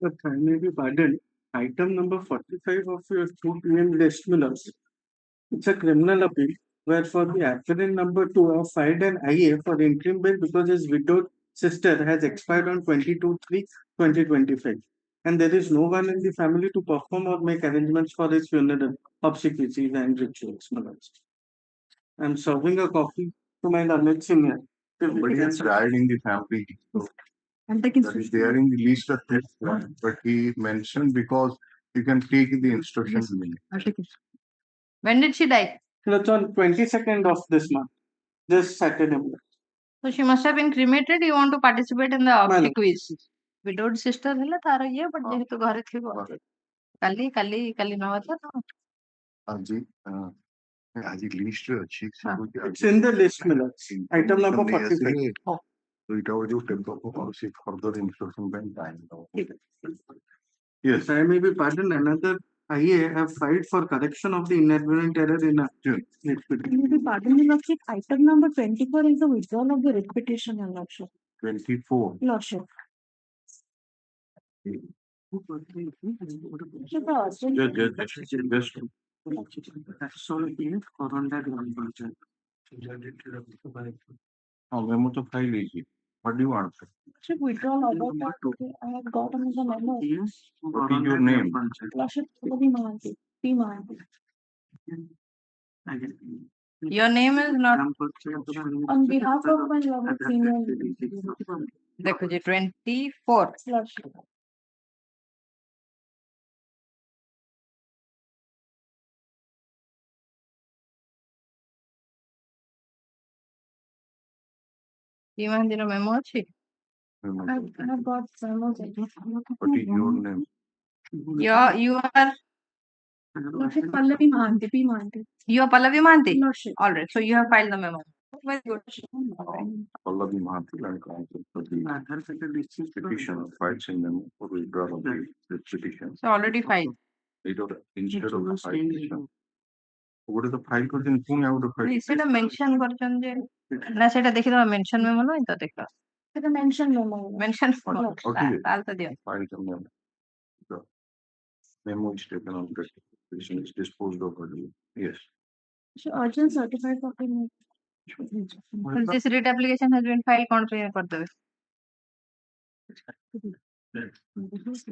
But I may be pardoned. Item number 45 of your 2 p.m. list, Milos. It's a criminal appeal where for the applicant number 2 have filed an IA for interim bail because his widowed sister has expired on 22/3/2025. And there is no one in the family to perform or make arrangements for his funeral, obsequies, and rituals. Milos. I'm serving a copy to my learned senior. Somebody has died in the family. So that is there in the list of things, but he mentioned because you can take the instructions. When did she die? It's on 22nd of this month, this Saturday. So she must have been cremated. You want to participate in the Madam. obsequies? Widowed sister ହେଲା ତାର ଇଏ but ଯେହେତୁ ଘରେ ଥିବ କାଲି କାଲି କାଲି ନବା ତ ଆଜି ଆଜି list ରେ ଅଛି It's in the list, Miller. Item number 45. So it was just a further instruction by time. Yes. I may be pardoned. Another IA have filed for correction of the inadvertent error in a Maybe pardon me, Lordship. Item number 24 is the withdrawal of the writ petition, Your Lordship. 24. Lordship. Memo to file easy. What do you want? Lordship, withdrawal order. I have got another memo. What is your name? Lordship, Pallavi Mahanti. P. Mahanti. your name is not On behalf of my lovely senior. देखो जी 24 Lordship. ये मंदिर memo ଅଛି I have got memos. What is your name? you are Lordship, Pallavi Mahanti. P. Mahanti. you are Pallavi Mahanti. Lordship. All right, so you have filed the memo. Very good. Pallavi Mahanti and counsel for the petition filed in memo for withdrawal of the petition. So already filed. Instead of the file petition. What is the file question? Whom I would have filed? ସେଟା mention କରିଛନ୍ତି ଯେ ନା ସେଟା ଦେଖିଦବା mention memo ନୁହେଁ ତ ଦେଖ It's a mention memo. mention Okay. ତାହେଲେ ତ ଦିଅ File the memo. The memo is taken on the petition is disposed of earlier. Yes. So urgent certified copy. this writ application has been filed कौन पे କରିଦେବେ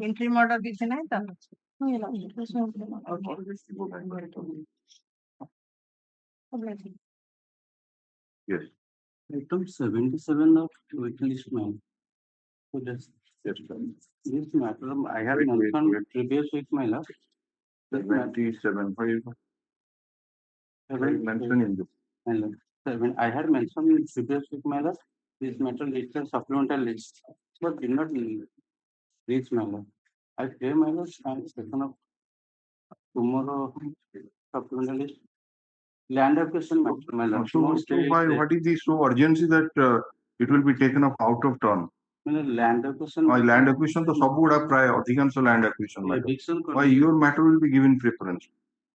interim order କିଛି ନାହିଁ ତ No, Your Lordship. There's no problem. Yes. Item 77 of waitlist now. So just Yes. this matter, I have Wait, mentioned wait. previous week, my love. 27. Mention in the My love. I had mentioned in previous week, my love, this matter listed supplemental list, but did not reach my love. I pay my love and second of tomorrow supplemental list. Land acquisition matter, my love. So why, what is the so urgency that it will be taken up out of turn? Land acquisition. Land acquisition to सब गुड़ा प्राय अधिकांश land acquisition matter. Eviction Why your matter will be given preference?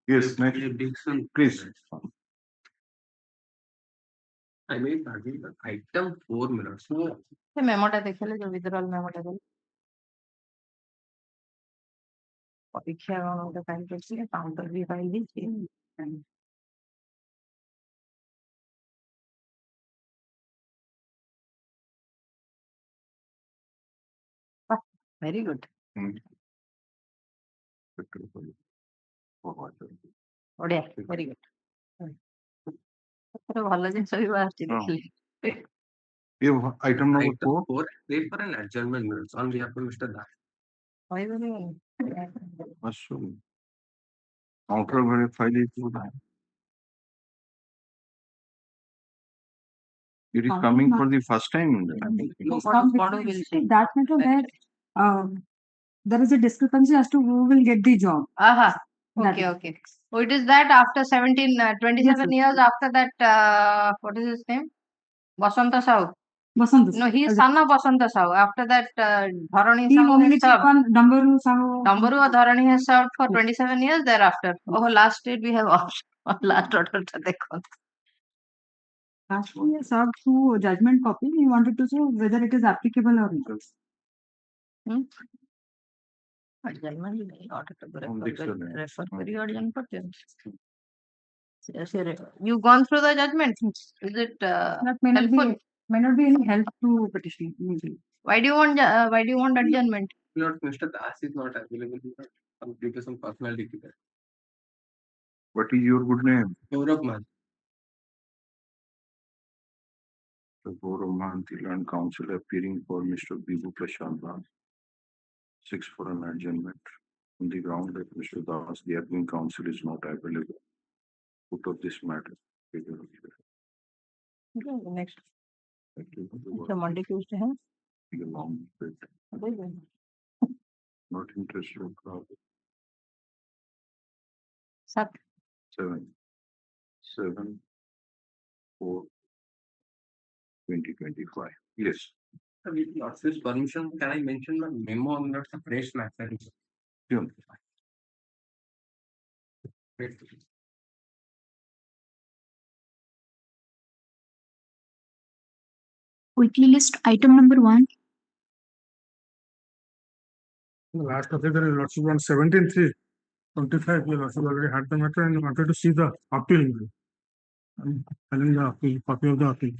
Yes, next. Eviction. Please. I made item 4 minutes. ସେ ମେମୋଟା ଦେଖିଲେ ଯୋଉ withdrawal ମେମୋଟା ଦେଲେ ପରୀକ୍ଷା କଣ ଗୋଟେ ଫାଇଲ କରିଥିଲେ କାଉଣ୍ଟର ବି ଫାଇଲ ଦେଇଛି very good ବଢିଆ very good ଭଲ ଜିନିଷ ବି ବାହାରୁଛି ଦେଖିଲି Item number 4. 4 wait for an adjournment minutes on behalf of Mr. Das. କହିବନି Counter file is it is coming for the first time. That matter where there is a discrepancy as to who will get the job. aha okay okay oh it is that after 27 Yes, years after that what is his name Basanta Sahu Basant. no he is son of Basanta Sahu after that Dharani He Sahu only has took served on Dambaru Sahu. Dambaru or Dharani has served for 27 years thereafter oh last date we have last order to dekho Last one is served through judgment copy. We wanted to see whether it is applicable or not. adjournment नहीं, order to हम देख सकते हैं। refer करिए adjourn पर क्या? Yes, you gone through the judgment? Is it That may not helpful? be any help to petition. Maybe. Why do you want adjournment? Not Mr. Das is not available due to some personal difficulty. What is your good name? CORAM. The CORAM Land Council appearing for Mr. Bibu Prashant Das. 6 for an adjournment. On the ground that Mr. Das, the appealing counsel is not available. Put of this matter. Okay, next. Thank you. So Monday, Tuesday, huh? Be a long bit. Not interested. Sat. 7. 7/4/2025. Yes. With Lordship's permission, can I mention the memo on the fresh matter? Sure. Quickly list item number 1. The last of it, the lordship on 17/3/25, the lordship already had the matter and wanted to see the appeal. I'm telling the appeal, copy of the appeal.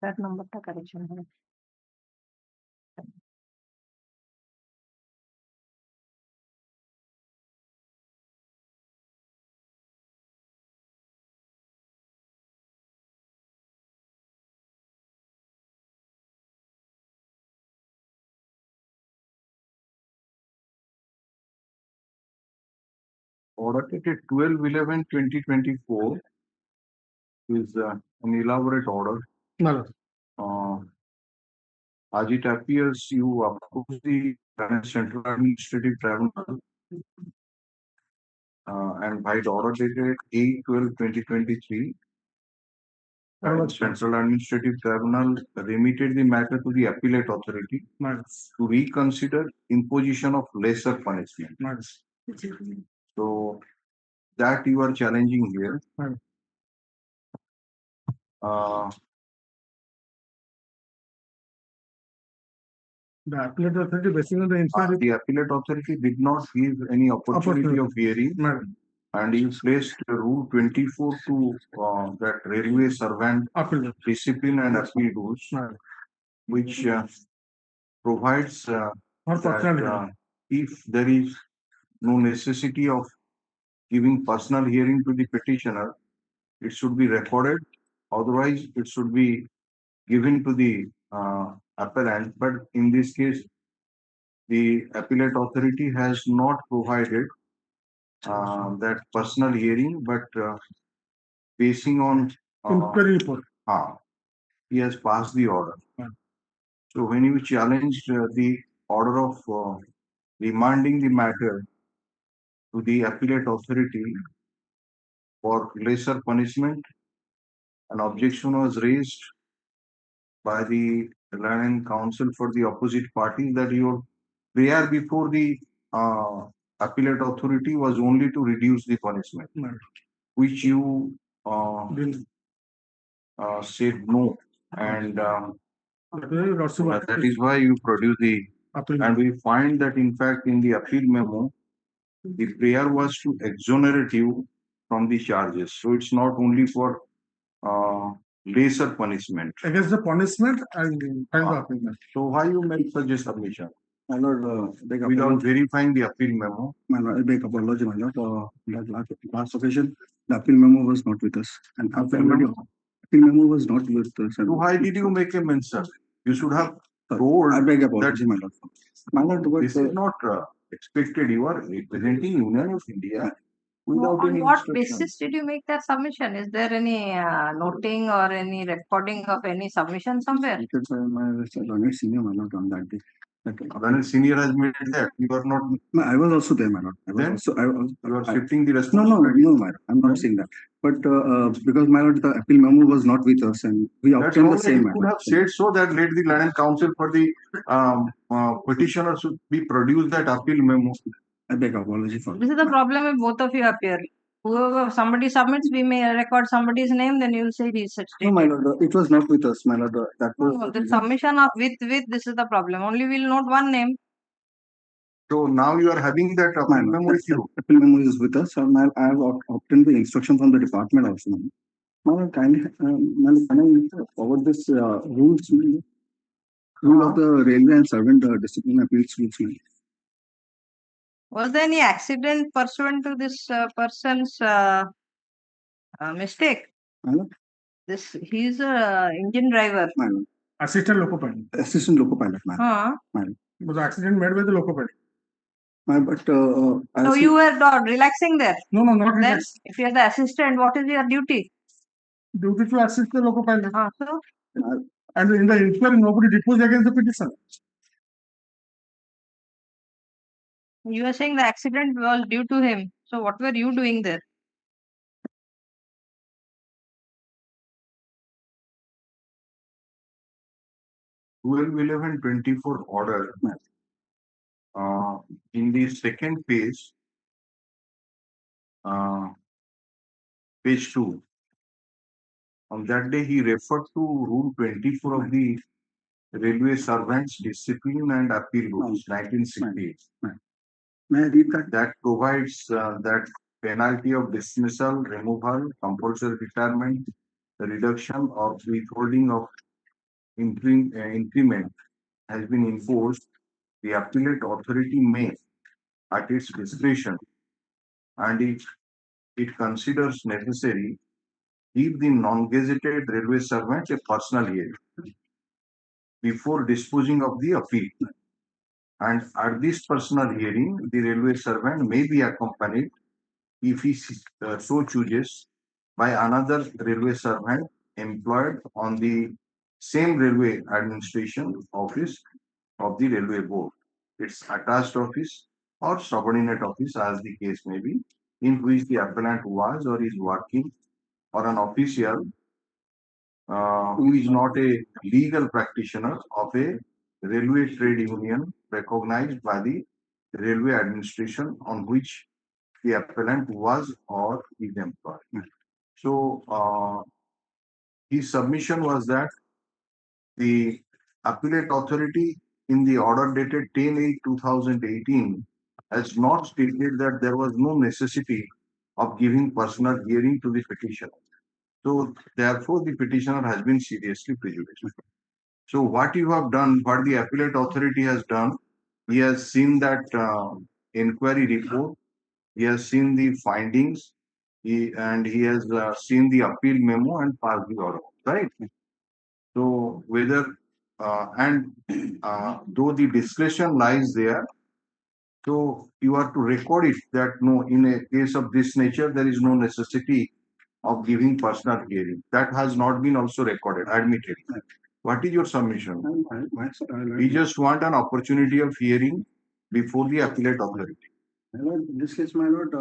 That number का correction है. Order dated 12/11/2024 is an elaborate order. No. As it appears, you approve the Central Administrative Tribunal and by the order dated 8/12/2023, Central Administrative Tribunal remitted the matter to the appellate authority to reconsider imposition of lesser punishment. So that you are challenging here. The appellate authority, basically the appellate authority did not give any opportunity of hearing, and he placed Rule 24 to that railway servant discipline and appeal rules, which provides that if there is no necessity of giving personal hearing to the petitioner, it should be recorded. Otherwise, it should be given to the appellant. But in this case, the appellate authority has not provided that personal hearing, but basing on inquiry report. he has passed the order. So when you challenged the order of remanding the matter to the appellate authority for lesser punishment, an objection was raised by the Reliance counsel for the opposite party that your prayer before the appellate authority was only to reduce the punishment, which you said no, and that is why you produce the and we find that in fact in the appeal memo the prayer was to exonerate you from the charges. So it's not only for lesser punishment. Against the punishment and the appeal. So why you make such a submission? My lord, Without verifying the appeal memo? my lord, I beg apology, my lord. That last occasion, the appeal memo was not with us. And appeal memo was not with us. So why did you make a mention? You should have told I beg apology, my lord. My lord, this is not expected. You are representing Union of India without On any what instruction. basis did you make that submission? Is there any noting or any recording of any submission somewhere? My senior, my lord, on that day. When a senior has made that, you are not. I was also there, my lord. You are shifting the No, responsibility. my lord. I'm not saying that. But because my lord, the appeal memo was not with us, and we obtained the same. You could have said so that let the Land Council for the petitioner should be produced that appeal memo. I beg apology for This is the problem if both of you appear. Whoever somebody submits, we may record somebody's name, then you'll say he's such. No, my lord, it was not with us, my lord. That was No, the submission of with this is the problem. Only we'll note one name. So now you are having that appeal memo with you. appeal memo is with us, and I have obtained the instruction from the department also. My lord, kindly, can I forward this rules, rule of the railway and servant discipline appeals rules? Was there any accident pursuant to this person's mistake? This he's a engine driver. Assistant loco pilot. Assistant loco pilot, man. Was the accident made by the loco pilot? But so you were not relaxing there? No, not then relaxed. If you are the assistant, what is your duty? Duty to assist the loco pilot. So? And in the inquiry, nobody deposed against the petitioner. You are saying the accident was due to him. So what were you doing there? (12-11-24) order in the second page, page 2. On that day, he referred to Rule 24 of the Railway Servants Discipline and Appeal Rules, 1968. May I read that? That provides that penalty of dismissal, removal, compulsory retirement, the reduction or withholding of increment has been enforced. The appellate authority may, at its discretion, and if it considers necessary, give the non-gazetted railway servant a personal hearing before disposing of the appeal. And at this personal hearing, the railway servant may be accompanied, if he so chooses, by another railway servant employed on the same railway administration office of the railway board, its attached office or subordinate office, as the case may be, in which the appellant was or is working, or an official who is not a legal practitioner of a railway trade union recognized by the railway administration on which the appellant was or is employed. So his submission was that the appellate authority in the order dated 10/8/2018 has not stated that there was no necessity of giving personal hearing to the petitioner. So therefore, the petitioner has been seriously prejudiced. So what you have done, what the appellate authority has done, he has seen that inquiry report, he has seen the findings, and he has seen the appeal memo and passed the order, right? So whether though the discretion lies there, so you have to record it that no, in a case of this nature, there is no necessity of giving personal hearing. That has not been also recorded, admitted. What is your submission? We just want an opportunity of hearing before the appellate authority. My lord, in this case, my lord,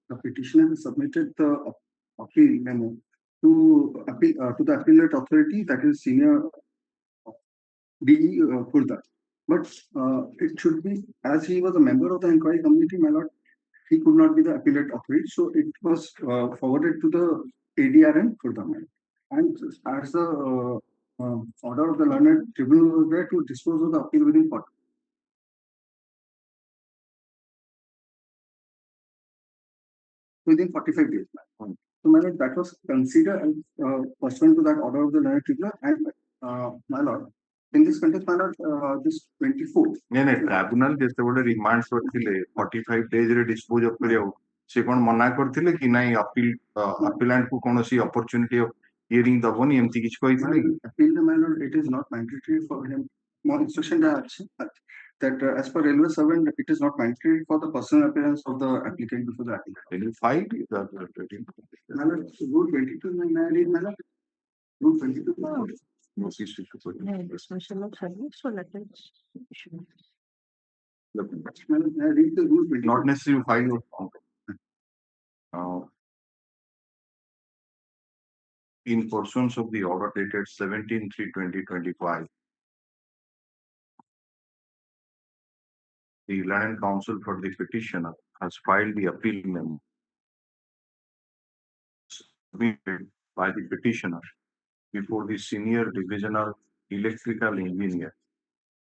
the petitioner has submitted the appeal memo to the appellate authority, that is senior DE Kurda. But it should be, as he was a member of the inquiry committee, my lord, he could not be the appellate authority, so it was forwarded to the ADRN Kurda. And as the order of the learned tribunal was there to dispose of the appeal within 45 days. So, my lord, that was considered pursuant to that order of the learned tribunal. And my lord, in this context, my lord, this 24. Tribunal ଯେତେବେଳେ remand କରିଥିଲେ 45 days ରେ dispose of କରିବାକୁ ସେ କଣ ମନା କରିଥିଲେ କି ନାଇଁ appealant କୁ କୌଣସି opportunity of hearing ଦବନି ଏମିତି କିଛି କହିଥିଲେ କି? Appeal, my lord, it is not mandatory for him. More instruction that as per railway servant, it is not mandatory for the personal appearance of the applicant before the applicant. Can you fight it? My lord, Rule 22, my read, my lord. Rule 22. Notice issue for you. Yeah, dismissal of service, so let us issue. Look, My lord, I read the rule 22. not necessarily file your in pursuance of the order dated 17/3/2025, the Land Council for the petitioner has filed the appeal memo submitted by the petitioner before the senior divisional electrical engineer,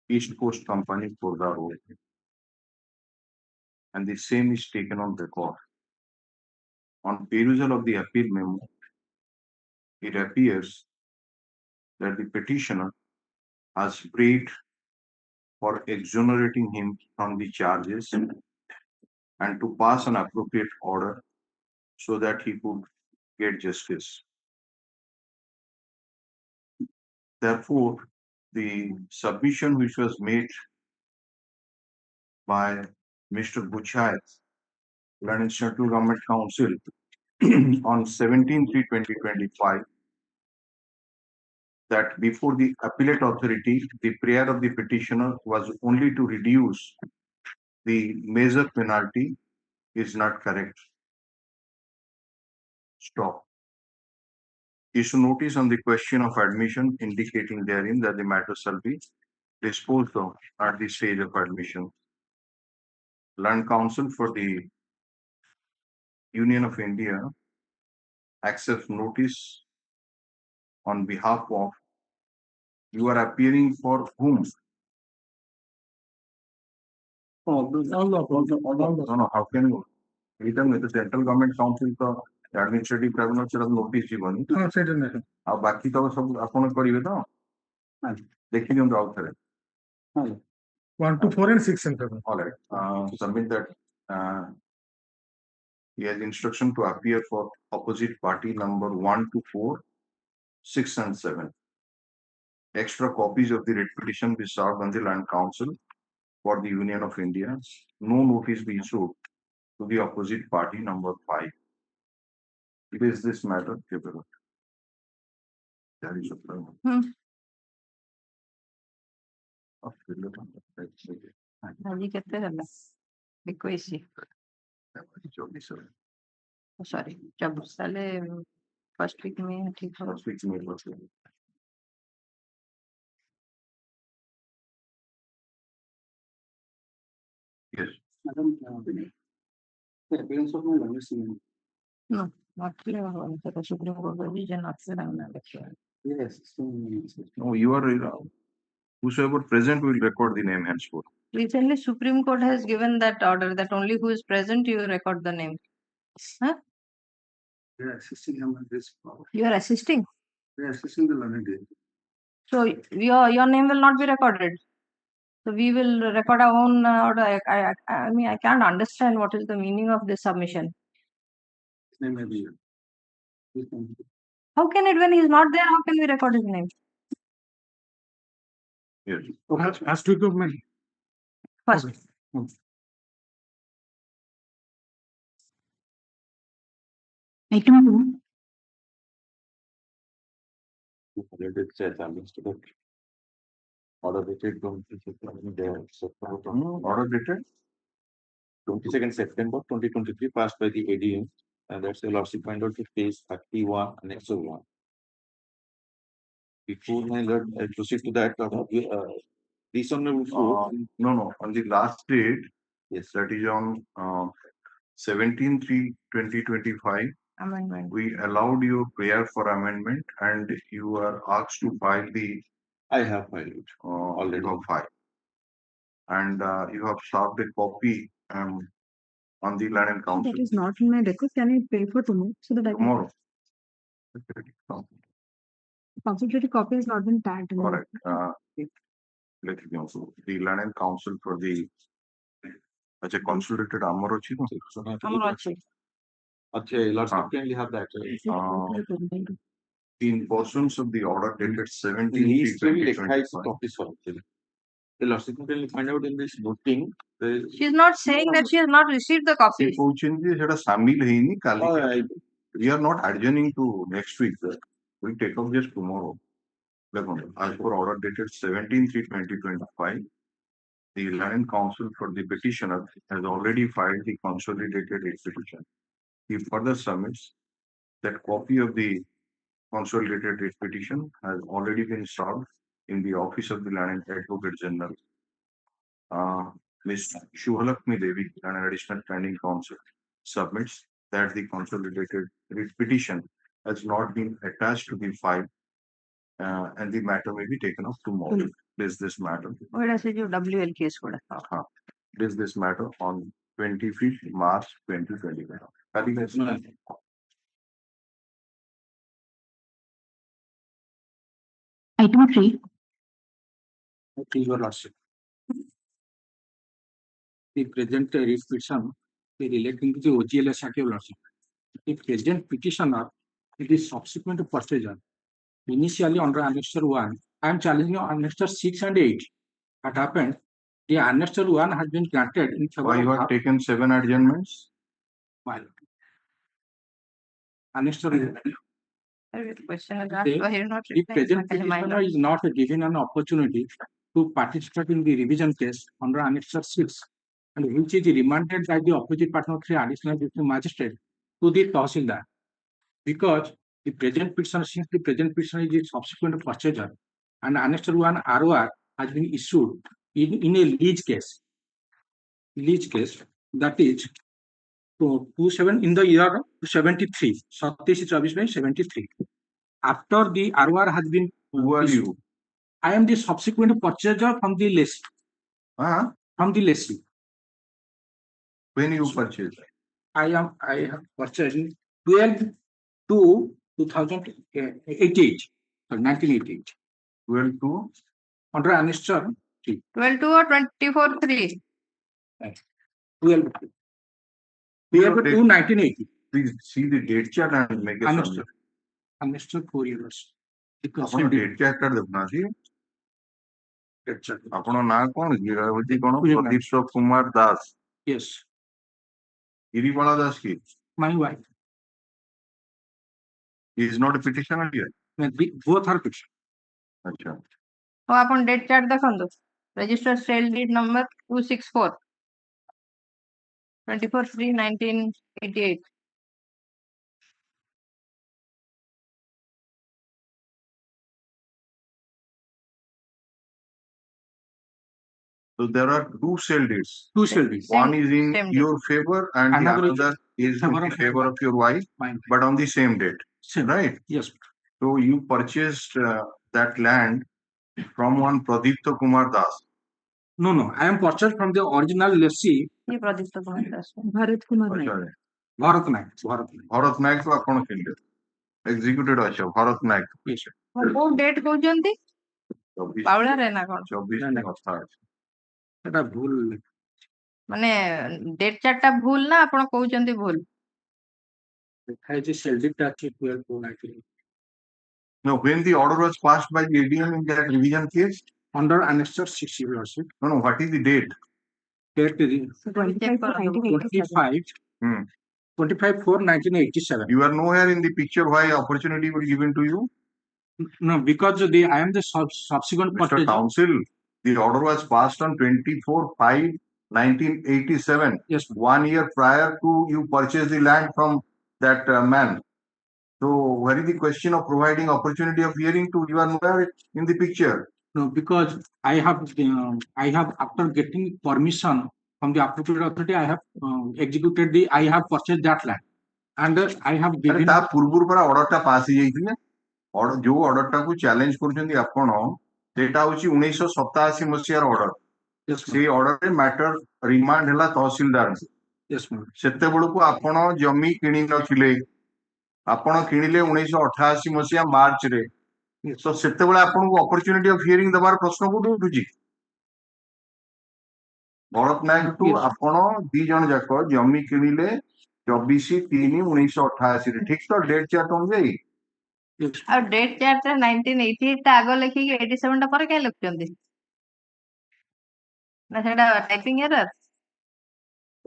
East Coast Company, Khordha Road, and the same is taken on record. On perusal of the appeal memo, it appears that the petitioner has prayed for exonerating him from the charges and to pass an appropriate order so that he could get justice. Therefore, the submission which was made by Mr. Buchai, London Central Government Council, on 17/3/2025, that before the appellate authority, the prayer of the petitioner was only to reduce the major penalty is not correct. Stop. Issue notice on the question of admission indicating therein that the matter shall be disposed of at the stage of admission. Land Council for the Union of India accepts notice on behalf of, you are appearing for whom? All the No, how can you? Return with the Central Government Council the administrative tribunal should have notice given. ଆଉ ବାକି ତ ସବୁ ଆପଣ କରିବେ ତ? ଦେଖି ଦିଅନ୍ତୁ ଆଉ ଥରେ. 1 to 4 and 6 and 7. All right. Submit that he has instruction to appear for opposite party number 1 to 4, 6 and 7. Extra copies of the writ petition be served on the Land Council for the Union of India. No notice be issued to the opposite party number 5. It is this matter. That is a problem. ଆଜି କେତେ ହେଲା 21 ସରି 24 ତାହେଲେ first weak May ଠିକ ହବ. Yes. Madam, the appearance of my lawyer senior. No, ନଥିଲେ ହବନି ସେଟା supreme court କହିଛି ଯେ ନଥିଲେ ତାଙ୍କ ନାଁ ଲେଖିବା. Yes. No, you are whosoever present will record the name henceforth. Recently, Supreme Court has given that order that only who is present you record the name. Huh? We are assisting him in this power. You are assisting. We are assisting the learned. So your name will not be recorded. So we will record our own order. I mean, I can't understand what is the meaning of this submission. His name may be here. How can it, when he is not there, how can we record his name? Yes. Has to go, man. First. Okay. Item 2. It says I'm Mr. Order dated 22nd September 2023, passed by the ADM, and that's the lordship find out to page 31 and Annex 1. Before I proceed to that, this on no, on the last date, yes, that is on 17/3/2025. Amendment. We allowed your prayer for amendment, and you are asked to file the. I have filed it. Already. You have filed. And you have served a copy on the land and council. That is not in my record. Can I pay for tomorrow so that I can? Tomorrow. Consultative copy has not been tagged. Correct. Let me also the land and council for the. अच्छा consolidated amar अछि no Amar achi. अच्छा lordship kindly have that in portions of the order dated 17/3/2025. The lordship kindly find out in this voting. She is not saying that she has not received the copy. ସେ କହୁଛନ୍ତି ସେଟା ସାମିଲ ହେଇନି କାଲି. We are not adjourning to next week. We take up just tomorrow. As per order dated 17/3/2025, the land council for the petitioner has already filed the consolidated petition. He further submits that copy of the consolidated petition has already been served in the office of the Land Advocate General. Ms. Shuhalakshmi Devi, an additional standing counsel, submits that the consolidated petition has not been attached to the file, and the matter may be taken up tomorrow. Is this matter? WL case kuda. Is this matter on 25th March 2025? Item 3. Your Lordship. The present petition relating to the OGLS Act, Your Lordship. The present petitioner, it is subsequent to procedure. Initially under Annexure 1, I am challenging Annexure 6 and 8. What happened? The Annexure 1 has been granted in favor Why you have taken 7 adjournments? Annexure. The present petitioner is not given an opportunity to participate in the revision case under Annexure 6, and which is remanded by the opposite partner 3 additional district magistrate to the Tahsildar. Because the present petitioner, since the present petitioner is subsequent procedure, and Annexure 1 ROR has been issued in a lease case. That is 27 in the year 73, 73. After the ROR has been. Who are you? I am the subsequent purchaser from the lessee. From the lessee. When you purchased? I have purchased 12/2/2088. 1988. 12/2? Under Annexure 3. 12/2 or 24/3? 12/2. 1980. Please see the date chart and make a summary. Annexure 4 years. ଆପଣ date chart ଟା ଦେଖୁନାହାନ୍ତି. ଆପଣ ନାଁ କଣ ହଉଛି କଣ Pradeep Kumar Das? Yes. Giribala Das କି? My wife. He is not a petitioner here. Both are petition. अच्छा. ଆପଣ ଡେଟ୍ ଚାର୍ଟ ଦେଖନ୍ତୁ. Registered sale deed number 264. 24/3/1988. So there are 2 sale deeds. 2 sale deeds. One is in your favor and the Another other is in the favor of your wife, but on the same date. Same. Right? Yes. So you purchased that land from one Pradipta Kumar Das. No. I am purchased from the original lessee. Pradipta Kumar Das. Bharat Kumar Naik. Bharat Naik. Bharat Naik to ଆପଣ କିଣିଲେ? Executed ଅଛି Bharat Naik. Yes. କୋଉ date କହୁଛନ୍ତି? 24 ପାଉଳାରେ ନା କଣ? 24 କଥା ଅଛି. ସେଟା ଭୁଲ. ମାନେ ଡେଟ୍ ଚାର୍ଟଟା ଭୁଲ ନା ଆପଣ କହୁଛନ୍ତି ଭୁଲ? ଲେଖା ହେଇଛି ସେଲ୍ ଡିଡ୍ ଟା ଅଛି 12/2/1988. No, when the order was passed by the ADM in that revision case? Under Annexure 6, Your Lordship. No, what is the date? Date is 25 to 1987. 25 25/4/1987. You are nowhere in the picture why opportunity was given to you. No, because I am the subsequent Mr. purchaser. Counsel, the order was passed on 24/5/1987. Yes, 1 year prior to you purchase the land from that man. So where is the question of providing opportunity of hearing to? You are nowhere in the picture. no, because I have after getting permission from the appropriate authority, I have I have purchased that land, and I have अरे given. ता पूर्वରୁ परा order टा पास ही जाइथिले और जो order टा को challenge करछन्ती आपण सेटा होची 1987 मसियार ऑर्डर Yes, से ऑर्डर रे मैटर रिमांड हला तहसीलदार yes, ma'am. सेते बेलକୁ आपण जमी किणी नथिले आपण किणिले 1988 मसिया मार्च रे Yes. तो सेते बेले आपण को अपॉर्चुनिटी ऑफ हियरिंग दबार प्रश्न को उठुची भरत नायक टू Yes. आपण दी जण जाक जमी किणिले 24/3/1988 रे ठीक तो डेट चार्ट अनुଯାୟୀ Yes. ଆଉ ଡେଟ୍ ଚାର୍ଟ 1988 ଟା ଆଗ ଲେଖିକି 87 ଟା ପରେ କାଇଁ ଲେଖୁଛନ୍ତି? ନା ସେଟା ଟାଇପିଂ ଏରର?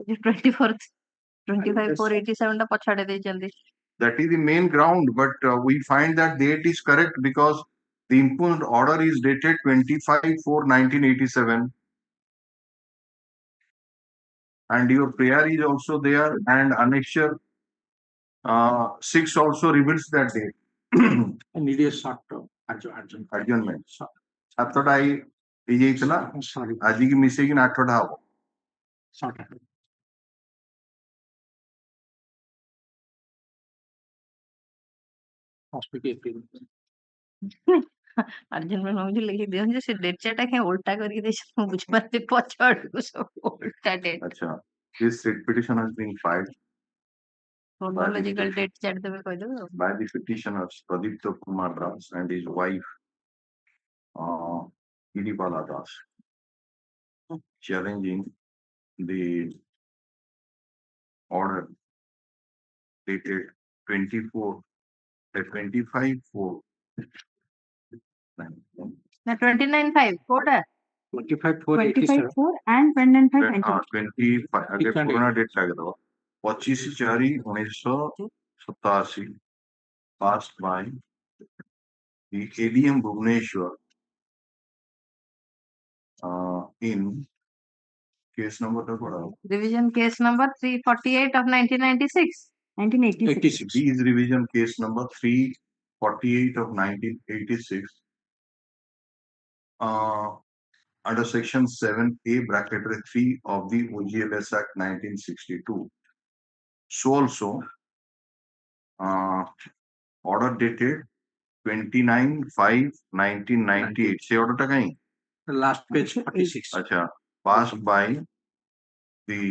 25/4/87 ଟା ପଛଆଡେ ଦେଇଛନ୍ତି। That is the main ground, but we find that date is correct because the impugned order is dated 25/4/1987, and your prayer is also there, and annexure 6 also reveals that date. I need a short adjournment. Adjournment. सातटा ହେଇଯାଇଥିଲା Sorry, ଆଜିକି ମିଶେଇକି 8ଟା ହବ short. ଆର୍ଜେଣ୍ଟ ହଉଛି ଲେଖି ଦିଅନ୍ତୁ ସେ date chart ଟା କାଇଁ ଓଲଟା କରିକି ଦେଇଛନ୍ତି ମୁଁ ବୁଝିପାରୁଛି ପଛଆଡକୁ ସବୁ ଓଲଟା ଡେଟ୍ अच्छा this writ petition has been filed chronological date chart ଦେବେ କହିଦେବେ ଆଉ। by the petitioners Pradipta Kumar Das and his wife Iribala Das, challenging the order dated 25/4 ନା 29/5 କୋଉଟା? 25/4/87. 25/4 and 29/5. 25 आगे पुराना डेट लग रहा 25/4/1987 passed by the ADM Bhubaneswar in case number Revision case number 348 of 1996. 1986. These revision case number 348 of 1986 under section 7A bracket 3 of the OGLS Act 1962. So also order dated 29/5/1998 से order तक आई The last page 46. अच्छा passed by the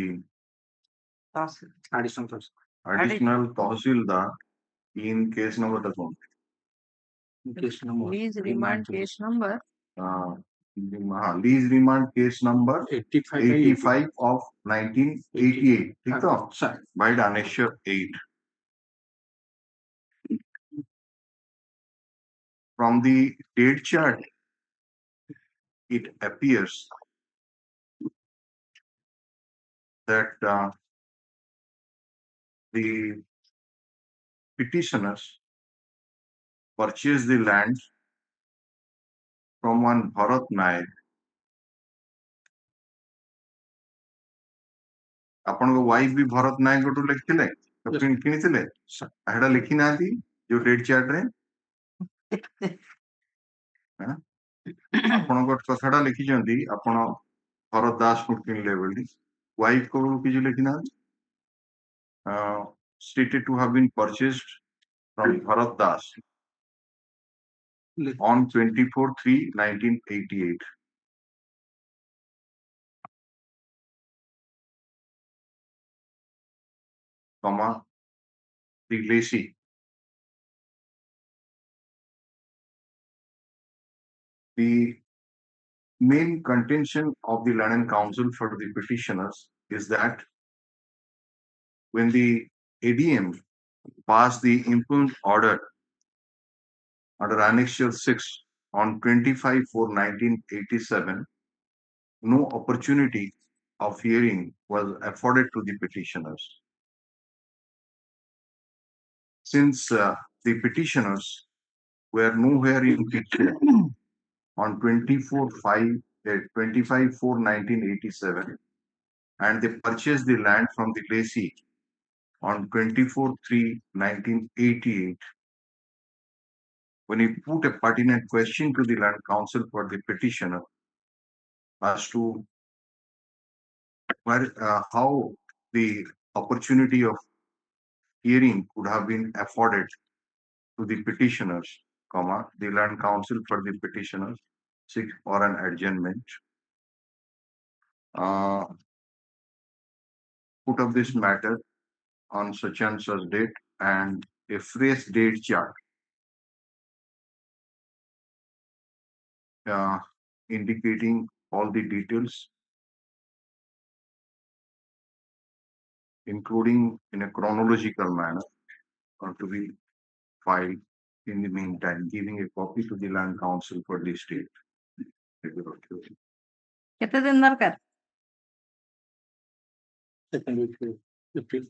additional Tahsildar in case number the Case number. Please remand case number lease remand case number 85 of 1988 ठीक तो sir. by the annexure 8 from the date chart it appears that the petitioners purchased the land from one Bharat Nayak. ଆପଣଙ୍କ wife ବି ଭରତ ନାୟକଠୁ ଲେଖିଥିଲେ କିଣିଥିଲେ ସେଟା ଲେଖି ନାହାନ୍ତି ଯୋଉ date ଚାର୍ଟରେ ଆପଣଙ୍କ କଥାଟା ଲେଖିଛନ୍ତି ଆପଣ ଭରତ ଦାସଙ୍କୁ କିଣିଲେ ବୋଲି ୱାଇଫ କୋଉ କିଛି ଲେଖି ନାହାନ୍ତି stated to have been purchased from Bharat Das on 24/3/1988. Comma the lessee. The main contention of the Land and Council for the petitioners is that when the ADM passed the impugned order under Annexure 6 on 25/4/1987, no opportunity of hearing was afforded to the petitioners. since the petitioners were nowhere in picture on 25/4/1987, and they purchased the land from the lessee on 24/3/1988, when he put a pertinent question to the land council for the petitioner as to how the opportunity of hearing could have been afforded to the petitioners, the land council for the petitioners seek for an adjournment. Put up this matter on such and such date and a fresh date chart indicating all the details, including in a chronological manner, to be filed in the meantime, giving a copy to the land council for the state. କେତେ ଦିନ ଦରକାର? Second week, 15.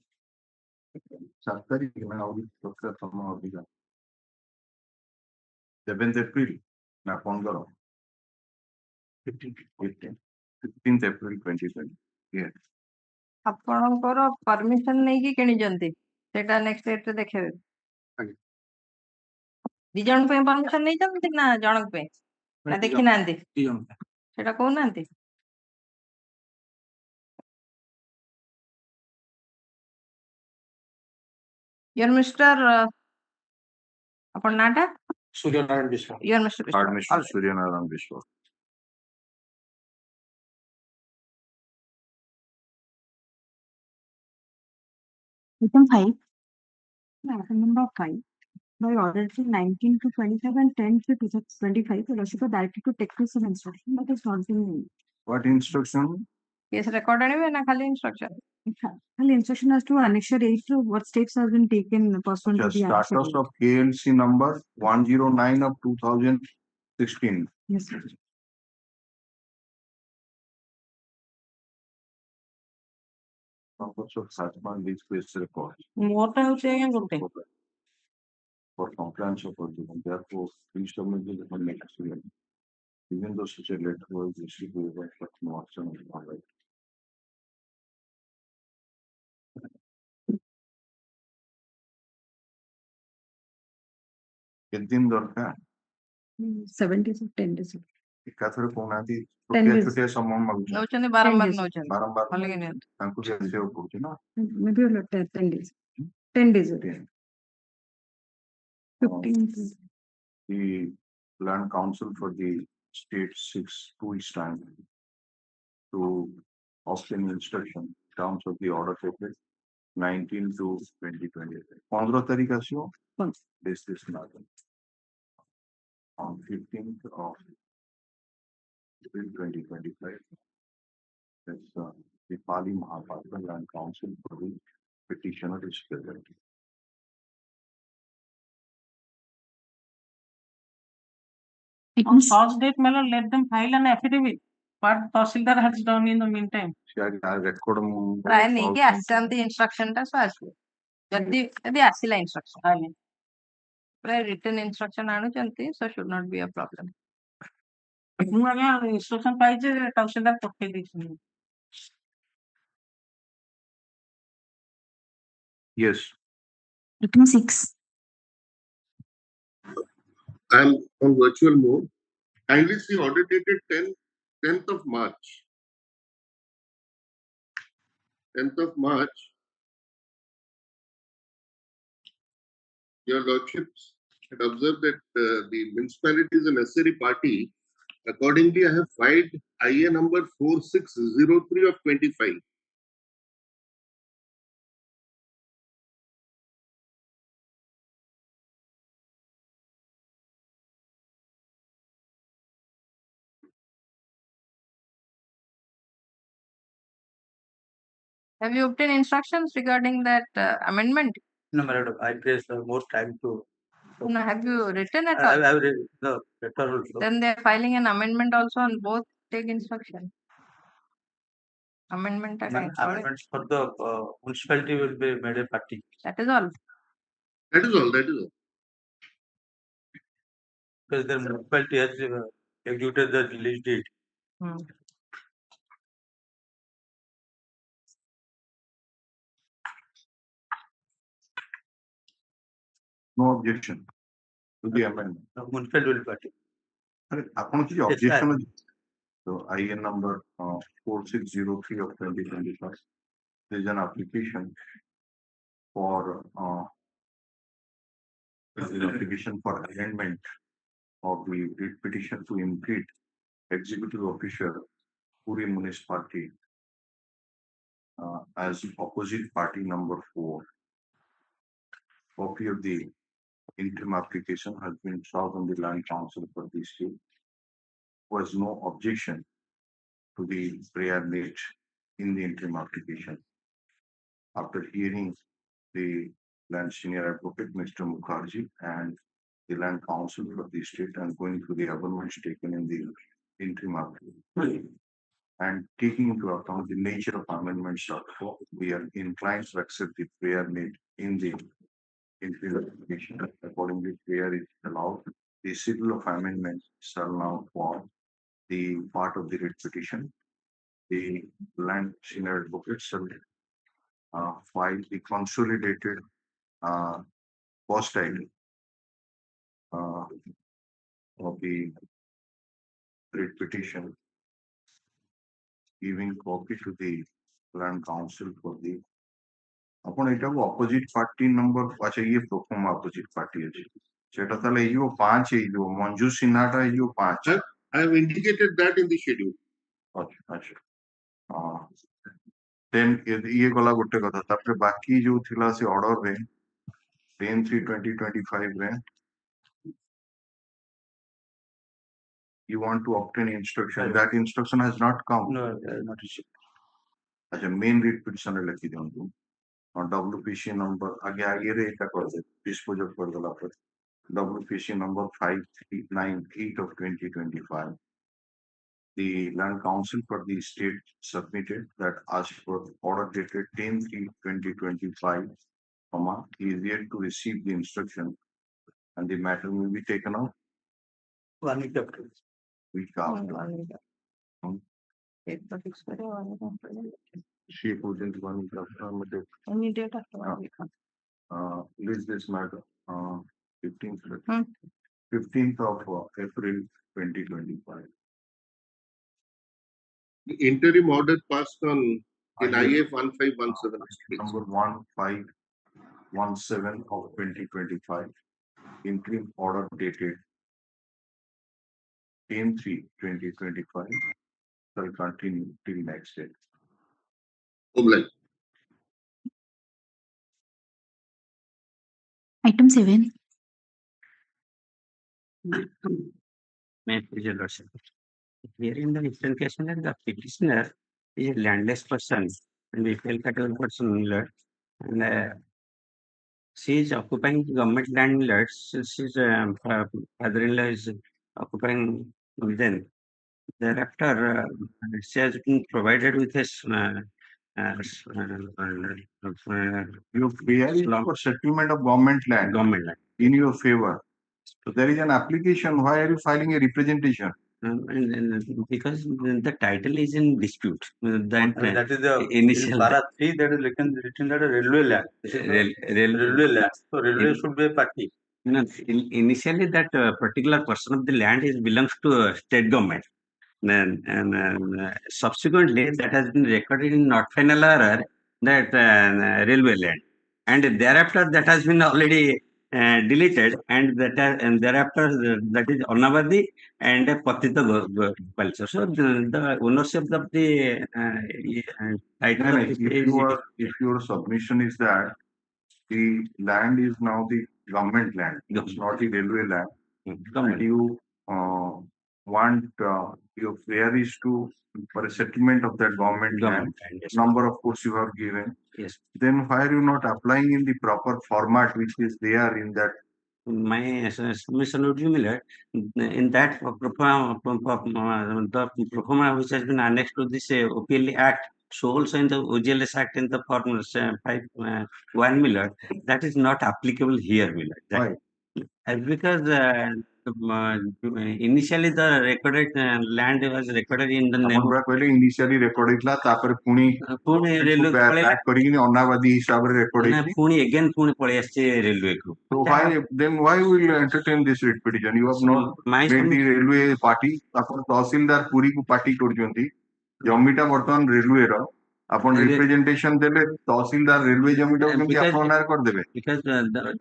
7 तारीख में अवधि दरकार समय अवधि का 7th April ना 15 15th April 2020. Yes. ଆପଣଙ୍କର ପରମିଶନ ନେଇକି କିଣିଛନ୍ତି, ସେଟା ନେକ୍ସଟ ଡେଟରେ ଦେଖେଇବେ। ଆଜ୍ଞା। ଦି ଜଣ ପାଇଁ ପରମିଶନ ନେଇଛନ୍ତି ନା ଜଣଙ୍କ ପାଇଁ, ନା ଦେଖି ନାହାନ୍ତି? ଦି ଜଣ ପାଇଁ। ସେଟା କହୁନାହାନ୍ତି। ୟର ମିଷ୍ଟର, ଆପଣ ନାଟା? Suryanarayan Biswal. Your mister Mr. Suryanarayan Vishwa. Item 5. Item number 5. By order 19 to 27 and 10 to 25, the Lordship are directed to take some instruction that is not being made. What instruction? Case record ଆଣିବେ ନା ଖାଲି instruction? Well, instruction as to Annexure 8, what steps have been taken pursuant to The the status Annexure 8. of KLC number 109 of 2016. Yes, sir. Purpose of such one these case records ମୋରଟା ହଉଛି ଆଜ୍ଞା ଗୋଟେ। for compliance of agreement. Therefore, please submit the next year. Even though such a letter was received over such no action is not right. କେତେ ଦିନ ଦରକାର? 7 days or 10 days. ଏକାଥରେ କହୁନାହାନ୍ତି 10 ଛୋଟିଆ days. ଛୋଟିଆ ସମୟ ମାଗୁଛନ୍ତି, ନଉଛନ୍ତି ବାରମ୍ବାର days. ନଉଛନ୍ତି। ବାରମ୍ବାର ଭଲକି ନିଅନ୍ତୁ। ତାଙ୍କୁ ବି ଆସିବାକୁ ପଡୁଛି ନା। Maybe 10 days. 10 days. 15. The land council for the state 2 weeks time to obtain instruction in terms of the order taken 19 to 2020. 15 तारीख ଆସିବ। This is nothing. On 15th of April 2025, that's the Pali Mahapatra Land Council for the petitioner is present. On such date, my lord, let them file an affidavit. What Tahsildar has done in the meantime. record ପ୍ରାୟ ନେଇକି ଆସିଥାନ୍ତି instruction ଟା, ସो ଆସିବ। ଯଦି ଆସିଲା instruction, ପ୍ରାୟ return instruction ଆଣୁଛନ୍ତି, show should not be ଅ ପ୍ରୋବ୍ଲେମ। ମୁଁ ଆଜ୍ଞା ଇନଷ୍ଟ୍ରକ୍ସନ ପାଇଛି, ତହସିଲଦାର ପଠେଇ ଦେଇଛନ୍ତି। Yes. Item 6. I'm on virtual mode. Kindly see order dated 10th of March. 10th of March. Your Lordships had observed that the municipality is a necessary party. Accordingly, I have filed IA number 4603 of 25. Have you obtained instructions regarding that amendment? No, madam, I place more time to. No, have you written at all? I have read the letter also. Then they're filing an amendment also on both take instruction. Amendment. Amendments for the municipality will be made a party. That is all. That is all. That is all. Because the municipality has executed the release date. No objection to the amendment. Municipal party. Upon the objection, so IN number 4603 of 2025, there is an application for amendment of the writ petition to impede executive officer Puri municipality as opposite party number 4. Copy of the interim application has been served on the land council for this state. Was no objection to the prayer made in the interim application. After hearing the land senior advocate Mr. Mukherjee and the land council for the state and going through the amendments taken in the interim application and taking into account the nature of amendments, we are inclined to accept the prayer made in the interim application. Accordingly, prayer is allowed. The schedule of amendments shall now form the part of the writ petition. The land senior advocate shall file the consolidated cost item of the writ petition, giving copy to the land council for the अपन एटा को opposite party number अच्छा ये proforma opposite party है सेटा ताले यो 5 है यो मंजू सिन्हाटा है यो 5 I have indicated that in the schedule. अच्छा अच्छा देन ये गला गोटे कथा तापर बाकी जो थिला से ऑर्डर रे 10/3/2025 रे you want to obtain instruction that instruction has not come. No, not received. अच्छा मेन writ petition रे लिखि दियंतु WPC number आगे रे एटा कर दे डिस्पोज कर देला पर WPC number 5398 of 2025. The land council for the state submitted that as per order dated 10/3/2025, he is yet to receive the instruction and the matter will be taken out 1 week after. week after. She put into 1 week after. Any date after 1 week. List this matter 15th of April 2025. The interim order passed on in IF 1517. Number 1517 of 2025. Interim order dated 10/3/2025 shall continue till next day. Hon'Ble. Item 7. May I please, Your Lordship? Here in the different case, the petitioner is a landless person and the fail category person and she is occupying government land lots. She's father-in-law is occupying then. Thereafter, she has been provided with a You query for settlement of government land in your favor. So there is an application. Why are you filing a representation? And because the title is in dispute. That is the initial. In para 3 that is written that a railway land. Railway land. So railway should be a party. No, initially that particular portion of the land belongs to state government. And subsequently that has been recorded in not final error that railway land, and thereafter that has been already deleted, and thereafter that is Onavadi and Patita Gopalcha. So the ownership of the title of if your submission is that the land is now the government land, it's not the railway land, and you want your prayer is to for a settlement of that government land, yes. Number of course you have given. Yes. Then why are you not applying in the proper format which is there in that? My submission would be similar in that the proforma which has been annexed to this OPL Act So also in the OGLS Act in the form 1 Miller, that is not applicable here, Miller. Why? Because initially the recorded land was recorded in the name ଆପଣ କହିଲେ initially record ହେଇଥିଲା ତାପରେ ପୁଣି ପୁଣି railway back କରିକି ଅନାବାଦୀ ହିସାବରେ record ହେଇଛି. ପୁଣି again ପୁଣି ପଳେଇ ଆସିଛି ରେଲୱେକୁ. So why will entertain this writ petition? You have not made the railway party. ଆପଣ ତହସିଲଦାର ପୁରୀକୁ ପାର୍ଟି କରୁଛନ୍ତି. ଜମିଟା ବର୍ତ୍ତମାନ ରେଲୱେର. ଆପଣ representation ଦେଲେ ତହସିଲଦାର ରେଲୱେ ଜମିଟାକୁ କେମିତି ଆପଣ ନାଁରେ କରିଦେବେ? Because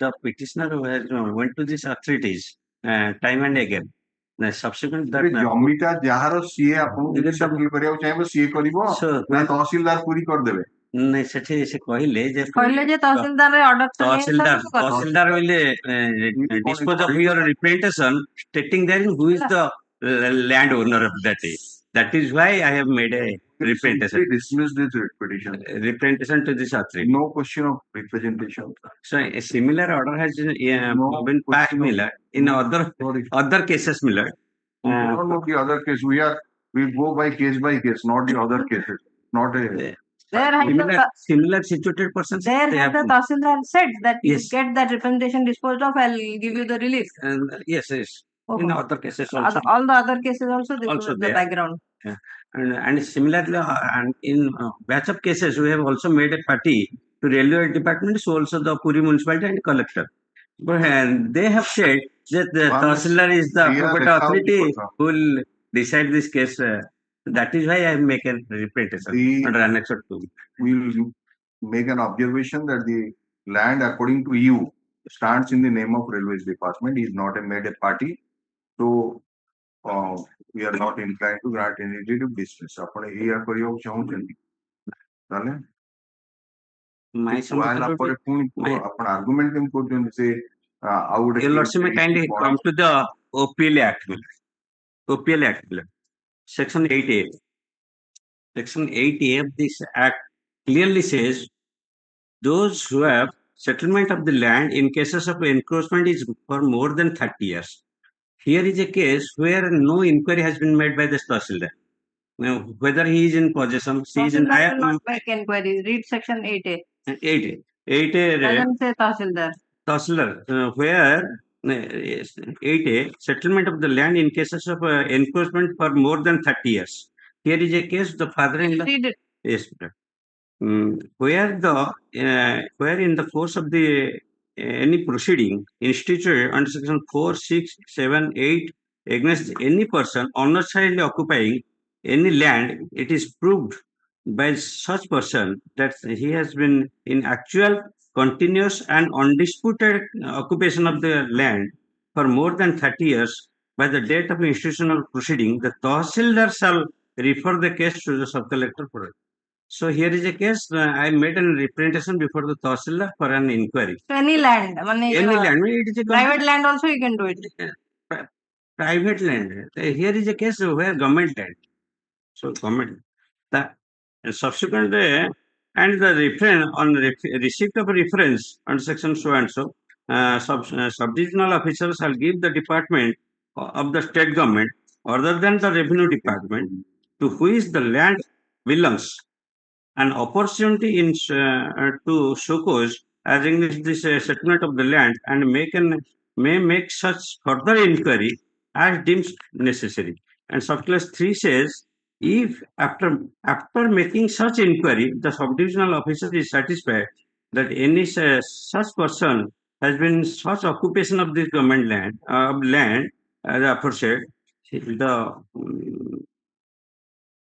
the petitioner went to these authorities time and again. Subsequent that ଜମିଟା ଯାହାର ସିଏ ଆପଣଙ୍କୁ ସେଟଲ କରିବାକୁ ଚାହିଁବ ସିଏ କରିବ ନା ତହସିଲଦାର ପୁରୀ କରିଦେବେ? ନାଇଁ ସେଠି ସେ କହିଲେ ଯେ ତହସିଲଦାର ତହସିଲଦାର କହିଲେ dispose of your representation stating that who is the land owner of that day. That is why I have made a representation. Dismiss this petition. Representation to this authority. No question of representation. So a similar order has been passed, Miller, in other cases, Miller. Not the other case. We go by case, not the other cases. Not a. Similar situated persons. There have the Tahsildar said that you get that representation disposed of, I'll give you the relief. Yes. Okay. In other cases also. All the other cases also, this also was the background. Yeah. And similarly, in batch of cases, we have also made a party to railway department, so also the Puri municipality and collector. But they have said that the Tahsildar is the appropriate authority who will decide this case. That is why I have made a representation under Annex 2. We will make an observation that the land, according to you, stands in the name of Railways Department. He is not a made a party. So we are not inclined to grant any writ of dismiss. ଆପଣ ଏଇଆ କରିବାକୁ ଚାହୁଁଛନ୍ତି ତାହେଲେ ପରେ ପୁଣି ଆପଣ argument କେମିତି କରୁଛନ୍ତି ସେ ଆଉ ଗୋଟେ kindly come to the OPL Act. OPL Act, Section 8A. Section 8A of this Act clearly says those who have settlement of the land in cases of encroachment is for more than 30 years. Here is a case where no inquiry has been made by the Tahsildar. Whether he is in possession, she is in not make inquiry. Read Section 8A. 8A. Doesn't say Tahsildar. Tahsildar, where 8A, settlement of the land in cases of encroachment for more than 30 years. Here is a case, the father-in-law. Read it. Yes, where in the course of the any proceeding instituted under section 4, 6, 7, 8 against any person unnecessarily occupying any land, it is proved by such person that he has been in actual, continuous and undisputed occupation of the land for more than 30 years by the date of institutional proceeding, the Tahsildar shall refer the case to the sub-collector for it. So here is a case, I made a representation before the Tahsildar for an inquiry. So any land, any land, it is a private land also you can do it. Private land. Here is a case where government land. So government. The subsequent and the reference on receipt of reference under section so and so, subdivisional officers shall give the department of the state government other than the revenue department to which the land belongs an opportunity in to show cause as against this settlement of the land and may make such further inquiry as deems necessary. And subclass 3 says, if after making such inquiry, the subdivisional officer is satisfied that any such person has been such occupation of this government land as aforesaid,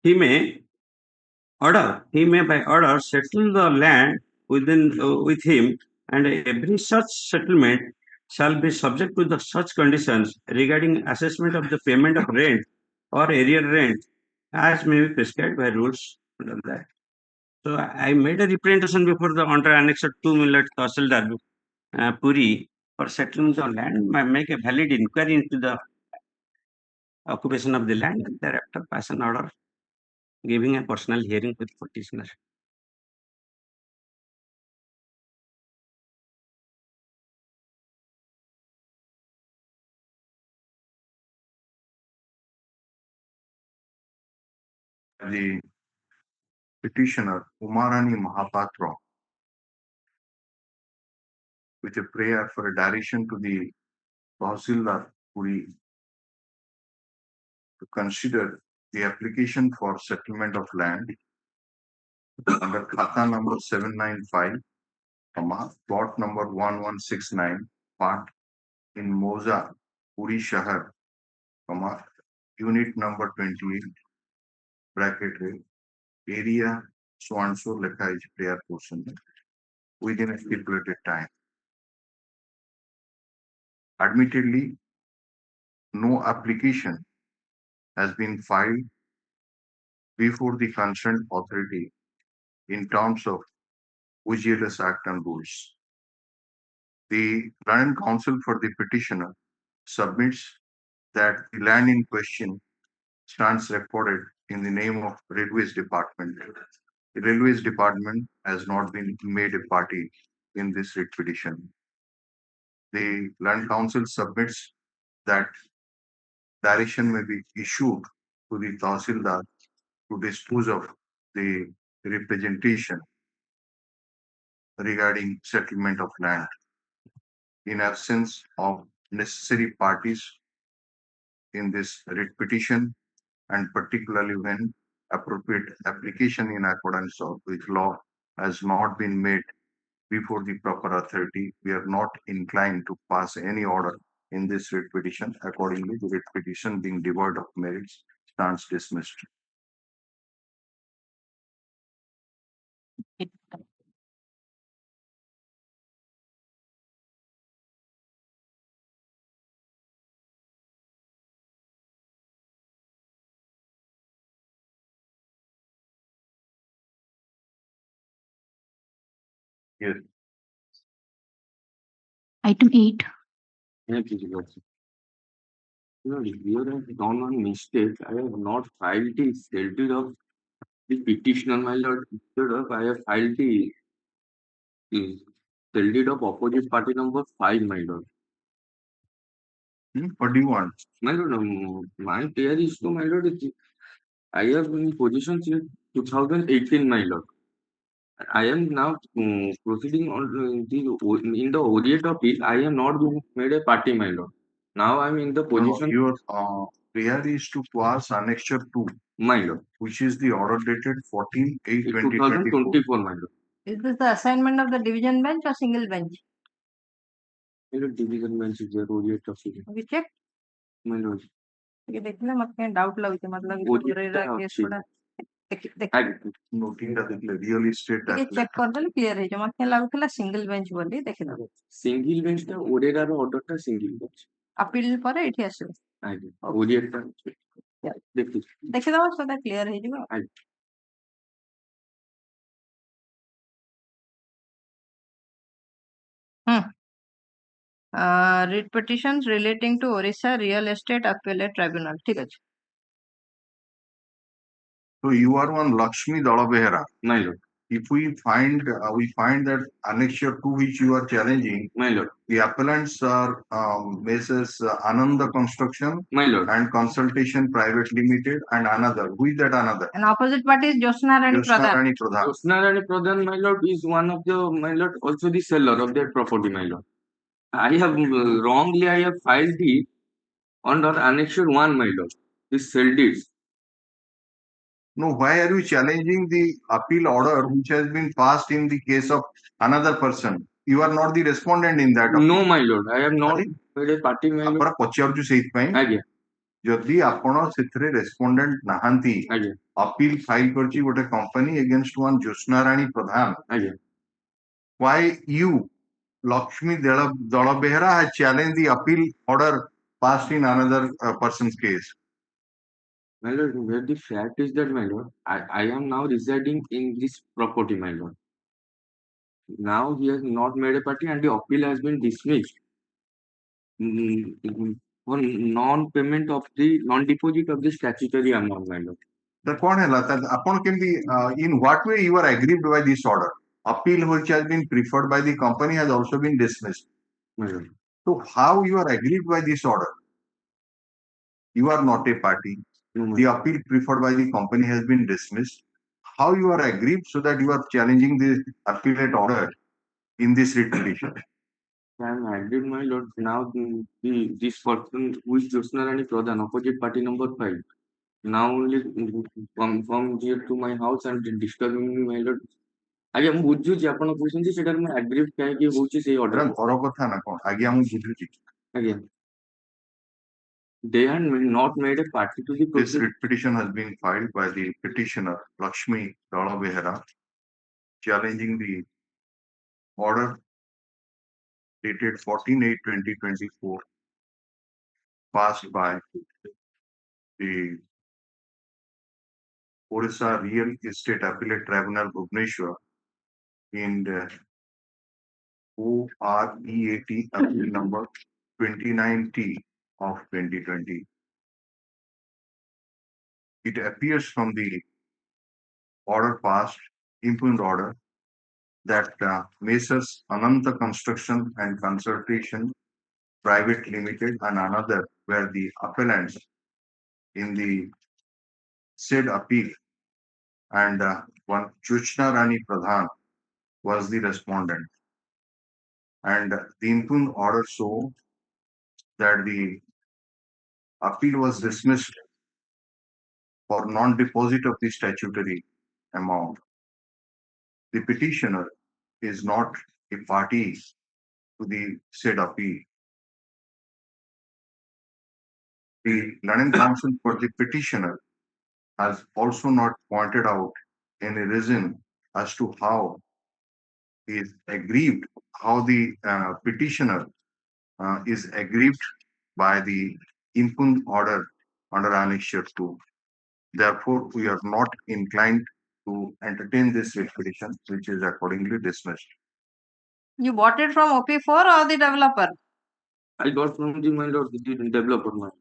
he may by order settle the land with him, and every such settlement shall be subject to the such conditions regarding assessment of the payment of rent or area rent as may be prescribed by rules of that. So I made a representation before the under Annex 2 Millet Tahsildar Puri for settling the land, make a valid inquiry into the occupation of the land, and thereafter pass an order giving a personal hearing with petitioner. The petitioner Umarani Mahapatra with a prayer for a direction to the Tahsildar Puri to consider the application for settlement of land under Khata number 795, plot number 1169, part in Moza, Puri Shahar, unit number 28, bracket area so and so lekha is prayer portion within a stipulated time. Admittedly, no application has been filed before the concerned authority in terms of UGLS Act and rules. The Land Counsel for the petitioner submits that the land in question stands recorded in the name of Railways Department. The Railways Department has not been made a party in this writ petition. The Land Council submits that direction may be issued to the Tahsildar to dispose of the representation regarding settlement of land. In absence of necessary parties in this writ petition, and particularly when appropriate application in accordance with law has not been made before the proper authority, we are not inclined to pass any order in this writ petition. Accordingly, the writ petition being devoid of merits stands dismissed. Yes. Item 8. Thank you, Lordship. Here I have done one mistake. I have not filed the status of the petitioner, my lord. Instead of I have filed the status of opposite party number 5, my lord. What do you want? My lord, my prayer is to my lord. I have in position since 2018, my lord. I am now proceeding on in the ODA topic. I am not made a party, my lord. Now I am in the position. Your prayer is to pass Annexure 2, my lord, which is the order dated 14/8/2024. 2024, my lord. Is this the assignment of the division bench or single bench? My lord, division bench is there, ODA topic. Have you checked? My lord. ये देखना मत कहीं doubt लगे मतलब ओरेरा case थोड़ा noting दा देखले real estate ये चेक कर देले क्लियर है जो मत कहीं लागुला सिंगल बेंच बोली देखि दो सिंगल बेंच ता ओरेरा रो ऑर्डर ता सिंगल बेंच अपील पर एठी आसे आगे ओडिया ता देखि दो सदा क्लियर है जिवो writ petitions relating to Orissa Real Estate Appellate Tribunal. ठीक है. So you are one Lakshmi Dalabehra. My lord. If we find that Annexure 2 which you are challenging, my lord, the appellants are Messrs. Ananda Construction, my lord, and Consultation Private Limited, and another. Who is that another? And opposite party is Josna Rani Pradhan. Josna Rani Pradhan, my lord, is one of the, my lord, also the seller of that property, my lord. I have wrongly I have filed the under Annexure 1, my lord. This sell deeds. No, why are you challenging the appeal order which has been passed in the case of another person? You are not the respondent in that. No, my lord. I am not a party, my lord. ପଚାରୁଛୁ ସେଇଥିପାଇଁ ଆଜ୍ଞା ଯଦି ଆପଣ ସେଥିରେ ରେସ୍ପଣ୍ଡେଣ୍ଟ ନାହାନ୍ତି appeal file କରିଛି ଗୋଟେ company against one Josna Rani Pradhan. Why you, Lakshmi Dalabehra, has challenged the appeal order passed in another person's case? My lord, where the fact is that, my lord, I am now residing in this property, my lord. Now he has not made a party and the appeal has been dismissed for non-payment of the non-deposit of the statutory amount, my lord. That what in what way you are aggrieved by this order? Appeal which has been preferred by the company has also been dismissed. My lord. So how you are aggrieved by this order? You are not a party. The appeal preferred by the company has been dismissed. how you are aggrieved so that you are challenging the appellate order in this writ petition? I am aggrieved, my lord. Now this person who is Jyotsnarani Pradhan, opposite party number 5, now only come here to my house and disturbing me, my lord. ଆଜ୍ଞା ମୁଁ ବୁଝୁଛି ଆପଣ କହୁଛନ୍ତି ସେଟାରେ ମୁଁ ଆଗ୍ରିଭ୍ କାହିଁକି ହଉଛି ସେଇ ଅର୍ଡର ଘର କଥା ନା କଣ ଆଜ୍ଞା ମୁଁ ବୁଝୁଛି ଆଜ୍ଞା they had not made a party to the this process. writ petition has been filed by the petitioner Lakshmi Dala Behera challenging the order dated 14/8/2024 passed by the Orissa Real Estate Appellate Tribunal Bhubaneswar in the OREAT appeal number 29T of 2020. It appears from the order passed, impugned order, that Messrs. Ananta Construction and Consultation Private Limited and another were the appellants in the said appeal, and one Jyotsna Rani Pradhan was the respondent. And the impugned order show that the appeal was dismissed for non-deposit of the statutory amount. The petitioner is not a party to the said appeal. The learned counsel for the petitioner has also not pointed out any reason as to how he is aggrieved, how the petitioner is aggrieved by the impugned order under Annexure 2. Therefore, we are not inclined to entertain this writ petition, which is accordingly dismissed. You bought it from OP4 or the developer? I got from the my lord the developer.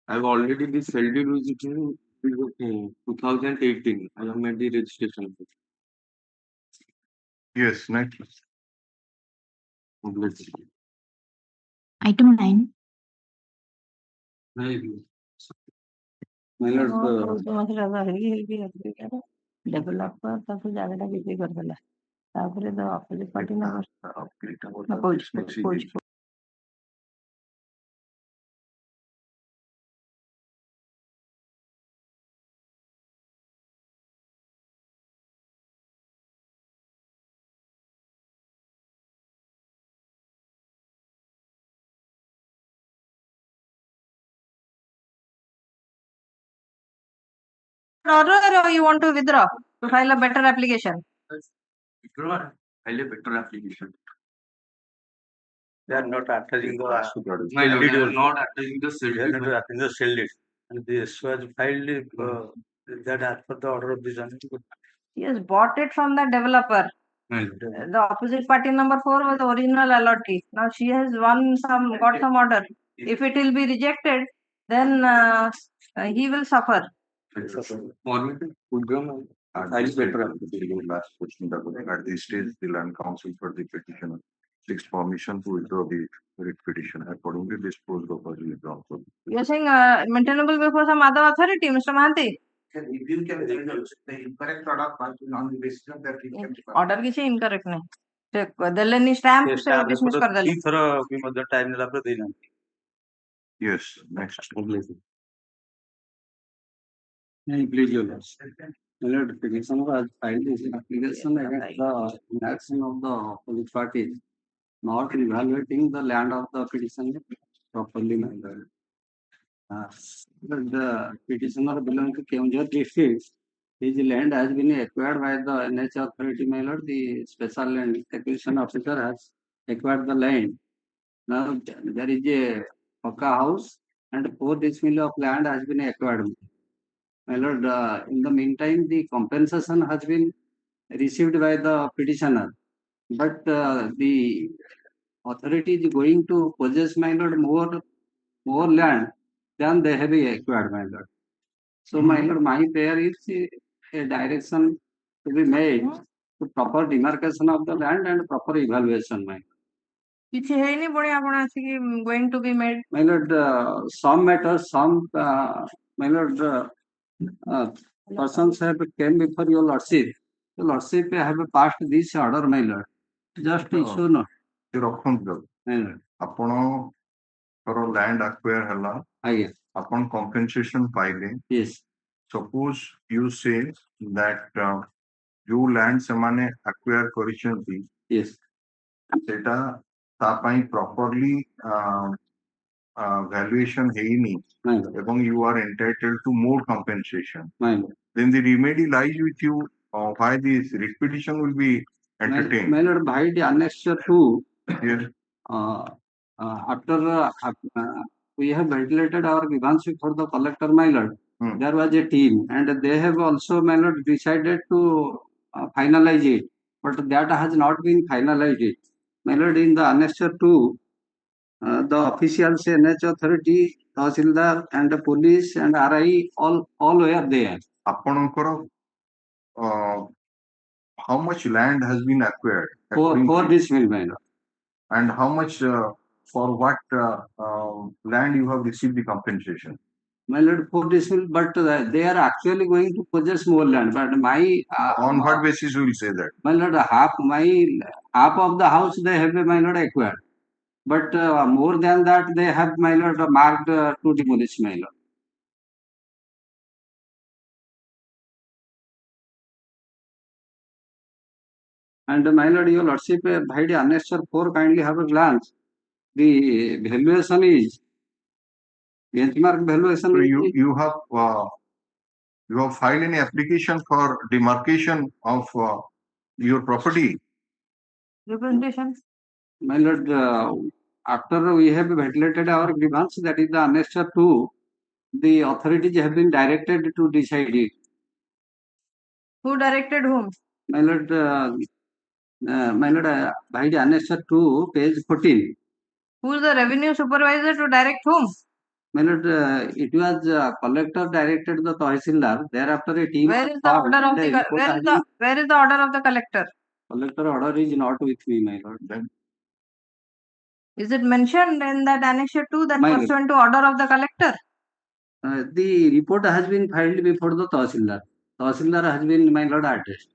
I've already the sold it in 2018. I have made the registration. Yes, next. Item 9. My lord, developer ତାକୁ ଜାଗାଟା ବିକ୍ରି କରିଦେଲା ତାପରେ the opposite party number or you want to withdraw to file a better application? File a better application. They are not attaching the My lord, they are not attaching the sale. They are not attaching the sale list. And this was filed that as per the order of the judge. He has bought it from the developer. The opposite party number 4 was the original allottee. Now she has got some order. If it will be rejected, then he will suffer. For me to program, At this stage, the land counsel for the petitioner seeks permission to withdraw the writ petition. Accordingly, disposed of as withdrawn. You are saying maintainable before some other authority, Mr. Mahanti? Incorrect order on the basis of that Order କିଛି incorrect ନାହିଁ ସେ ଦେଲେନି stamp ସେ dismiss କରିଦେଲେ ଥର ବି ମଧ୍ୟ time ନେଲା ପରେ ଦେଇନାହାନ୍ତି. Yes, next. Please, your lords. My lord, petitioner has filed this application against the inaction of the opposite parties, not evaluating the land of the petitioner properly, my lord. The petitioner belongs to Keonjhar district. His land has been acquired by the NH authority, my lord. The special land acquisition officer has acquired the land. Now there is a Paka house and 4 decimil of land has been acquired. My lord, in the meantime, the compensation has been received by the petitioner, but the authority is going to possess, my lord, more land than they have acquired, my lord. So, my lord, my prayer is a direction to be made to proper demarcation of the land and proper evaluation, my lord. କିଛି ହେଇନି ପୁଣି ଆପଣ ଆସିକି going to be made. My lord, some matters, my lord, persons have came before your lordship. Your lordship have passed this order, my lord. Just issue no. ରଖନ୍ତୁ ଆପଣଙ୍କର land acquire ହେଲା ଆଜ୍ଞା ଆପଣ compensation ପାଇଲେ yes suppose you say that ଯୋଉ land ସେମାନେ acquire କରିଛନ୍ତି yes ସେଟା ତା ପାଇଁ properly valuation ହେଇନି ଏବଂ you are entitled to more compensation then the remedy lies with you why this repetition will be entertained. My lord, by the annexure to Yes. After we have ventilated our grievances for the collector, my lord, there was a team and they have also, my lord, decided to finalize it, but that has not been finalized. My lord, in the annexure to the officials, NH authority, Tahsildar and the police and RI, all were there. ଆପଣଙ୍କର how much land has been acquired? For this mill, my lord. And how much for what land you have received the compensation? My lord, for this mill, but they are actually going to possess more land. But my on what basis you will say that? My lord, half of the house they have, my lord, acquired. But more than that, they have, my lord, marked to demolish, my lord. And my lord, your lordship, by the annexure 4, kindly have a glance. The valuation is benchmark valuation. So you have filed any application for demarcation of your property? Representation. My lord, after we have ventilated our grievance, that is the annexure 2, the authorities have been directed to decide it. Who directed whom? My lord, by the annexure 2, page 14. Who is the revenue supervisor to direct whom? My lord, it was collector directed the Tahsildar. Thereafter a team. Where is the order of the where is the order of the collector? Collector order is not with me, my lord. Then is it mentioned in that annexure 2 that my pursuant to order of the collector? The report has been filed before the Tahsildar. Tahsildar has been, my lord, addressed.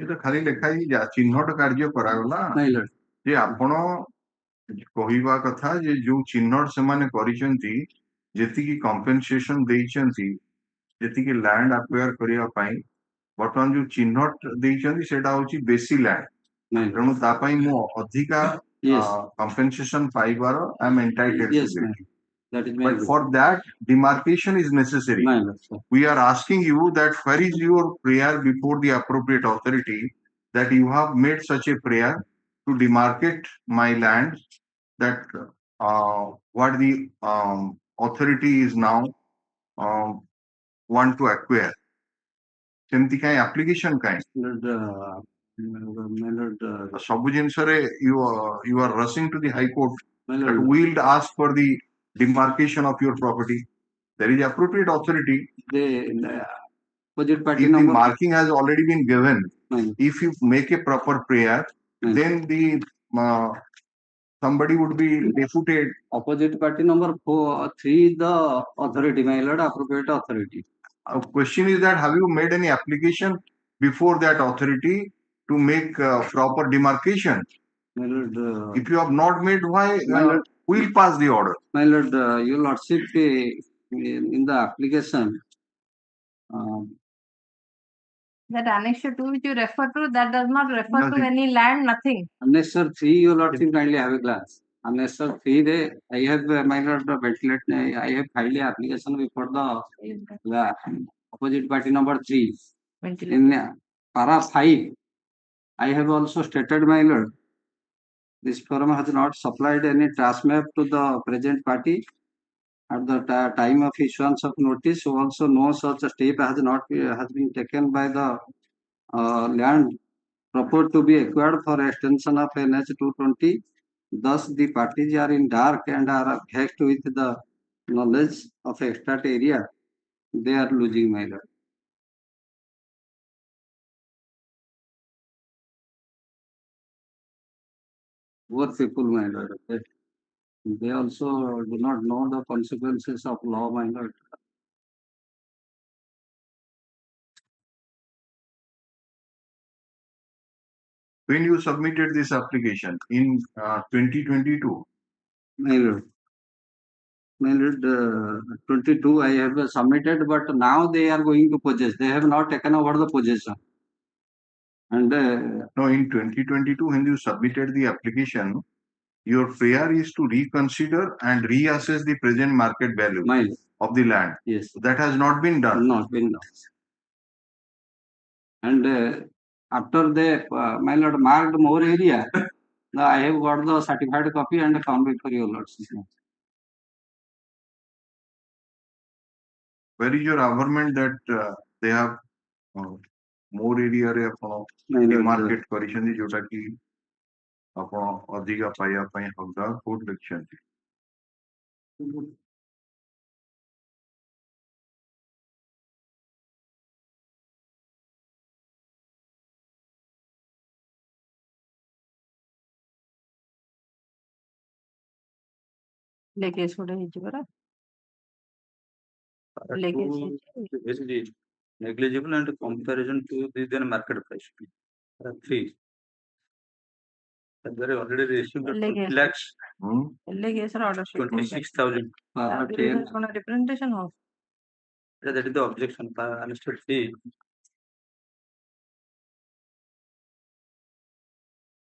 ଏଟା ଖାଲି ଲେଖା ହେଇଛି ଚିହ୍ନଟ କାର୍ଯ୍ୟ କରାଗଲା ଯେ ଆପଣ କହିବା କଥା ଯେ ଯୋଉ ଚିହ୍ନଟ ସେମାନେ କରିଛନ୍ତି ଯେତିକି କମ୍ପେନସେସନ ଦେଇଛନ୍ତି ଯେତିକି ଲ୍ୟାଣ୍ଡ ଆକ୍ୱାର କରିବା ପାଇଁ ବର୍ତ୍ତମାନ ଯୋଉ ଚିହ୍ନଟ ଦେଇଛନ୍ତି ସେଟା ହଉଛି ବେଶୀ ଲ୍ୟାଣ୍ଡ ତେଣୁ ତା ପାଇଁ ମୁଁ ଅଧିକା କମ୍ପେନସେସନ ପାଇବାର I am entitled but for that demarcation is necessary. We are asking you that where is your prayer before the appropriate authority that you have made such a prayer to demarcate my land that what the authority is now want to acquire. ସେମିତି କାଇଁ application କାଇଁ ସବୁ ଜିନିଷରେ you are rushing to the High Court that will ask for the demarcation of your property. There is appropriate authority. Opposite party if the marking has already been given, if you make a proper prayer, then the somebody would be deputed. Opposite party number 3, the authority, my lord, appropriate authority. Question is that have you made any application before that authority to make proper demarcation? My lord, if you have not made, why will pass the order? My lord, your lordship, in the application, that annexure 2 which you refer to, that does not refer to any land, nothing. Annexure 3, your lordship, kindly have a glance. Annexure 3, I have, my lord, I have filed an application before the opposite party number 3. In para 5, I have also stated, my lord, this forum has not supplied any trace map to the present party at the time of issuance of notice. Also, no such step has been taken by the land proposed to be acquired for extension of NH 220. Thus, the parties are in dark and are vexed with the knowledge of extract area. They are losing, my lord. Poor people, my lord. They also do not know the consequences of law, my lord. when you submitted this application in 2022? My lord. My lord, 22 I have submitted, but now they are going to possess. They have not taken over the possession. And no, in 2022, when you submitted the application, your prayer is to reconsider and reassess the present market value of the land. Yes. That has not been done. Not been done. And after they, my lord, marked more area, I have got the certified copy and come before your lords. Where is your government that they have more area रे आपण demarcate କରିଛନ୍ତି जोटा कि आपण अधिक पाइबा ପାଇଁ ହକଦାର court ଲେଖିଛନ୍ତି? लेके छोड़े ହେଇଛି ପରା negligible and comparison to the market price. 3. They already received 20 lakhs. order 26,000. representation हो. That is the objection. Understood. C.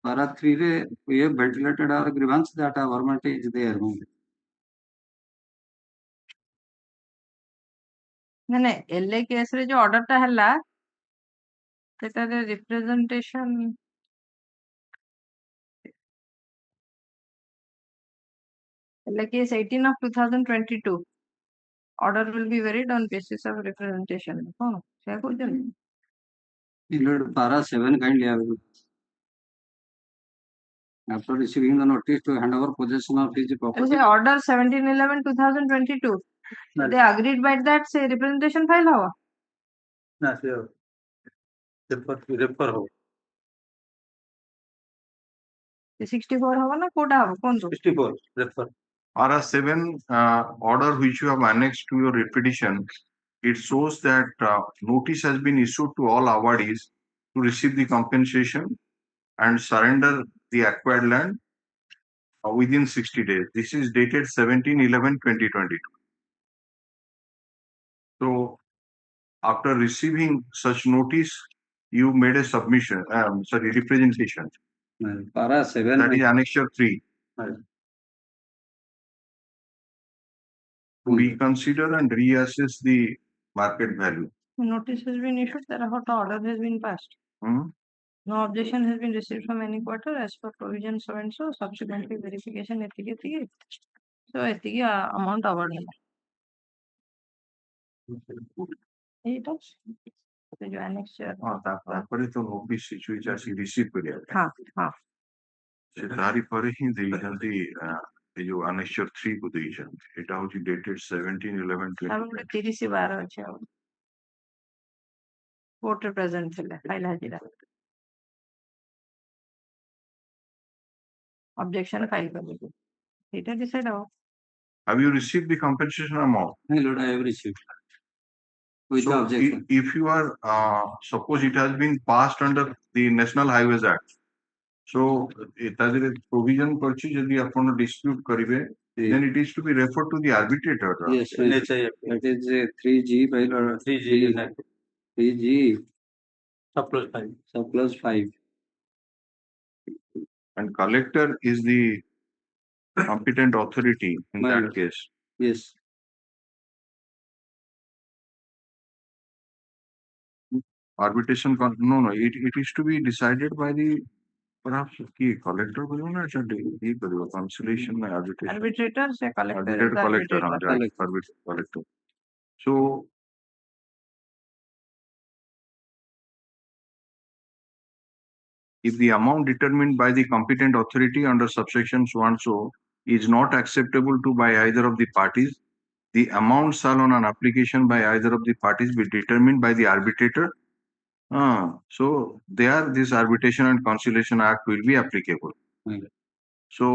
Para 3 we have ventilated our grievance that our government is there. ମାନେ ଏଲଏ case ରେ ଯୋଉ order ଟା ହେଲା ସେଟାରେ representation ଏଲଏ case 18 of 2022 order will be varied on basis of representation. କଣ ସେୟା କହୁଛନ୍ତି? Para 7 kindly available. After receiving the notice to hand over possession of his property. Order 17/11/2022. They agreed by that say representation file हवा. ना से refer हो. 64 हवा ना कोटा हवा कौन 64 refer. Para 7 order which you have annexed to your petition, it shows that notice has been issued to all awardees to receive the compensation and surrender the acquired land within 60 days. This is dated 17/11/2022. So, after receiving such notice, you made a submission, representation. Para 7. That is annexure 3. To reconsider and reassess the market value. Notice has been issued, therefore the order has been passed. No objection has been received from any quarter as per provision so and so. Subsequently verification एतिकी. So एतिकी amount award है. ଏଇଟା ସେ ଯୋଉ annexure ତାପରେ ତ notice situation ଆସି receive କରିବା ହଁ ସେ ତାରି ପରେ ହିଁ ଦେଇଛନ୍ତି ଏ ଯୋଉ annexure 3 କୁ ଦେଇଛନ୍ତି ଏଟା ହଉଛି dated 17/11/2022 30/12 ଅଛି ଆଉ କୋର୍ଟ ରେ ପ୍ରେଜେଣ୍ଟ ଥିଲେ ଫାଇଲ ହାଜିରା objection file କରିବୁ ସେଇଟା decide ହବ. Have you received the compensation amount? No, Lord, I have received. With So, the objection. if you are, suppose it has been passed under the National Highways Act, so it provision purchase যদি ଆପଣ dispute করিবে, then it is to be referred to the arbitrator. Yes, that is 3G by 3G sub plus 5. And collector is the competent authority in that case. Yes. Arbitration, no, it is to be decided by the perhaps key collector will not conciliation arbitration. Arbitrator से collector collector. So if the amount determined by the competent authority under subsection so and so is not acceptable to by either of the parties, the amount shall on an application by either of the parties be determined by the arbitrator. So there this arbitration and conciliation act will be applicable. So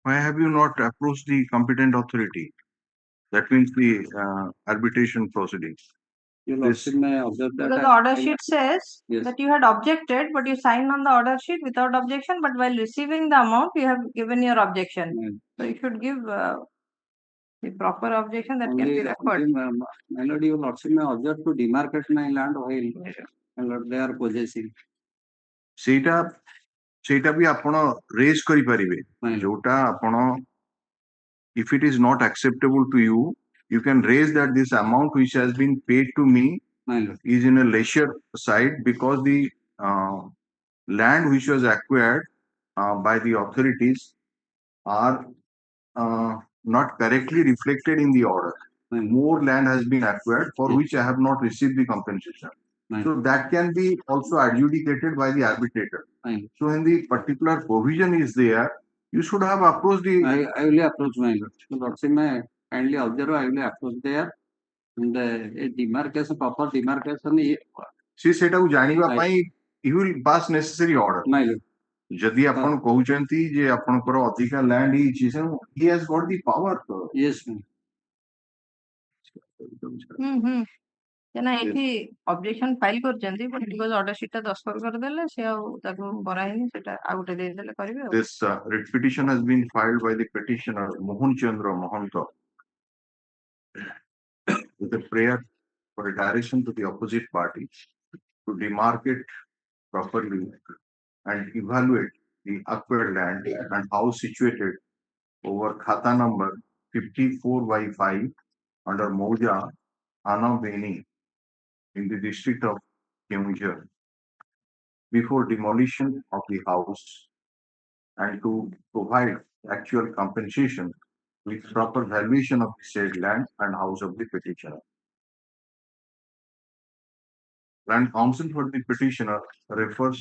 why have you not approached the competent authority? That means the arbitration proceedings. Your Lordship may observe that. Because the order sheet says that you had objected, but you signed on the order sheet without objection, but while receiving the amount, you have given your objection. So you should give the proper objection that can be referred. My Lord, your Lordship may observe to demarcate my land while my Lord they are possessing. ସେଇଟା ବି ଆପଣ raise କରିପାରିବେ ଯୋଉଟା ଆପଣ if it is not acceptable to you, you can raise that this amount which has been paid to me is in a lesser side because the land which was acquired by the authorities are not correctly reflected in the order. More land has been acquired for which I have not received the compensation. So that can be also adjudicated by the arbitrator. So when the particular provision is there, you should have approached the. I will approach my Lord. So Lordship may kindly observe. I will approach there. And a demarcation, proper demarcation. See, ସେଟାକୁ ଜାଣିବା ପାଇଁ you will pass necessary order. My Lord. ଯଦି ଆପଣ କହୁଛନ୍ତି ଯେ ଆପଣଙ୍କର ଅଧିକା land ହେଇଛି, he has got the power. Yes. ନା ଏଠି objection file କରିଛନ୍ତି but because order sheet ଟା ଦସ୍ତଖତ କରିଦେଲେ ସେ ଆଉ ତାକୁ କରାହେଇନି ସେଟା ଆଉ ଗୋଟେ ଦେଇଦେଲେ କରିବେ ଆଉ. This writ petition has been filed by the petitioner Mohan Chandra Mahanta with a prayer for a direction to the opposite party to demarcate properly and evaluate the acquired land and house situated over Khata number 54/5 under Mauja, Ana Beni in the district of Keonjhar before demolition of the house and to provide actual compensation with proper valuation of the said land and house of the petitioner. Land counsel for the petitioner refers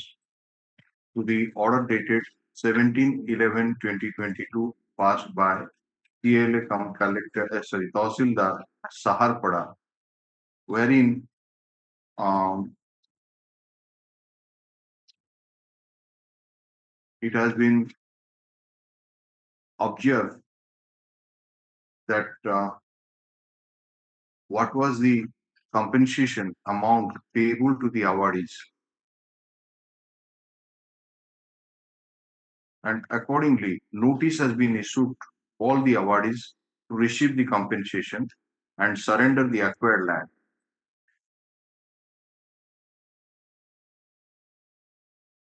to the order dated 17/11/2022 passed by CLA collector, Tahsildar Saharpada, wherein it has been observed that what was the compensation amount payable to the awardees. And accordingly, notice has been issued to all the awardees to receive the compensation and surrender the acquired land.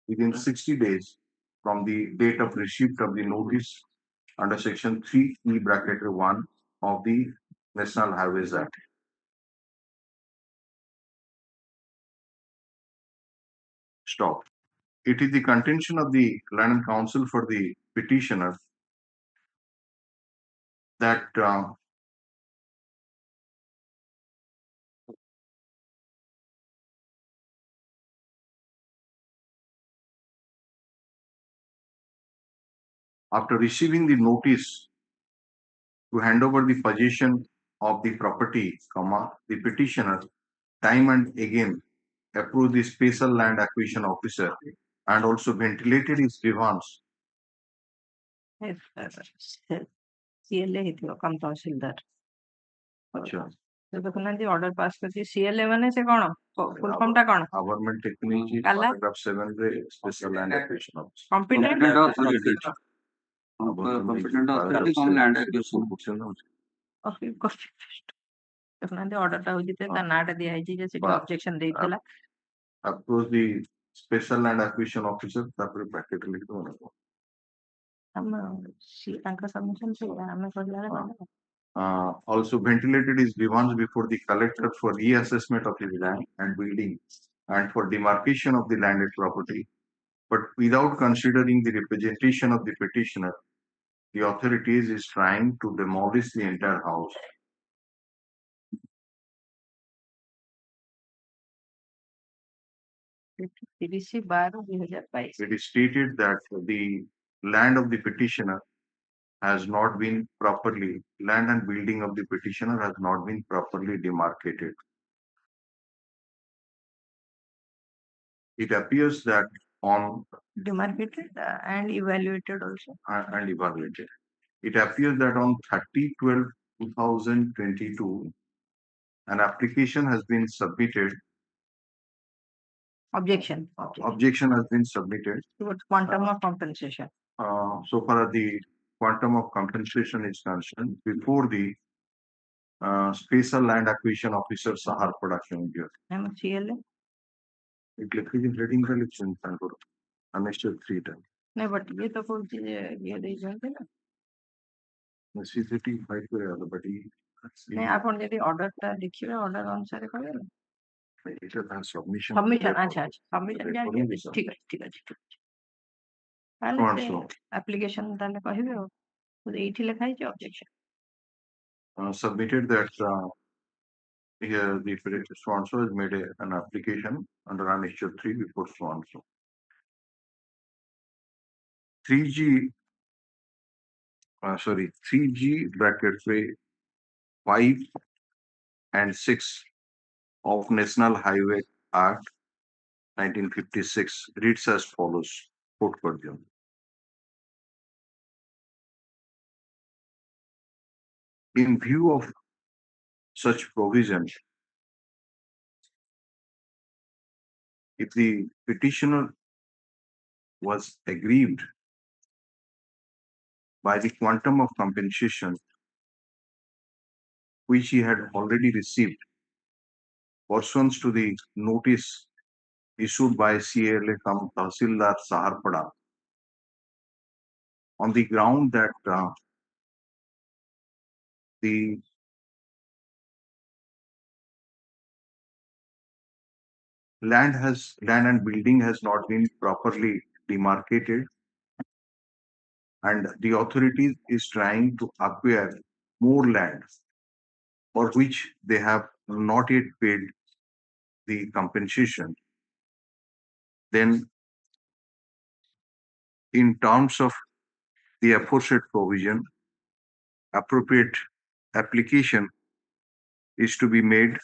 Within 60 days from the date of receipt of the notice under section 3E(1) of the National Highways Act. Stop. It is the contention of the land counsel for the petitioner that after receiving the notice to hand over the possession of the property, the petitioner time and again approved the special land acquisition officer and also ventilated his grievance. CLA ହେଇଥିବ କମ୍ ତହସିଲଦାର. ଆଚ୍ଛା. ସେ ଦେଖୁନାହାନ୍ତି order pass କରିଛି CLA ମାନେ ସେ କଣ full form ଟା କଣ? Government technique କାଲା? paragraph 7 ରେ special land acquisition officer. Competent authority. Competent authority from land acquisition. ଦେଖୁନାହାନ୍ତି order ଟା ହଉଛି ତା ନାଁଟା ଦିଆହେଇଛି ଯେ ସେଠି objection ଦେଇଥିଲା. Approach the special land acquisition officer ତାପରେ bracket ରେ ଲେଖିଦେବ ନା କଣ? ତାଙ୍କ submission ସେଇଆ ଆମେ କହିଲା ବେଳେ also ventilated his grievance before the collector for reassessment of his land and building and for demarcation of the landed property, but without considering the representation of the petitioner, the authorities is trying to demolish the entire house. It is stated that the land of the petitioner has not been properly, land and building of the petitioner has not been properly demarcated. It appears that on demarcated and evaluated also. And evaluated. It appears that on 30/12/2022, An application has been submitted. Objection. Objection has been submitted. Towards quantum of compensation. So far as the quantum of compensation is concerned, before the Special Land Acquisition Officer Sahar Production here. CLA? It is reading the election annexure 3 time. नहीं but ये तो कौन सी ये दे जाते ना necessity fight करेगा but नहीं अपन यदि ऑर्डर टा लिखिए ऑर्डर अनुसार करेगा এটা তার submission सबमिशन अच्छा सबमिशन जाके ठीक है তাহলে application তাহলে কহিবে তো এইଠି লেখা আছে objection submitted that here the so-and-so has made an application under annexure 3 before so-and-so. 3G bracket 5 and 6 of National Highway Act 1956 reads as follows. Quote version. In view of such provision, if the petitioner was aggrieved by the quantum of compensation which he had already received pursuant to the notice issued by CLA Tahsildar Saharpada on the ground that the land and building has not been properly demarcated and the authority is trying to acquire more land for which they have not yet paid the compensation, then in terms of the aforesaid provision, appropriate application is to be made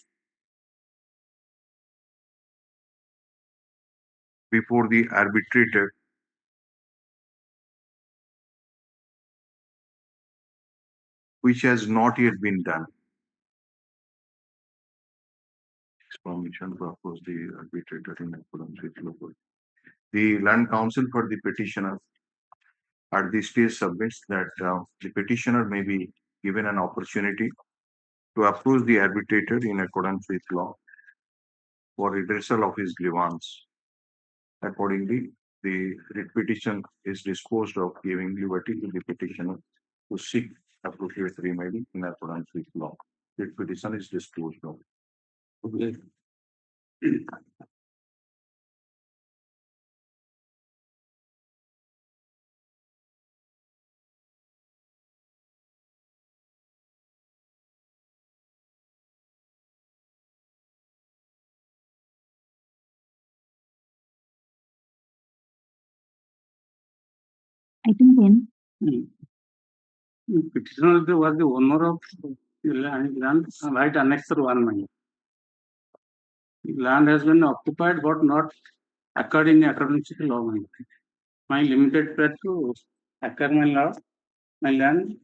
before the arbitrator which has not yet been done. Permission to oppose the arbitrator in accordance with local. The Land Council for the petitioner at this stage submits that the petitioner may be given an opportunity to approach the arbitrator in accordance with law for redressal of his grievance. Accordingly, the writ petition is disposed of, giving liberty to the petitioner to seek appropriate remedy in accordance with law. Writ petition is disposed of. Okay. Item 10. Petitioner was the owner of land right annexed 1 Land has been occupied but not acquired in accordance with law. My limited right to acquire my land.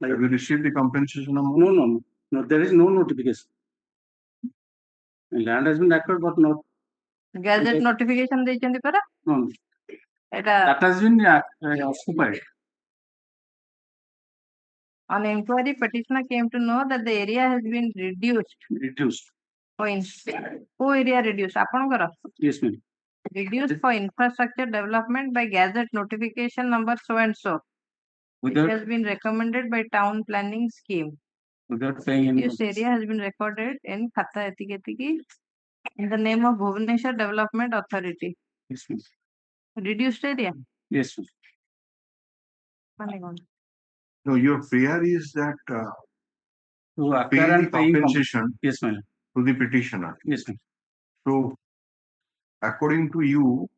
Have you received the compensation amount? No, there is no notification. My land has been acquired but not. Gazette notification ଦେଇଛନ୍ତି ପରା No. That has been occupied. On inquiry, petitioner came to know that the area has been reduced. Who area reduced? ଆପଣଙ୍କର? Yes, ma'am. Reduced for infrastructure development by Gazette notification number so and so. Which has been recommended by town planning scheme. Without saying anything. This area has been recorded in Khata Etiketiki in the name of Bhubaneswar Development Authority. Yes, ma'am. Reduced area? Yes, ma'am. No, your prayer is that to pay the compensation yes, ma'am. to the petitioner. Yes, ma'am. So, according to you,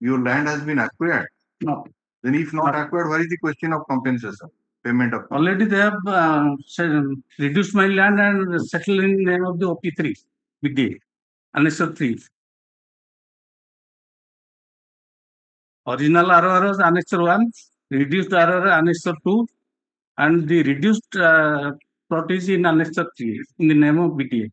your land has been acquired. No. Then, if not acquired, what is the question of compensation? Payment of already they have reduced my land and settled in the name of the OP3, big deal. Annexure 3. Original ROR is Annexure 1, reduced ROR Annexure 2, and the reduced plot is in Annexure 3 in the name of BTA.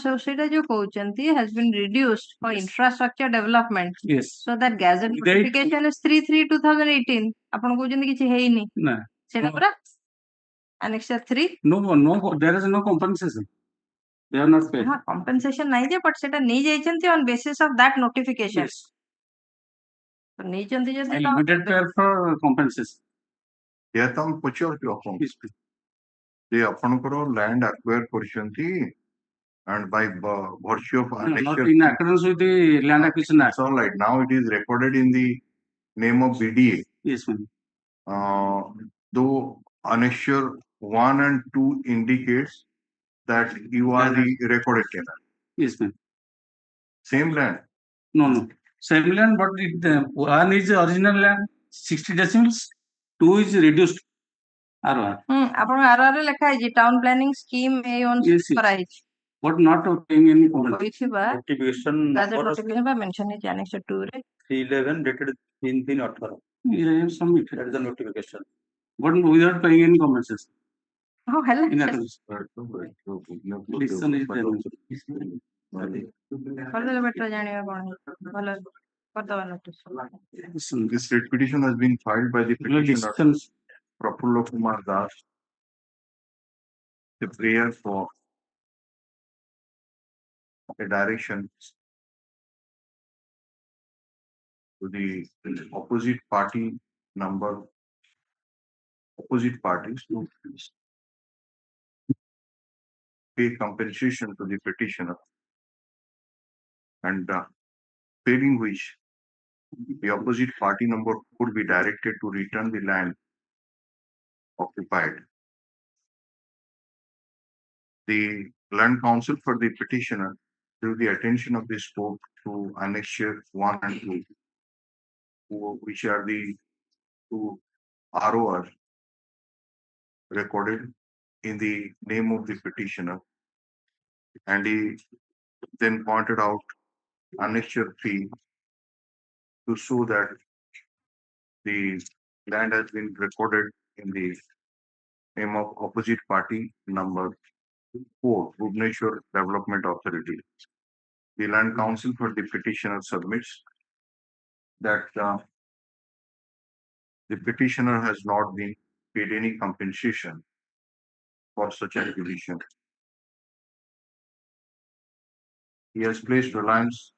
so ସେଇଟା ଯୋଉ କହୁଛନ୍ତି has been reduced for infrastructure development. Yes. So that gazette notification is 3/3/2018. ଆପଣ କହୁଛନ୍ତି କିଛି ହେଇନି ନା ସେଇଟା ପରା annexure 3. no there is no compensation. They are not paid. ହଁ compensation ନାହିଁ ଯେ but ସେଇଟା ନେଇ ଯାଇଛନ୍ତି on basis of that notification. Yes. ତ ନେଇଛନ୍ତି ଯଦି I ତ limited pair for compensation. ଏହା ତ ଆମେ ପଚାରୁଛୁ ଆପଣଙ୍କୁ ଯେ ଆପଣଙ୍କର ଲ୍ୟାଣ୍ଡ ଆକ୍ୱାର କରିଛନ୍ତି and by virtue of Not annexure in accordance with the Land Acquisition Act. it's all right. Now it is recorded in the name of BDA. Yes, ma'am. Though annexure 1 and 2 indicates that you are the recorded tenant. Yes, ma'am. Same land. No. Same land, but one is original land, 60 decimals, 2 is reduced RR. ଆପଣଙ୍କ RR ରେ ଲେଖା ହେଇଛି town planning scheme ଏଇ ଅନୁସାରେ କରାହେଇଛି. But not paying any ହୋଇଥିବା notification gazette number notification ବା mention ହେଇଛି annexure 2 ରେ 311 dated 3/3/18. submitted. That is the notification. But without paying any compensation. ହଁ ହେଲା In accordance. Decision is there. କରିଦେଲେ better ଜାଣିବା କଣ ହେଇଛି. ଭଲ କରିଦବା notice. This writ petition has been filed by the petitioner Prafulla Kumar Das. The prayer for a direction to the opposite parties to pay compensation to the petitioner, and failing which the opposite party number could be directed to return the land occupied. The Land Council for the petitioner drew the attention of this court to annexure 1 and 2, which are the two ROR recorded in the name of the petitioner, and he then pointed out annexure 3 to show that the land has been recorded in the name of opposite party number 4, Bhubaneswar Development Authority. The Land Council for the petitioner submits that the petitioner has not been paid any compensation for such acquisition. He has placed reliance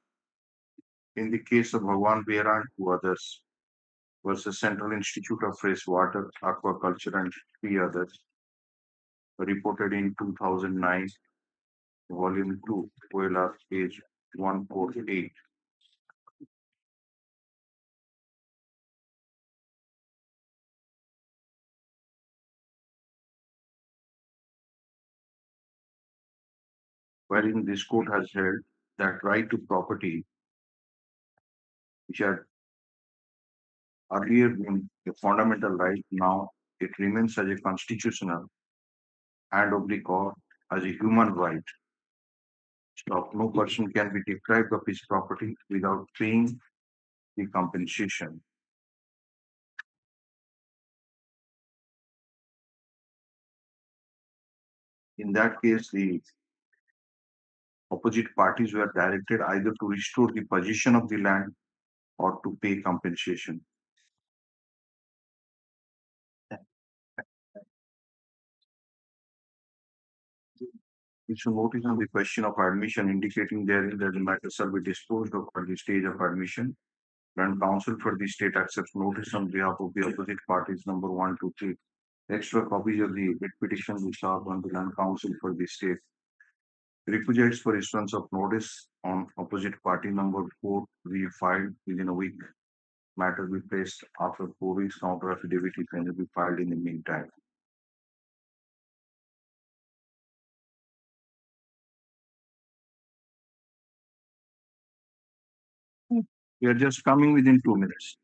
in the case of Bhagwan Behra and 2 others versus Central Institute of Freshwater, Aquaculture and 3 others, reported in 2009, Volume 2, OLR page 148. Wherein this court has held that right to property, which had earlier been a fundamental right, now it remains as a constitutional and oblique as a human right. So no person can be deprived of his property without paying the compensation. In that case, the opposite parties were directed either to restore the possession of the land or to pay compensation. It's a notice on the question of admission indicating therein that the matter shall be disposed of at the stage of admission. Land Council for the state accepts notice on behalf of the opposite parties number 1, 2, 3. Extra copies of the writ petition which are on the Land Council for the state. Requisites for issuance of notice on opposite party number 4 be filed within a week. Matter be placed after 4 weeks. Counter affidavit if any be filed in the meantime. We are just coming within 2 minutes.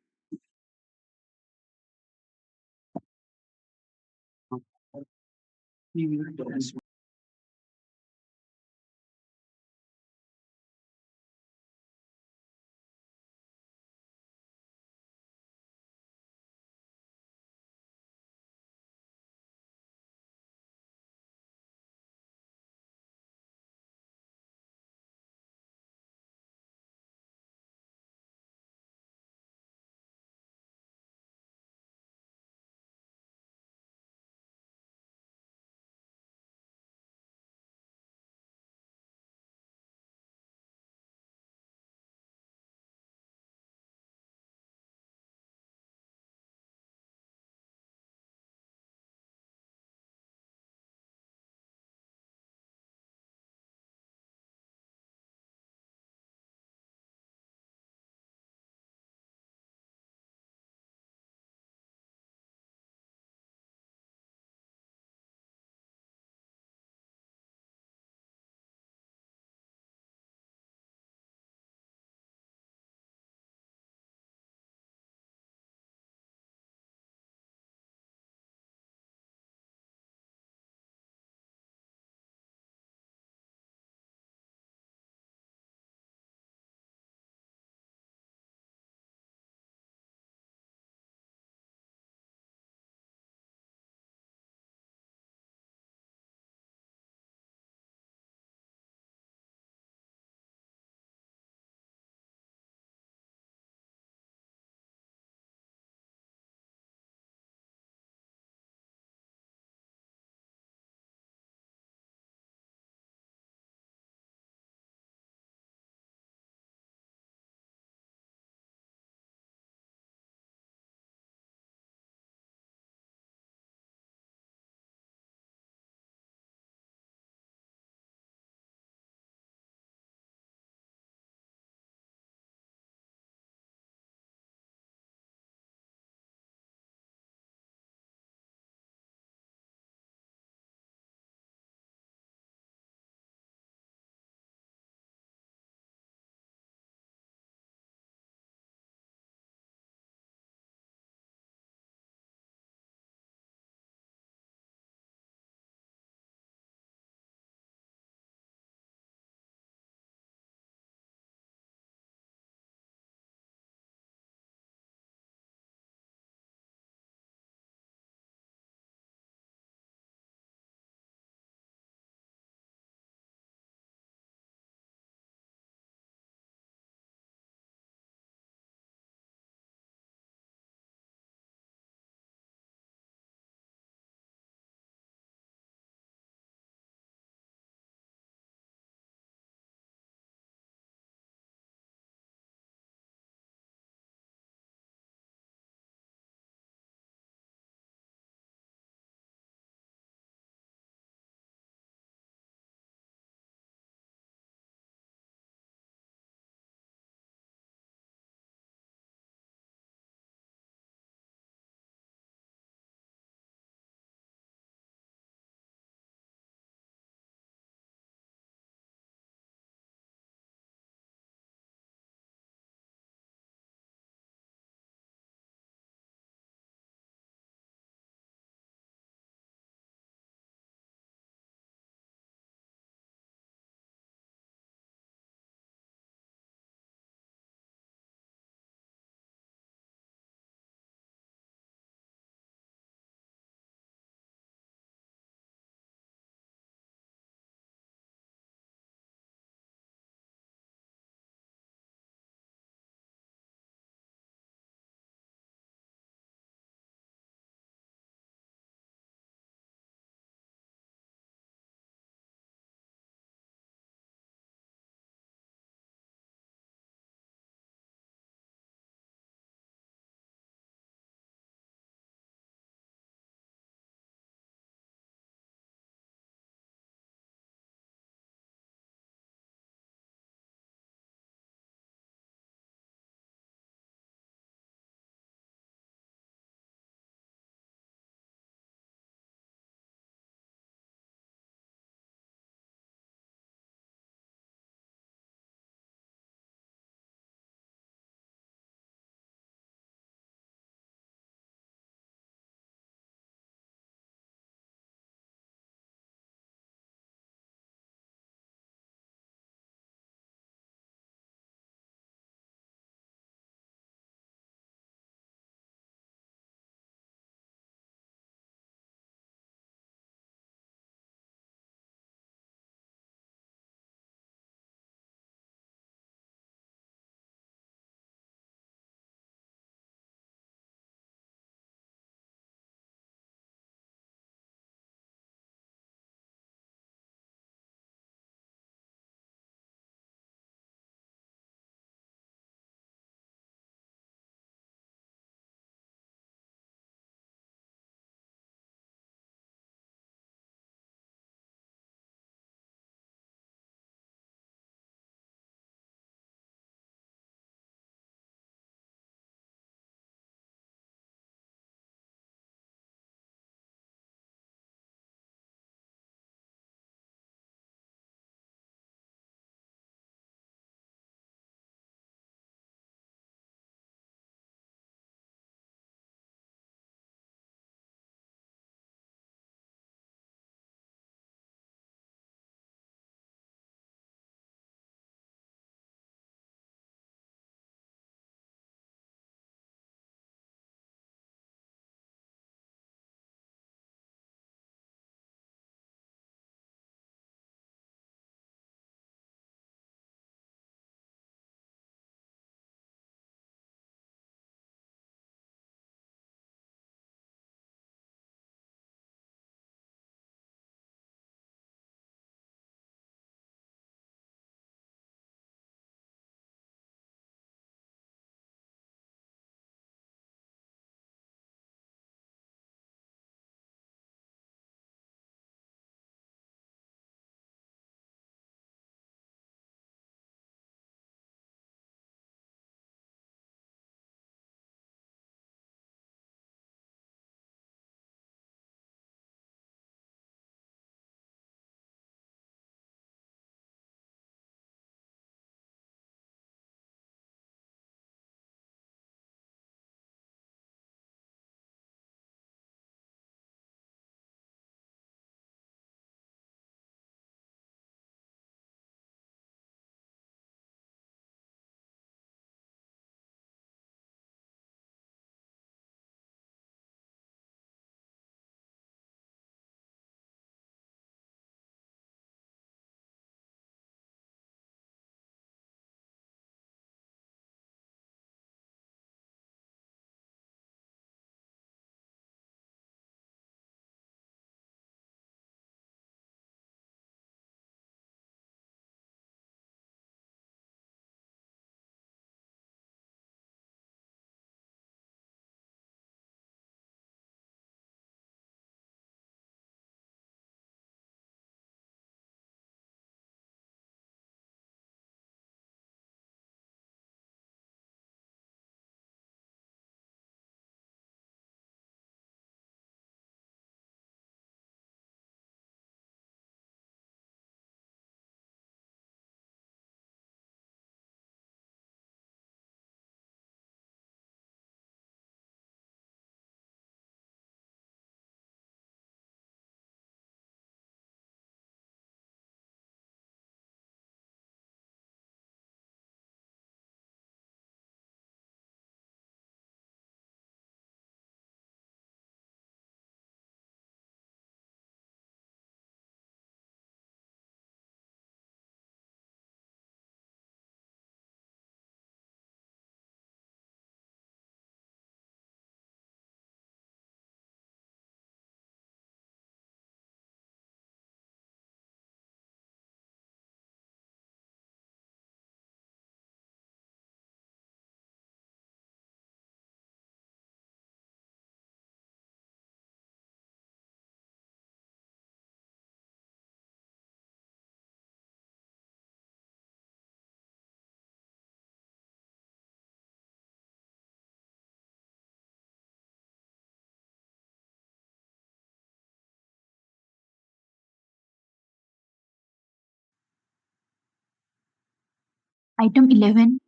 Item 11.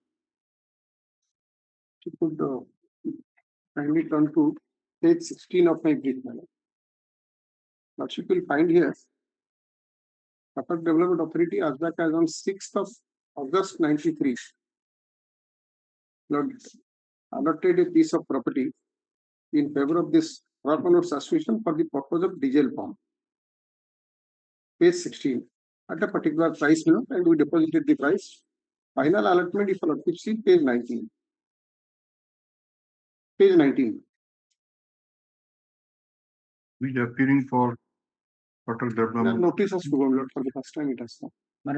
You could kindly turn to page 16 of my brief, madam. Lordship will find here Cuttack Development Authority as back as on 6th of August 93. Lord allotted a piece of property in favor of this Ratho Association for the purpose of diesel pump. Page 16. At a particular price, and we deposited the price. Final allotment, if you look see page 19. Page 19. Which appearing for Cuttack Development. Notice has to go for the first time it has come. What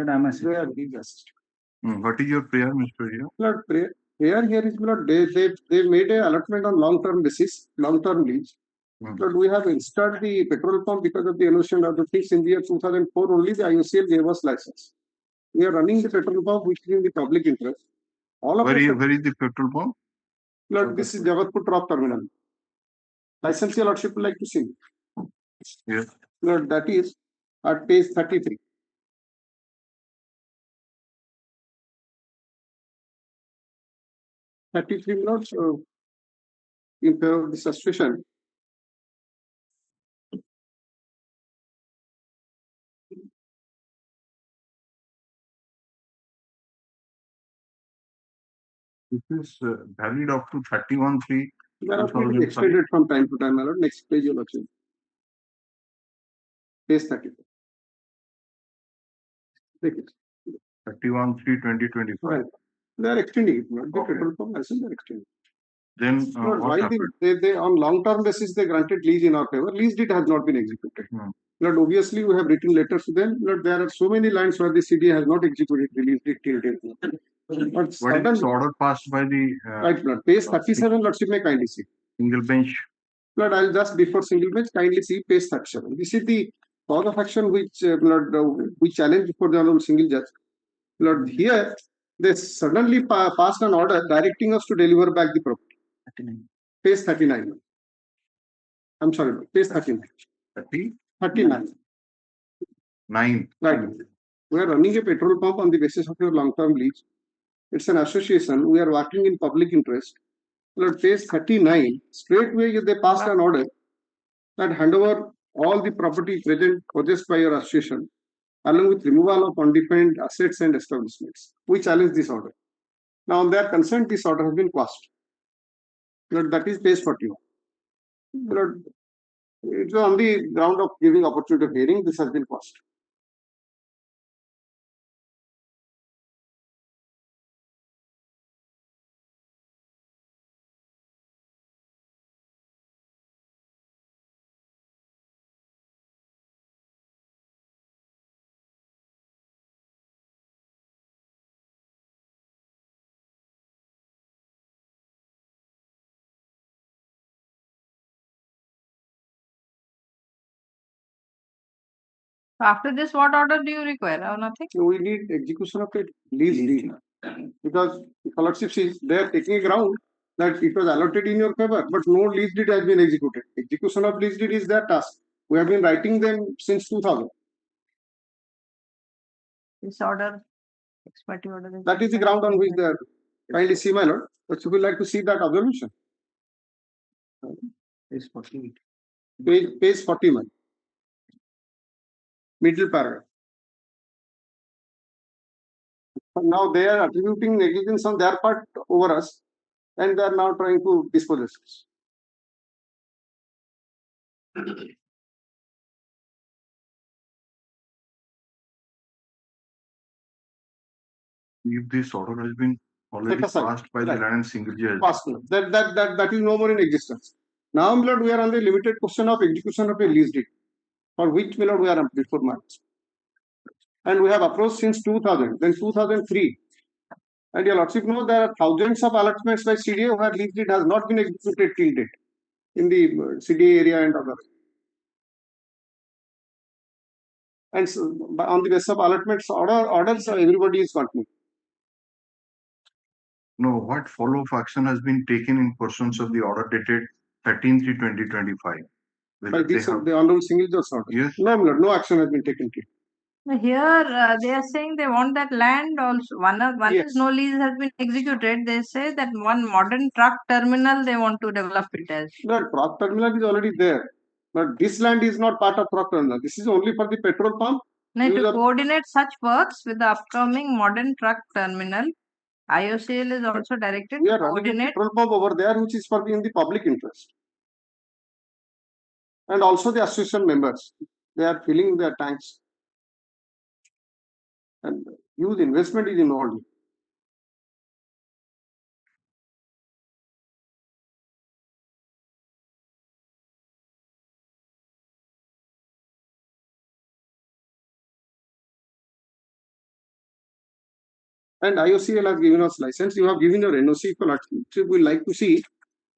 is your prayer, Mr. Ria? Lord, prayer here is Lord, they made a allotment on long-term basis, long-term lease. Lord, we have installed the petrol pump because of the innovation of the things in the year 2004 only the IOCL gave us license. We are running the petrol pump which is in the public interest. All of where is the petrol pump? Lord, this is Jagatpur Drop Terminal. License your Lordship would like to see. Yes. Lord, that is at page 33. Minutes in favor of this association. This is valid up to 31/3. There are been extended from time to time. Next page you'll achieve. Page 34. Take it. 31/3/2025. Right. They are extending it. Not the petrol pump license, they are extending. Then why they on long-term basis they granted lease in our favor. Lease deed has not been executed. Lord, obviously we have written letters to them. Lord, there are so many lines where the CDA has not executed the lease deed till date. What is the order passed by the right, Lord. Page 37, Lordship may kindly see. Single bench. Lord, I'll just before single bench kindly see page 37. This is the cause of action which Lord we challenge before the honorable single judge. Lord, here they suddenly passed an order directing us to deliver back the property. 39. Page 39. I'm sorry, page 39. 39. 9. Right. We are running a petrol pump on the basis of your long-term lease. It's an association. We are working in public interest. Lord, page 39, straightway they passed an order that hand over all the property present possessed by your association along with removal of undefined assets and establishments. We challenge this order. Now, on their consent, this order has been quashed. Lord, that is page 41. Lord, it's on the ground of giving opportunity of hearing, this has been quashed. After this, what order do you require or nothing? We need execution of a lease deed because the Lordship sees they are taking a ground that it was allotted in your favor, but no lease deed has been executed. Execution of lease deed is their task. We have been writing them since 2000. This order, expiry order. That is the ground on which they are. Kindly see, my lord. But you would like to see that observation. Page 40. Page 41. Middle paragraph. Now they are attributing negligence on their part over us, and they are now trying to dispossess us. If this order has been already passed by the land single judge. That is no more in existence. Now, my lord, we are on the limited question of execution of a lease deed, for which, my lord, we are before March. And we have approached since 2000, then 2003. And your lordship knows there are thousands of allotments by CDA where lease deed has not been executed till date in the CDA area and other. And so, on the basis of allotments orders, everybody is continuing. No, what follow-up action has been taken in pursuance of the order dated 13/3/2025? By this, the honorable single judge order. Yes. No, my lord, no action has been taken. Here they are saying they want that land also. One Yes. is no lease has been executed. They say that one modern truck terminal they want to develop it as. The truck terminal is already there, but this land is not part of truck terminal. This is only for the petrol pump. Now, to coordinate such works with the upcoming modern truck terminal, IOCL is also directed We to are running a coordinate. petrol pump over there, which is for in the public interest. And also the association members, they are filling their tanks. And huge investment is involved. And IOCL has given us license. You have given your NOC for that. We like to see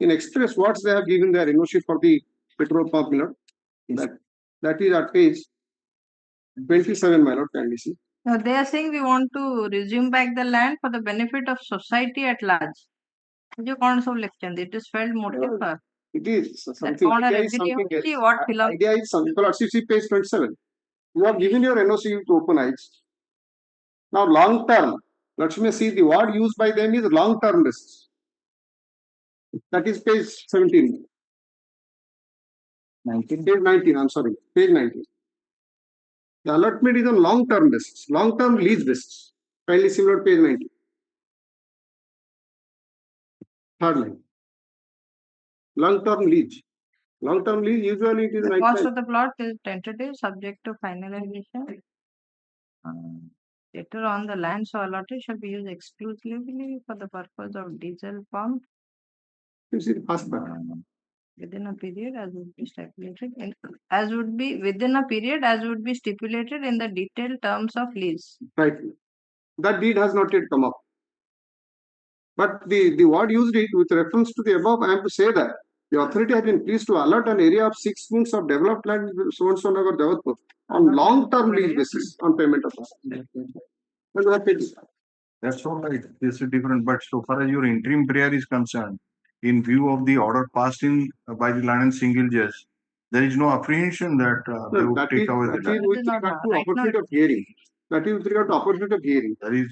in express what they have given their NOC for the petrol pump. That is at page 27, my lord. Can we see? Now, they are saying we want to resume back the land for the benefit of society at large. जो कौन सा election? It is felt motive for. It is something. Idea Idea is something else. What Idea is something. See page 27. You have given your NOC to open eyes. Now, long term, let me see the word used by them is long term risks. That is page 17. 19. Page 19, I'm sorry. Page 19. The allotment is on long term basis, long term lease basis. Kindly similar to page 19. Third line. Long term lease. Long term lease usually it is the cost of the plot is tentative, subject to finalization. Later on, the land so allotted shall be used exclusively for the purpose of diesel pump. You see the first part. Within a period as would be stipulated within a period as would be stipulated in the detailed terms of lease. Right. That deed has not yet come up. But the word used it with reference to the above, I am to say that the authority has been pleased to allot an area of 6 moons of developed land so and so nagar Jawadpur on long term lease basis on payment of That's all right. This is different. But so far as your interim prayer is concerned, in view of the order passed in by the land and single judge, there is no apprehension that they would take away the land. That is with regard to opportunity of hearing. That is with regard to opportunity of hearing. There is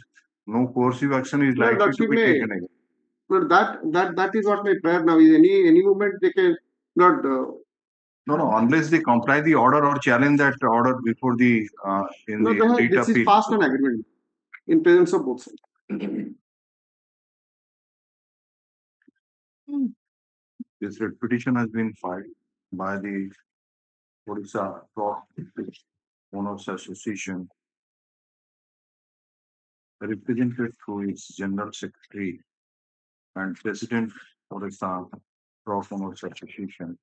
no coercive action is likely to be taken again. But that is what my prayer now is. Any movement they can not. No, unless they comply the order or challenge that order before the this is passed on agreement in presence of both sides. This petition has been filed by the Orissa Owners Association, represented through its General Secretary and President Orissa Owners Association,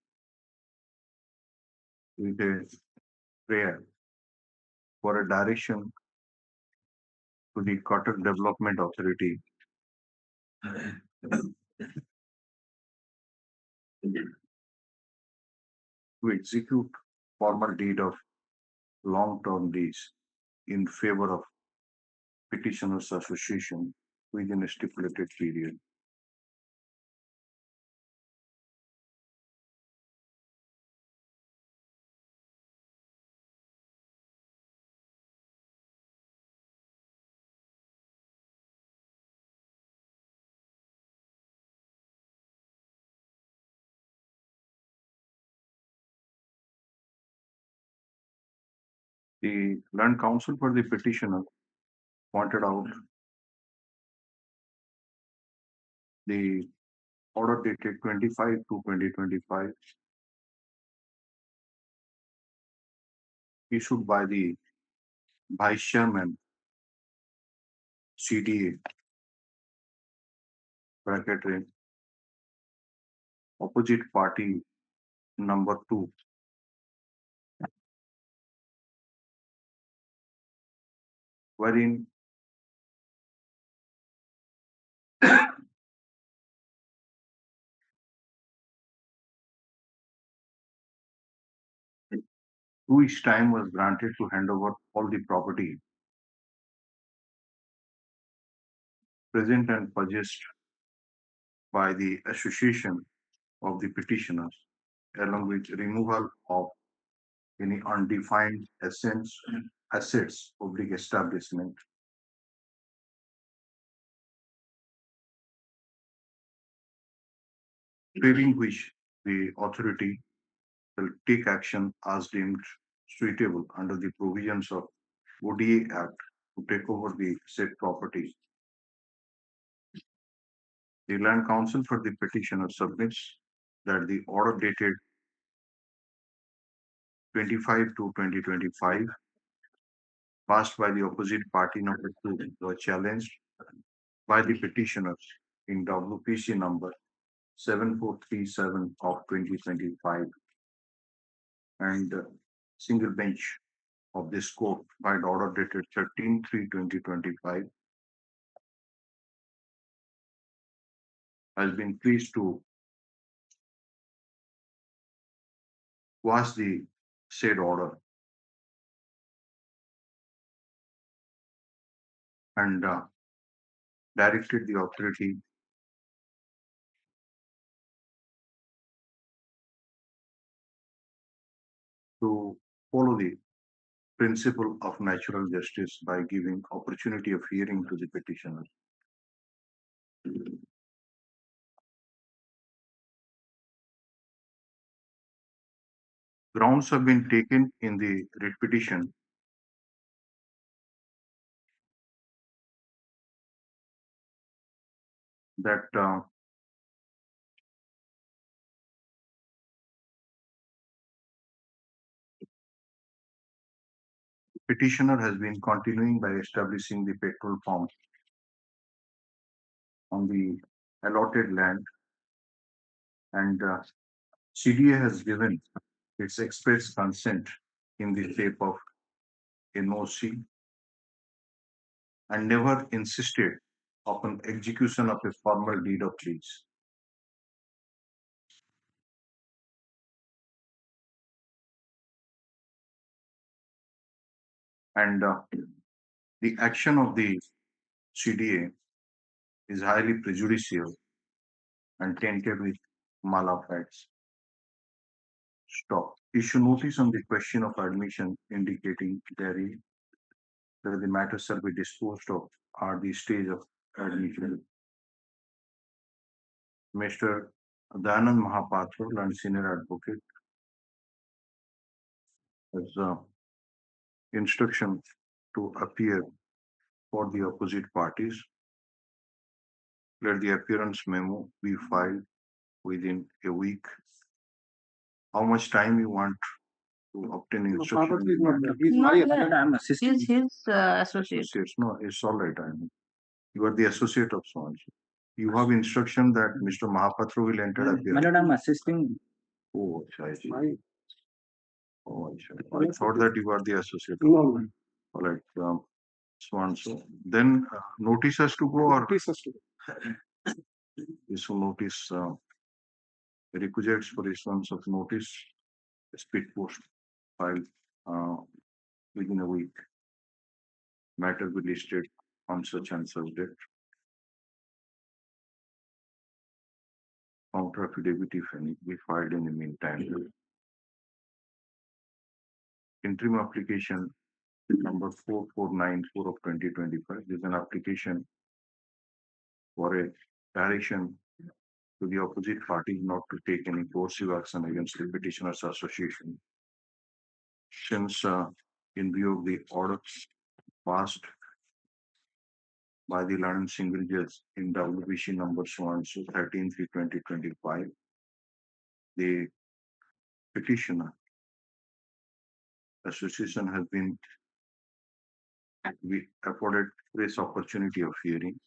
with a prayer for a direction to the Cuttack Development Authority to execute formal deed of long-term lease in favor of petitioners association within a stipulated period. The land counsel for the petitioner pointed out the order dated 25/2/2025 issued by the Vice Chairman CDA bracket opposite party number 2, wherein to each time was granted to hand over all the property present and purchased by the association of the petitioners, along with removal of any undefined assets assets, public establishment, failing which the authority will take action as deemed suitable under the provisions of ODA Act to take over the said property. The Land Council for the petitioner submits that the order dated 25/2/2025 passed by the opposite party number 2 was challenged by the petitioners in WPC number 7437 of 2025 and single bench of this court by order dated 13/3/2025 has been pleased to quash the said order and directed the authority to follow the principle of natural justice by giving opportunity of hearing to the petitioner. Grounds have been taken in the writ petition that petitioner has been continuing by establishing the petrol pump on the allotted land and CDA has given its express consent in the shape of NOC and never insisted upon execution of a formal deed of lease. And the action of the CDA is highly prejudicial and tainted with malafide. Stop. Issue notice on the question of admission indicating that the matter shall be disposed of at the stage of admission. Mr. Dayanand Mahapatra, Land Senior Advocate, has instruction to appear for the opposite parties. Let the appearance memo be filed within a week. How much time you want to obtain instruction? He's his associate. No, it's all right. You are the associate of so and so. You have instruction that Mr. Mahapatra will enter appearance. My lord, I'm assisting. Oh, I see. Oh, I thought that you are the associate. No. All right. So and so. Then notice has to go or Notice has to go. issue notice requisites for issuance of notice speed post filed within a week. Matter be listed on such and such date. Counter affidavit, if any, be filed in the meantime. Interim application number 4494 of 2025 is an application for a direction to the opposite party not to take any coercive action against the petitioners association. Since in view of the orders passed by the London single judge in WBC number so and so 13/3/2025, the petitioner association has been afforded this opportunity of hearing.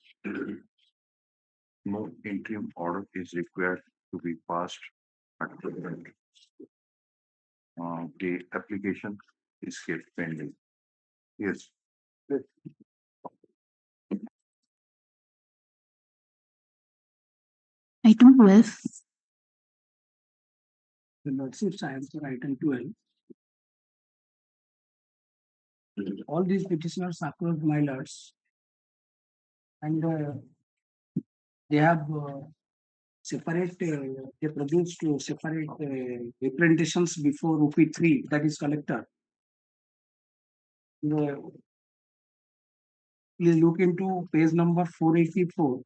No interim order is required to be passed at present. The application is kept pending. Yes. Item 12. The lordships, I answer item 12. All these petitioners are approved, my lords, and they have separate. They produced separate representations before Rupee 3, that is collector. Please look into page number 484.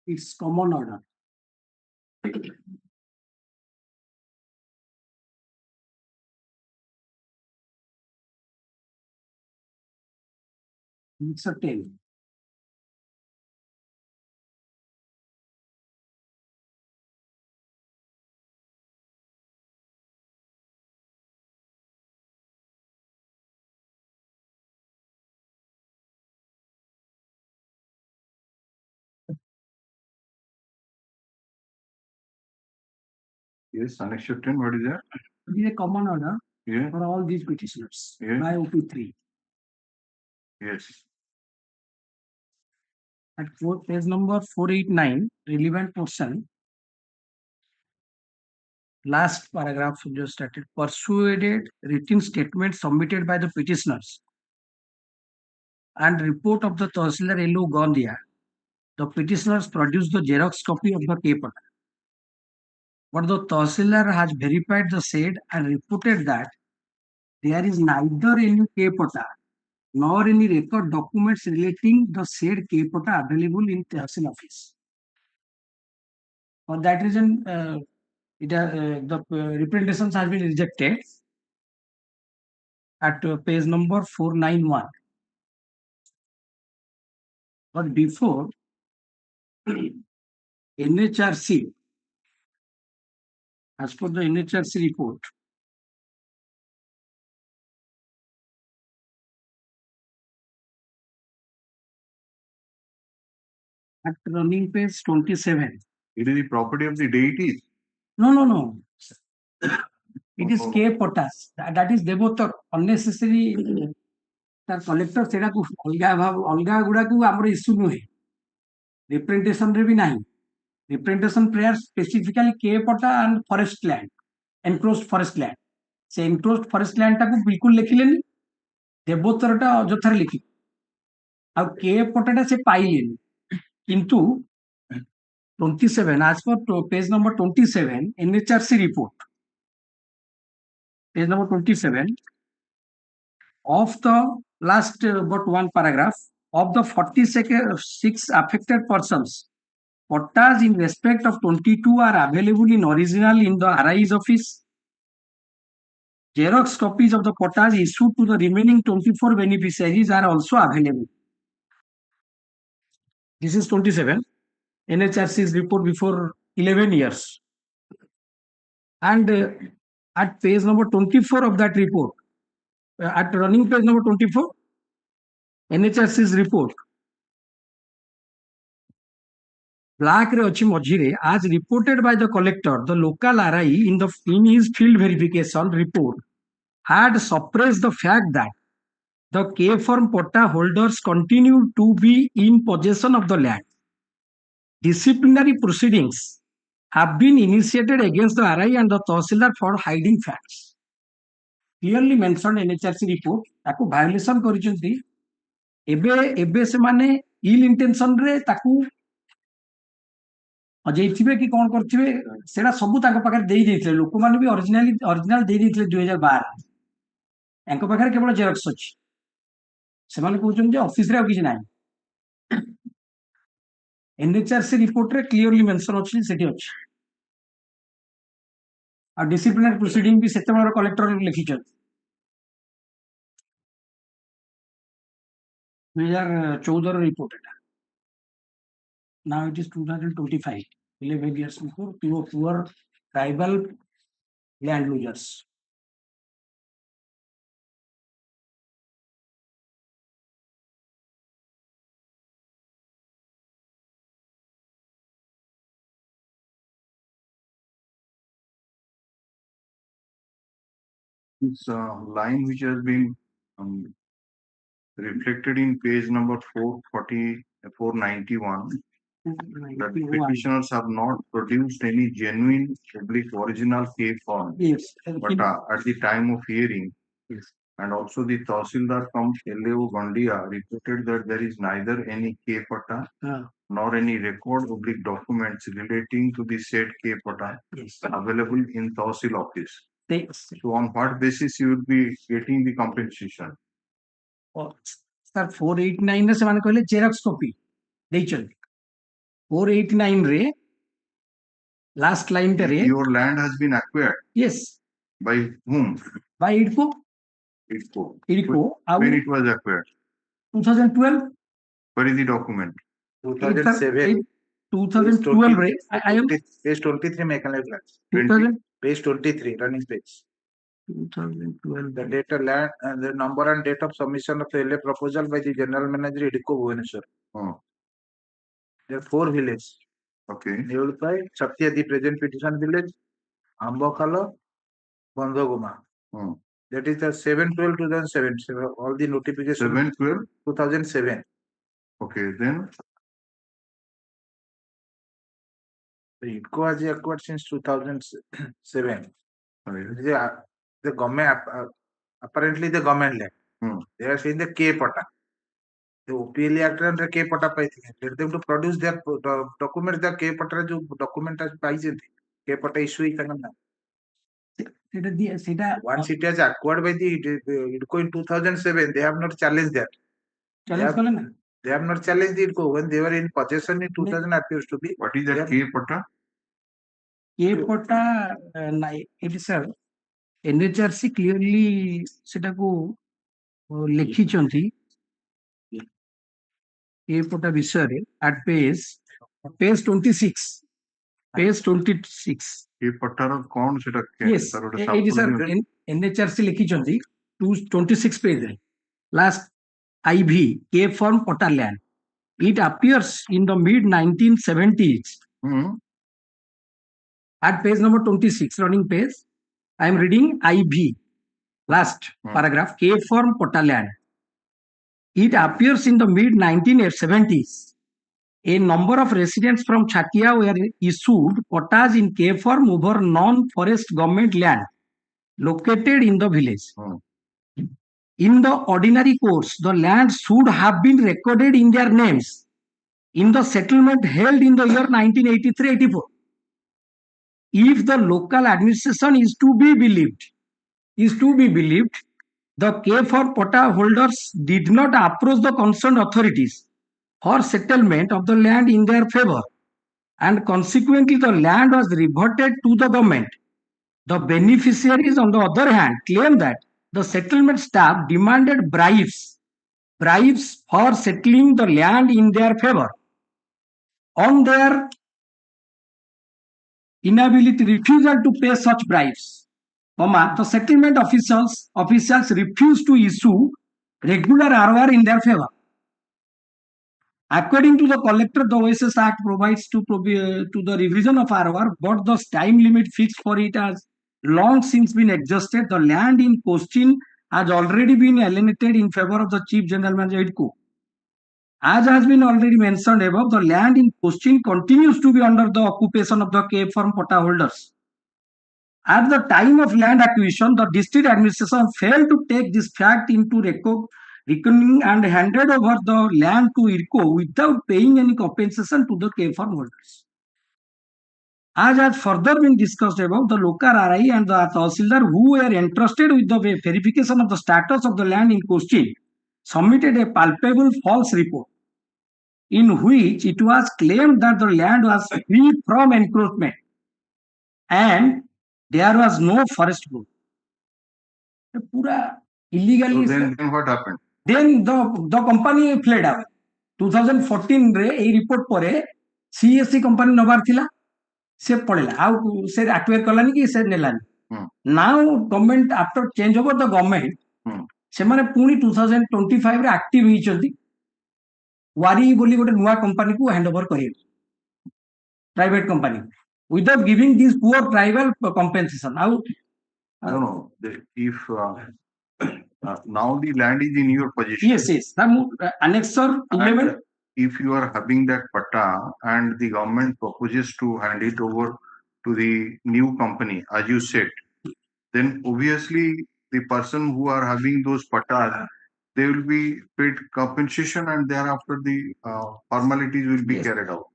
It's common order. It's a 10. Yes, Annexure 10, what is that? It is a common order Yeah. for all these petitioners Yeah. by OP3. Yes. At page number 489, relevant portion, last paragraph just started. Persuaded written statement submitted by the petitioners and report of the Tahsildar L.O. Gondia. The petitioners produced the Xerox copy of the paper. But the Tahsildar has verified the said and reported that there is neither any K-Pata nor any record documents relating the said K-Pata available in Tahsil office. For that reason, the representations have been rejected at page number 491. But before NHRC, as per the NHRC report, at running page 27. It is the property of the deities. No. It is K potas. That is Devotar. Unnecessary. That collector सेटा को अलगा गुड़ा को आमर issue नुहे. Representation रे भी नहीं. Representation prayer specifically K pota and forest land, enclosed forest land. से enclosed forest land टा को बिल्कुल लिखिलेनी. देवोत्तर टा अजथर लिखि. अब K pota टा से पाइलेनी. किंतु 27 as per page number 27 NHRC report. Page number 27 of the last but one paragraph of the 46 affected persons. Quotas in respect of 22 are available in original in the RI's office. Xerox copies of the quotas issued to the remaining 24 beneficiaries are also available. This is 27. NHRC's report before 11 years. And at page number 24 of that report, at running page number 24, NHRC's report, black re achi mojire, as reported by the collector, the local RI in his field verification report had suppressed the fact that the K-form pota holders continued to be in possession of the land. Disciplinary proceedings have been initiated against the RI and the Tahsildar for hiding facts. Clearly mentioned NHRC report, ताकू violation करिसेंती. एबे से माने ill intention रे ताकू अजेइथिबे कि कोन करथिबे सेडा सबु ताको पाखर देई देइथिले. लोक माने भी ओरिजिनल देई देइथिले 2012. एंको पाखर केवल जेरॉक्स अछि. ସେମାନେ କହୁଛନ୍ତି ଯେ ଅଫିସରେ ଆଉ କିଛି ନାହିଁ. NHRC report ରେ clearly mention ଅଛି ସେଠି ଅଛି. ଆଉ disciplinary proceeding ବି ସେତେବେଳର କଲେକ୍ଟର ଲେଖିଛନ୍ତି. 2014 report এটা. Now it is 2025. 11 years before poor tribal land losers. This line which has been reflected in page number 491, that the petitioners have not produced any genuine original K form. Yes. But at the time of hearing, yes. And also the Tahsildar from L.O. Gondia reported that there is neither any K pata nor any record oblique documents relating to the said K pata available in Tahsil office. So on what basis you would be getting the compensation? Sir 489 रे से कहले Xerox copy देइछन 489 रे last line रे your land has been acquired yes by whom? by idco when it was acquired 2012 where is the document 2007 2012 रे I am page 23 mechanical plans 2000 page 23 running page 2012 the data land and the number and date of submission of the LA proposal by the general manager Idco Bhubaneswar. There are 4 villages. Okay. Newalpai, Satya, the present petition village, Ambokala, Bandhoguma. That is the 7/12/2007. So all the notifications. 7/12/2007. 2007. Okay, then. The Idco has acquired since 2007. The government, apparently the government land. They are saying the K pata. The OPL Act under K pata paithile. Let them to produce their documents. The K pata जो document as paithile. K pata issue करना. Once it has acquired by the Idco in 2007, they have not challenged that. They have not challenged the Idco when they were in possession in 2000 appears to be. What is that K pata? K pata it is sir NHRC clearly सेटा को लिखिचंती K pata विषय at page 26 page 26 K pata रो कौन सेटा yes it is sir NHRC लिखिचंती 26 page रे last IV K form pata land it appears in the mid 1970s at page number 26 running page I am reading IV last paragraph K form pata land it appears in the mid 1970s a number of residents from Chatia were issued patas in K form over non-forest government land located in the village. In the ordinary course, the land should have been recorded in their names in the settlement held in the year 1983-84. If the local administration is to be believed, the K form pata holders did not approach the concerned authorities for settlement of the land in their favor, and consequently the land was reverted to the government. The beneficiaries, on the other hand, claim that the settlement staff demanded bribes for settling the land in their favor. On their refusal to pay such bribes, the settlement officials refused to issue regular ROR in their favor. According to the collector, the OSS Act provides to the revision of ROR, but the time limit fixed for it has long since been exhausted. The land in question has already been alienated in favor of the Chief General Manager Idco. As has been already mentioned above, the land in question continues to be under the occupation of the K form pata holders. At the time of land acquisition, the district administration failed to take this fact into reckoning and handed over the land to Idco without paying any compensation to the K farm holders. As has further been discussed above, the local RI and the Tahsildar who were entrusted with the verification of the status of the land in question submitted a palpable false report in which it was claimed that the land was free from encroachment and there was no forest growth. Illegally. So then what happened? Then the company fled out. 2014 रे ए report परे CSC company नबार थिला से पड़ेला आउ से acquire करलानी कि से नेलानी now government after change over the government से माने पुनी 2025 रे एक्टिव हिचंती वारी बोली गोटे नुवा कंपनी को हैंड ओवर करिए private company without giving these poor tribal compensation. I don't know if now the land is in your possession. Yes. Annexer 11. If you are having that pata and the government proposes to hand it over to the new company, as you said, then obviously the person who are having those patas, they will be paid compensation and thereafter the formalities will be carried out.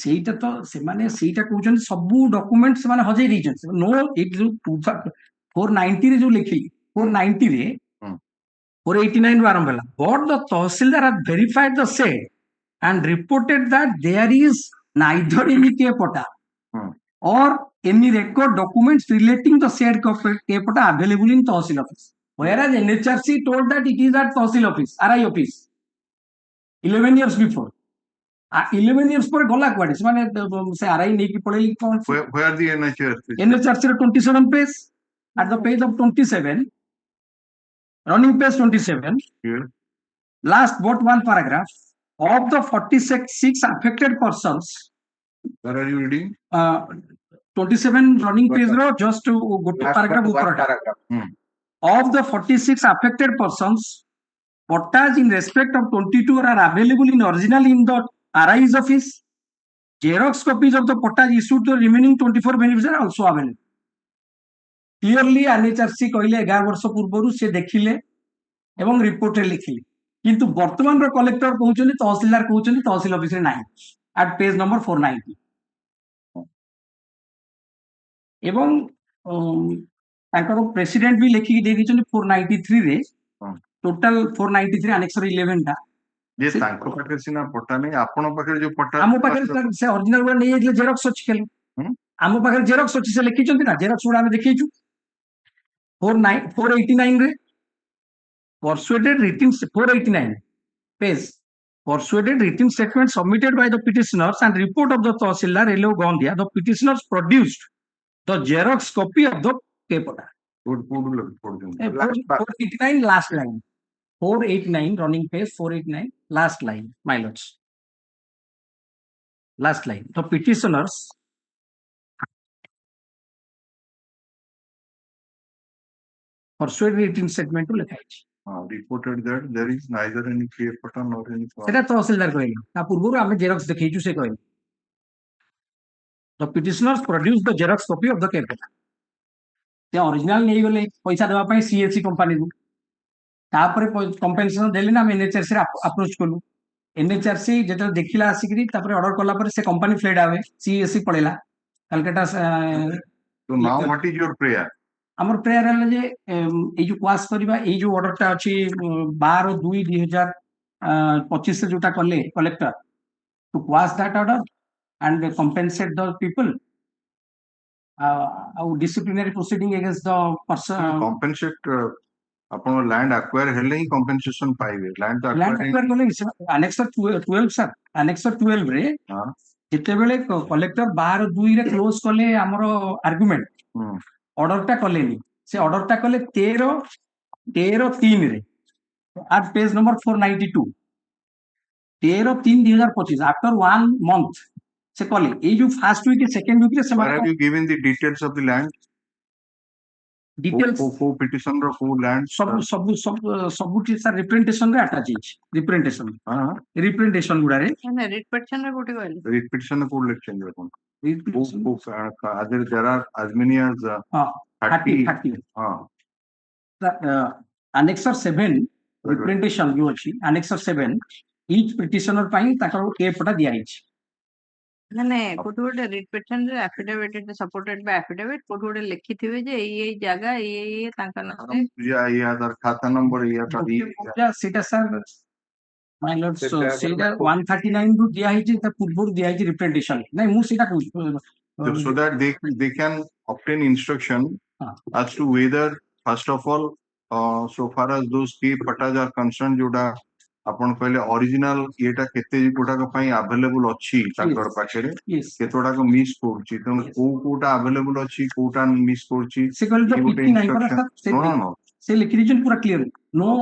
ସେଇଟା ତ ସେମାନେ ସେଇଟା କହୁଛନ୍ତି ସବୁ document ସେମାନେ ହଜେଇ ଦେଇଛନ୍ତି no 490 ରେ ଯୋଉ ଲେଖିଲି 490 ରେ 489 ରୁ ଆରମ୍ଭ ହେଲା but the Tahsildar has verified the said and reported that there is neither any K-Pata or any record documents relating the said K-Pata available in Tahsil office. Whereas NHRC told that it is at Tahsil office, RI office, 11 years before. 11 years ପରେ ଗଲା କୁଆଡେ ସେମାନେ ସେ RI ନେଇକି ପଳେଇଲି କଣ where the NHRC? NHRC ର 27 page at the page of 27 running page 27 last but one paragraph of the 46 affected persons. Where are you reading? 27 running page ro just ଗୋଟେ paragraph ଉପରଟା of the 46 affected persons Pottas in respect of 22 are available in original in the RI's office. Xerox copies of the Pottas issued to the remaining 24 beneficiaries are also available. Clearly NHRC କହିଲେ 11 ବର୍ଷ ପୂର୍ବରୁ ସେ ଦେଖିଲେ ଏବଂ ରିପୋର୍ଟରେ ଲେଖିଲେ କିନ୍ତୁ ବର୍ତ୍ତମାନର କଲେକ୍ଟର କହୁଛନ୍ତି ତହସିଲଦାର କହୁଛନ୍ତି ତହସିଲ ଅଫିସରେ ନାହିଁ at page number 490 ଏବଂ ତାଙ୍କର ପ୍ରେସିଡେଣ୍ଟ ବି ଲେଖିକି ଦେଇ ଦେଇଛନ୍ତି 493 ରେ ଟୋଟାଲ 493 ଆନେକ୍ସର 11 ଟା ଯେ ତାଙ୍କ ପାଖରେ ସିନା ପଟା ନାହିଁ ଆପଣ ପାଖରେ ଯୋଉ ପଟା ଆମ ପାଖରେ ସେ ଅରିଜିନାଲ ଗୁଡା ନେଇ ଯାଇଥିଲେ ଜେରକ୍ସ ଅଛି ଖାଲି ଆମ ପାଖରେ ଜେରକ୍ସ ଅଛି ସେ ଲେଖିଛନ୍ତି ନା ଜେରକ୍ସ ଗୁଡା ଆମେ ଦେଖେଇଛୁ 489 ରେ persuaded written 489 page persuaded written statement submitted by the petitioners and report of the Tahsildar Relo Gondia the petitioners produced the Xerox copy of the paper. 489 last line. 489 running page 489 last line, my lords. Last line. The petitioners persuaded written statement to লেখা আছে reported that there is neither any clear pattern nor any সেটা তহসিলদার কইলো তা পূর্বରୁ ଆମେ xerox দেখাইଛୁ ସେ কইলো the petitioners produced the Xerox copy of the paper. ସେ original ନେଇଗଲେ ପଇସା ଦେବା ପାଇଁ CSC କମ୍ପାନୀରୁ ତାପରେ କମ୍ପେନସେସନ ଦେଲେ ନା ଆମେ NHRC ରେ ଆପ୍ରୋଚ କଲୁ NHRC ଯେତେବେଳେ ଦେଖିଲା ଆସିକିରି ତାପରେ ଅର୍ଡର କଲା ପରେ ସେ କମ୍ପାନୀ ଫ୍ଲେଡ୍ ଆୱେ CSC ପଳେଇଲା Calcutta so now what is your prayer? ଆମର ପ୍ରେୟାର ହେଲା ଯେ ଏଇ ଯୋଉ କ୍ୱାସ କରିବା ଏଇ ଯୋଉ ଅର୍ଡରଟା ଅଛି 12/2/2025 ରେ ଯୋଉଟା କଲେ collector to quash that order and compensate the people disciplinary proceeding against the person compensate ଆପଣ land acquire ହେଲେ ହିଁ compensation ପାଇବେ land acquire କଲେ annexure 12 sir annexure 12 ରେ ଯେତେବେଳେ କଲେକ୍ଟର 12/2 ରେ କ୍ଲୋଜ କଲେ ଆମର ଆର୍ଗୁମେଣ୍ଟ ଅର୍ଡରଟା କଲେନି ସେ ଅର୍ଡରଟା କଲେ 13/3 ରେ at page number 492 13/3/2025 after 1 month से कॉले ये जो फर्स्ट वीक सेकंड वीक रे से have you given the details of the land details for petition ro for land सब सर रिप्रेजेंटेशन रे अटैच है रिप्रेजेंटेशन गुडा रे रिप्रेजेंटेशन रे कोठी कहले रिप्रेजेंटेशन को lecture they cone other there are as many as 30 annexure 7 representation जो अछि annexure 7 each petitioner ପାଇଁ ତାଙ୍କର ଏ ପଟା ଦିଆ ହେଇଛି ମାନେ କୋଠି ଗୋଟେ ରିପେଟିସନ ରେ ଆଫିଡେଭିଟ ସପୋର୍ଟେड ବାଇ ଆଫିଡେଭିଟ କୋଠି ଗୋଟେ ଲେଖିଥିବେ ଯେ ଏଇ ଜାଗା ଏଇ ତାଙ୍କ ନାଁରେ या आधार खाता नंबर या ସେଟା ସାର୍ ମାଇ ଲର୍ଡ ସେଇଟା 139 ରୁ ଦିଆ ହେଇଛି ତା ପୂର୍ବରୁ ଦିଆ ହେଇଛି ରିପ୍ରେଜେଣ୍ଟେସନ ନାଇଁ ମୁଁ ସେଇଟା କହୁଛି so that they can obtain instruction as to whether first of all so far as those key patas are concerned जोटा आपण कहले ओरिजिनल एटा केते गुडाक पई अवेलेबल अछि ताकर पाखरे केतोडा को मिस करछि त कोटा अवेलेबल अछि कोटा मिस करछि से कहले तो 59 पर नो से लिखि रीजन पूरा clear no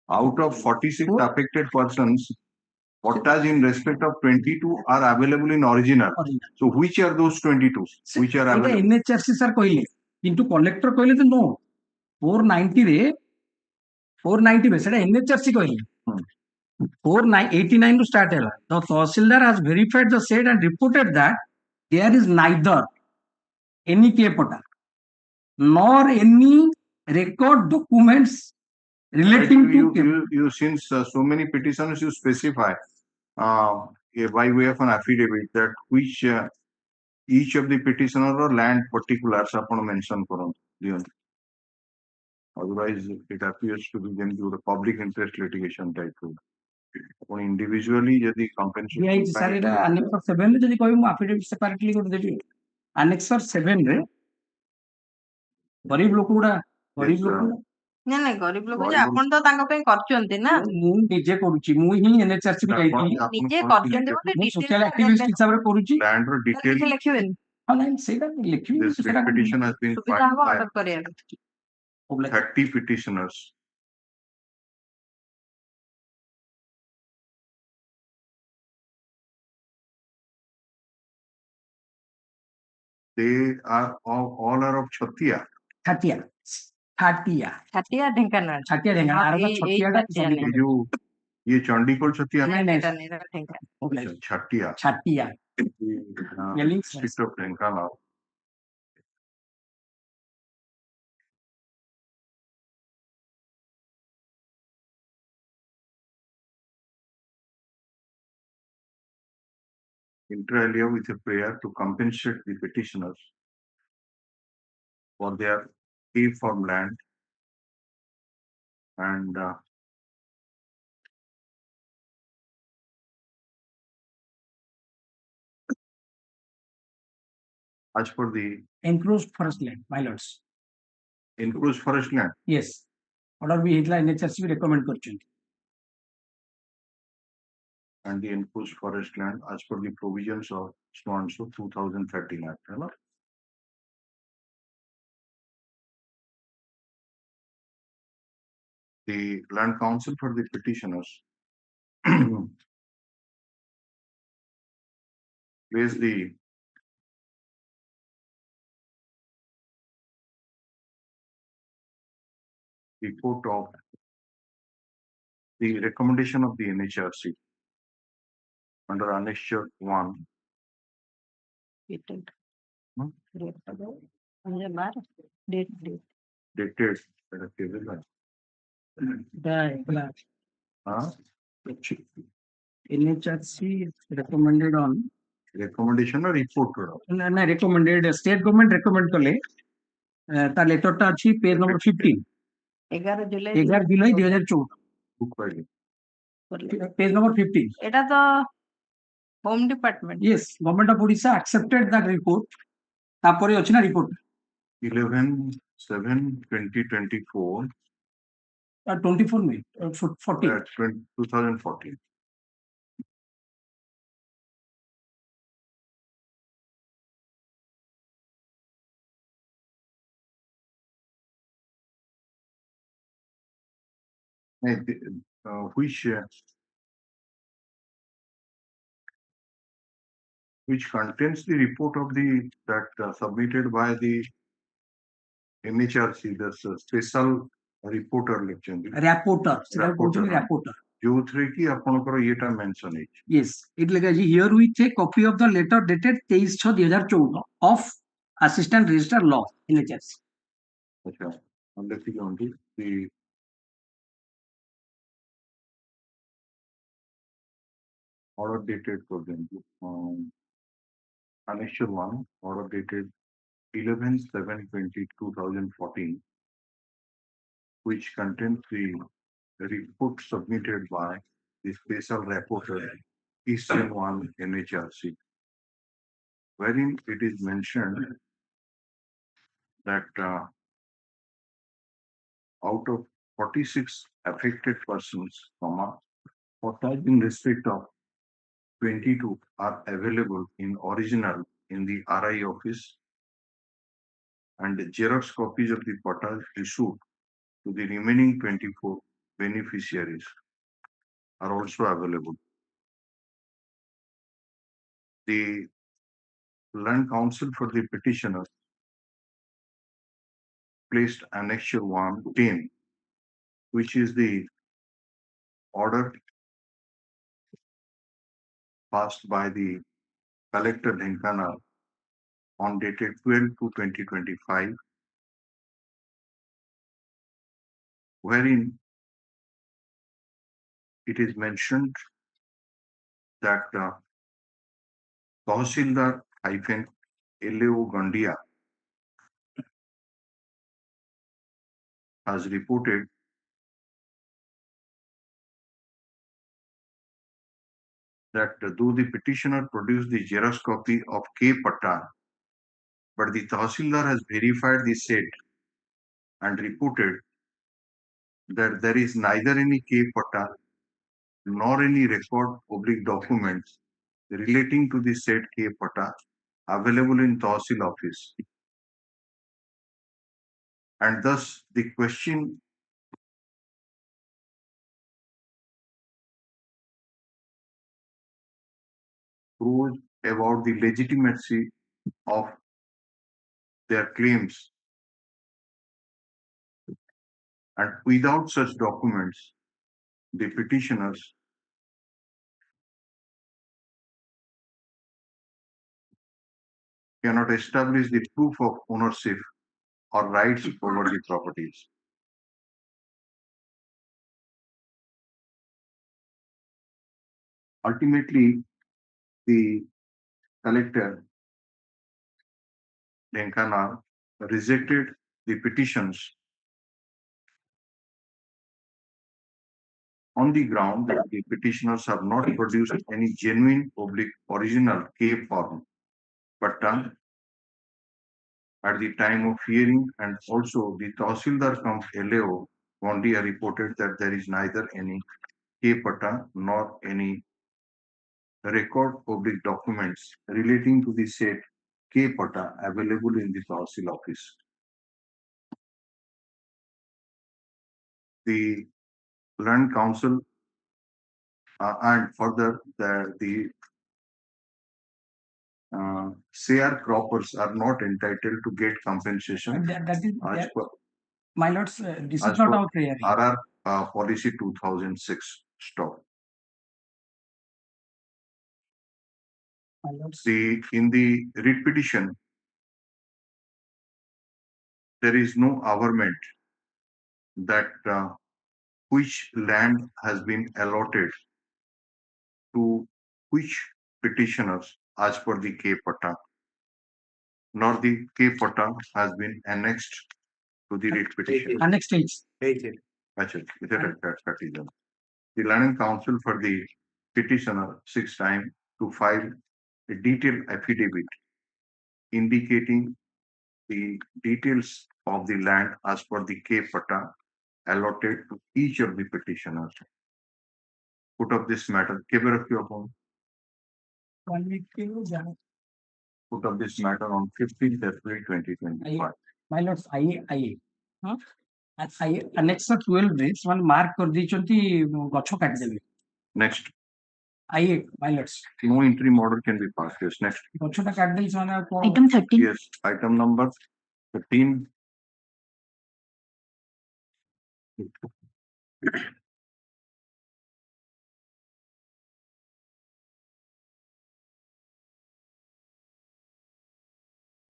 out of 46 affected persons patas in respect of 22 are available in original so which are those 22 which are available NHRC sir कहले किंतु कलेक्टर कहले तो नो 490 रे 490 में सेटा NHRC कहले 489 to start hela the Tahsildar has verified the said and reported that there is neither any K-Pata nor any record documents relating to you since so many petitions you specify by way of an affidavit that which each of the petitioner or land particulars upon mention karan Otherwise, it appears to be then to the public interest litigation type of. Or individually, the compensation. दिया sir एटा annexer 7 रे जदी कहबी मु affidavit separately कर देबी annexer 7 रे गरीब लोक गुडा गरीब लोक ନାଇଁ ନାଇଁ ଗରିବ ଲୋକ ଯେ ଆପଣ ତ ତାଙ୍କ ପାଇଁ କରିଛନ୍ତି ନା ମୁଁ ନିଜେ କରୁଛି ମୁଁ ହିଁ NHRC କୁ ଯାଇଥିଲି ନିଜେ କରିଛନ୍ତି ବୋଲି ମୁଁ detail social ଟା activist ଦେବେ। ହିସାବରେ କରୁଛି Land or detail. କିଛି ଲେଖିବେନି ହଁ ନାଇଁ ସେଇଟା ଲେଖିବି This ସେଇଟା petition has been ସୁବିଧା filed ହବ by ଅର୍ଡର କରିବାକୁ 30 petitioners. They are all are of Chatia. ଛାଟିଆ ଛାଟିଆ ଛାଟିଆ Dhenkanal ଛାଟିଆ Dhenkanal ଆର ଛତିଆଟା ये जो ये चंडीगढ़ छतिया नहीं ଏଇଟା नहीं ନେଇ Dhenkanal छटिया छाटिया district of Dhenkanal. Inter alia with a prayer to compensate the petitioners for their fee from land and as per the enclosed forest land my lords enclosed forest land. yes order भी hitla NHRC भी recommend करछन And the enclosed forest land as per the provisions of so and so 2013 Act. Right? The Land Council for the petitioners placed the report of the recommendation of the NHRC under Annexure 1. dated Hmm? date Dated NHRC recommended on recommendation or report ना recommended state government recommend कले ता letter टा अछि page number 15 11 जुलाई 2014 book writing. Page number 15 এটা তো home department yes government of Odisha accepted that report तापरे अछि ना report 11/7/2024 24 May 14 2014. Which contains the report of the that submitted by the NHRC, the special reporter lecture. Rapporteur सेटा कहउछन rapporteur जोथरे की आपनकर येटा mention है. yes it लगा जी here we take copy of the letter dated 23/6/2014 of assistant registrar law NHRC. अच्छा हम देखिए only the order dated for them. Annexure 1 order dated 11/7/2014, which contains the report submitted by the special rapporteur Eastern 1 NHRC, wherein it is mentioned that out of 46 affected persons, 40 in respect of 22 are available in original in the RI office, and the Xerox copies of the portal issued to the remaining 24 beneficiaries are also available. The Land Council for the petitioner placed Annexure 110, which is the order passed by the Collector Dhenkanal on dated 12/2/2025, wherein it is mentioned that Tahsildar -LAO Gandia has reported that though the petitioner produced the Xerox copy of K Patta, but the Tahsildar has verified the said and reported that there is neither any K Patta nor any record oblique documents relating to the said K Patta available in Tahsil office. And thus the question proves about the legitimacy of their claims. And without such documents, the petitioners cannot establish the proof of ownership or rights over the properties. Ultimately, the collector, Denkana, rejected the petitions on the ground that the petitioners have not produced any genuine oblique original K form, but at the time of hearing, and also the Tahsildar cum LAO Gondia reported that there is neither any K Patta nor any record oblique documents relating to the said K Patta available in the Tahsil office. The Land Council and further the sharecroppers are not entitled to get compensation. That is as per, my lords, this as is not per our prayer. RR policy 2006 stop. My lords, In the writ petition, there is no averment that which land has been allotted to which petitioners as per the K Patta, nor the K Patta has been annexed to the writ petition. Annexed states. Actually, the Land Council for the petitioner seeks time to file a detailed affidavit indicating the details of the land as per the K Patta allotted to each of the petitioners. Put up this matter. Put up this matter on 15th April 2025. My lords, annex 12 ରେ ସେମାନେ mark କରିଦେଇଛନ୍ତି ଗଛ କାଟିଦେବେ. Next. My lords. No interim order can be passed. Yes, next. ଗଛଟା କାଟିଦେଲେ ସେମାନେ ଆଉ କଣ? Item 13. Yes, item number 13.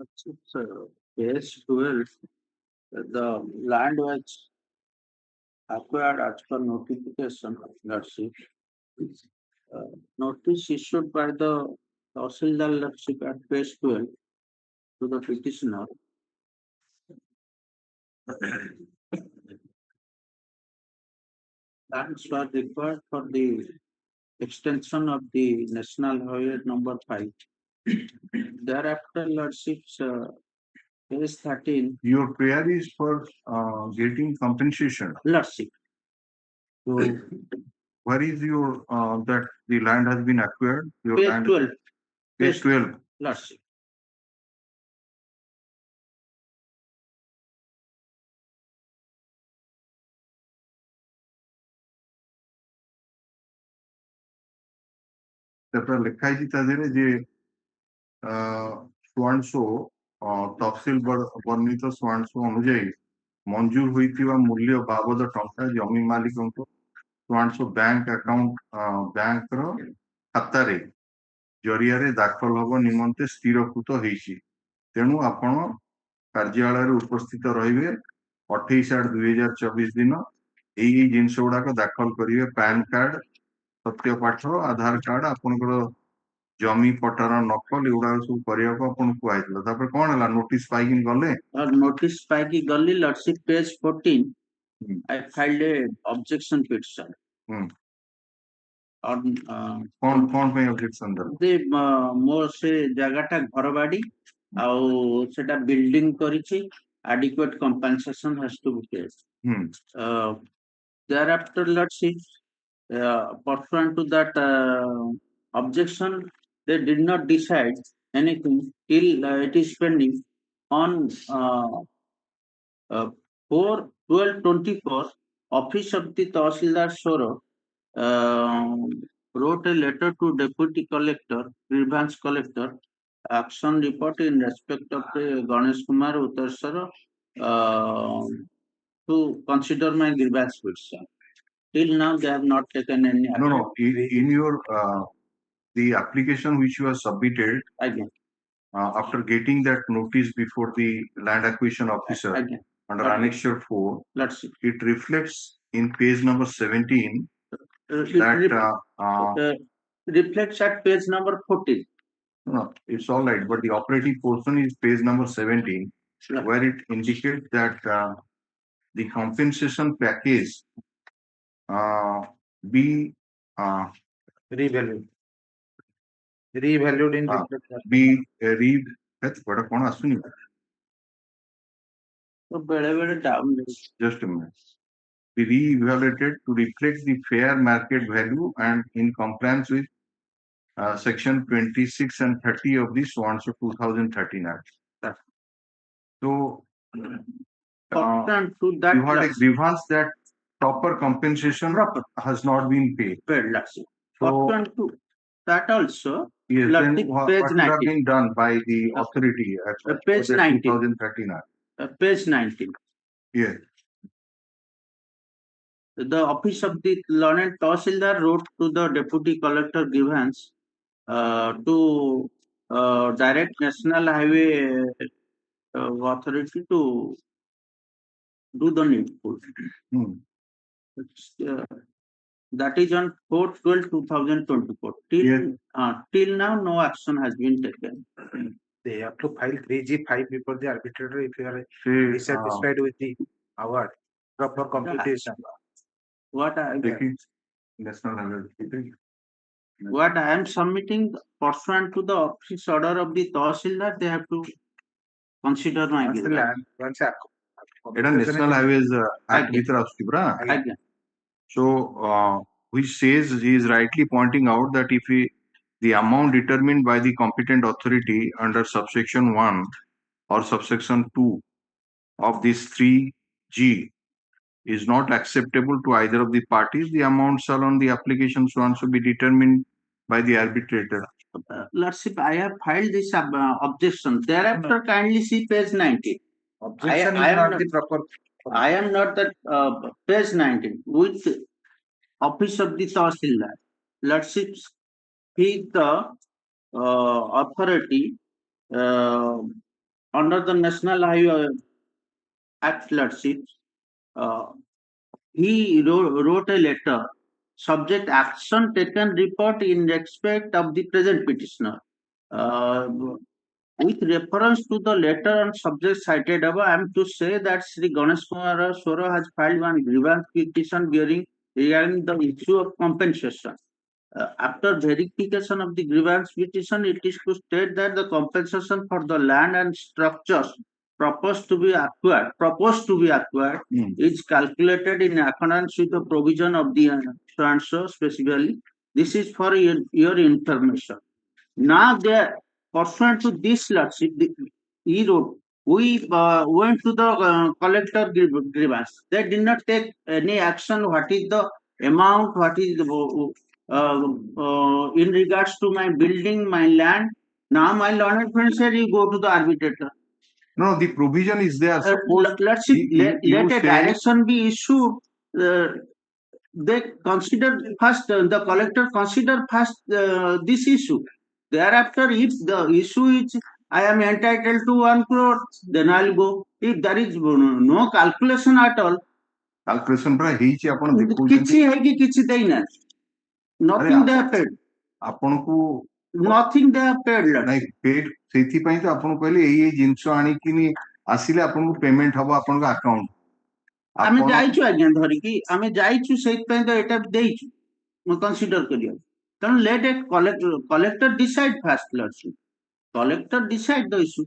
It's case 12. The land was acquired as per notification of lordship. Notice issued by the Tahsildar lordship at page 12 to the petitioner. Lands were required for the extension of the National Highway number 5. Thereafter, lordships page 13. Your prayer is for getting compensation. Lordship. So, where is your that the land has been acquired? Your Page land 12. Page 12. Lordship. ତାପରେ ଲେଖା ହେଇଛି ତା ଦେହରେ ଯେ ସୁଆଂଶୁ ତହସିଲ ବର୍ଣ୍ଣିତ ସୁଆଂଶୁ ଅନୁଯାୟୀ ମଞ୍ଜୁର ହୋଇଥିବା ମୂଲ୍ୟ ବାବଦ ଟଙ୍କା ଜମି ମାଲିକଙ୍କ ସୁଆଂଶୁ ବ୍ୟାଙ୍କ ଆକାଉଣ୍ଟ ବ୍ୟାଙ୍କର ଖାତାରେ ଜରିଆରେ ଦାଖଲ ହବ ନିମନ୍ତେ ସ୍ଥିରକୃତ ହେଇଛି। ତେଣୁ ଆପଣ କାର୍ଯ୍ୟାଳୟରେ ଉପସ୍ଥିତ ରହିବେ 28/8/2024 ଦିନ ଏଇ ଜିନିଷ ଗୁଡାକ ଦାଖଲ କରିବେ। ପ୍ୟାନ କାର୍ଡ, ସତ୍ୟ ପାଠ, ଆଧାର କାର୍ଡ, ଆପଣଙ୍କର ଜମି ପଟ୍ଟାର ନକଲ ଏଗୁଡାକ ସବୁ କରିବାକୁ ଆପଣଙ୍କୁ କୁହାଯାଇଥିଲା। ତାପରେ କଣ ହେଲା? ନୋଟିସ ପାଇକି ଗଲେ? Notice ପାଇକି ଗଲି। Lordship page 14 I filed a objection petition. On कौन पे objection दर दे मोर से जगहटा घर बाड़ी आउ सेटा building करिछि adequate compensation has to be paid. Thereafter, let's see, pursuant to that objection, they did not decide anything till it is pending on 4/12/24. Office of the Tahsildar Soro wrote a letter to Deputy Collector, Grievance Collector, action report in respect of the Ganesh Kumar Uttarsara to consider my grievance petition. Till now, they have not taken any action. No. In your the application which you have submitted, Again. After getting that notice before the land acquisition officer under Annexure 4, let's see. It reflects in page number 17 reflects at page number 14. No, it's all right, but the operative portion is page number 17, where it indicates that the compensation package be revalued in be just a minute. Be re-evaluated to reflect the fair market value and in compliance with section 26 and 30 of the so-and-so 2013 Act. So, you had a grievance that proper compensation has not been paid. So, that also, yes, then what would have been done by the authority at page 19. 2013 Act? Page 19. Yes. The office of the Learned Tahsildar wrote to the Deputy Collector Grievance to direct National Highway Authority to do the needful. That is on 4/12/2024. Till now, no action has been taken. They have to file 3G5 before the arbitrator if you are dissatisfied with the award, proper computation. What I am submitting pursuant to the office order of the Tahsildar, they have to consider my grievance. National Highways Act bhitar aସୁଛି pura. So, which says he is rightly pointing out that if the amount determined by the competent authority under subsection 1 or subsection 2 of this 3G is not acceptable to either of the parties, the amount shall on the application so and so be determined by the arbitrator. Let's see, I have filed this objection. Thereafter, kindly see page 19. Objection is not the proper. I am not that page 19 with office of the Tahsildar. Let's see, he the authority under the National Highway Act. Let's see, he wrote a letter. Subject action taken report in respect of the present petitioner. With reference to the letter and subject cited above, I am to say that Sri Ganesh Kumar Soro has filed one grievance petition regarding the issue of compensation. After verification of the grievance petition, it is to state that the compensation for the land and structures proposed to be acquired is calculated in accordance with the provision of the so specifically. This is for your information. Now, pursuant to this lordship, he wrote, we went to the collector grievance. They did not take any action. What is the amount? What is the in regards to my building, my land? Now, my learned friend said, you go to the arbitrator. No, the provision is there. Let's see, let a direction be issued. They consider first, the collector consider first this issue. Thereafter, if the issue is I am entitled to 1 crore, then I'll go. If there is no calculation at all, calculation କିଛି ହେଇକି କିଛି ଦେଇନା. Nothing they have paid. ଆପଣଙ୍କୁ nothing they have paid. ନାଇଁ paid ସେଇଥିପାଇଁ ତ ଆପଣ କହିଲେ ଏଇ ଜିନିଷ ଆଣିକିନି ଆସିଲେ ଆପଣଙ୍କୁ ପେମେଣ୍ଟ ହବ ଆପଣଙ୍କ ଆକାଉଣ୍ଟ ଆମେ ଯାଇଛୁ ଆଜ୍ଞା ଧରିକି ଆମେ ଯାଇଛୁ ସେଇଥିପାଇଁ ତ ଏଟା ଦେଇଛୁ କନସିଡର କରିବାକୁ ତେଣୁ late A collector decide first lordship collector decide the issue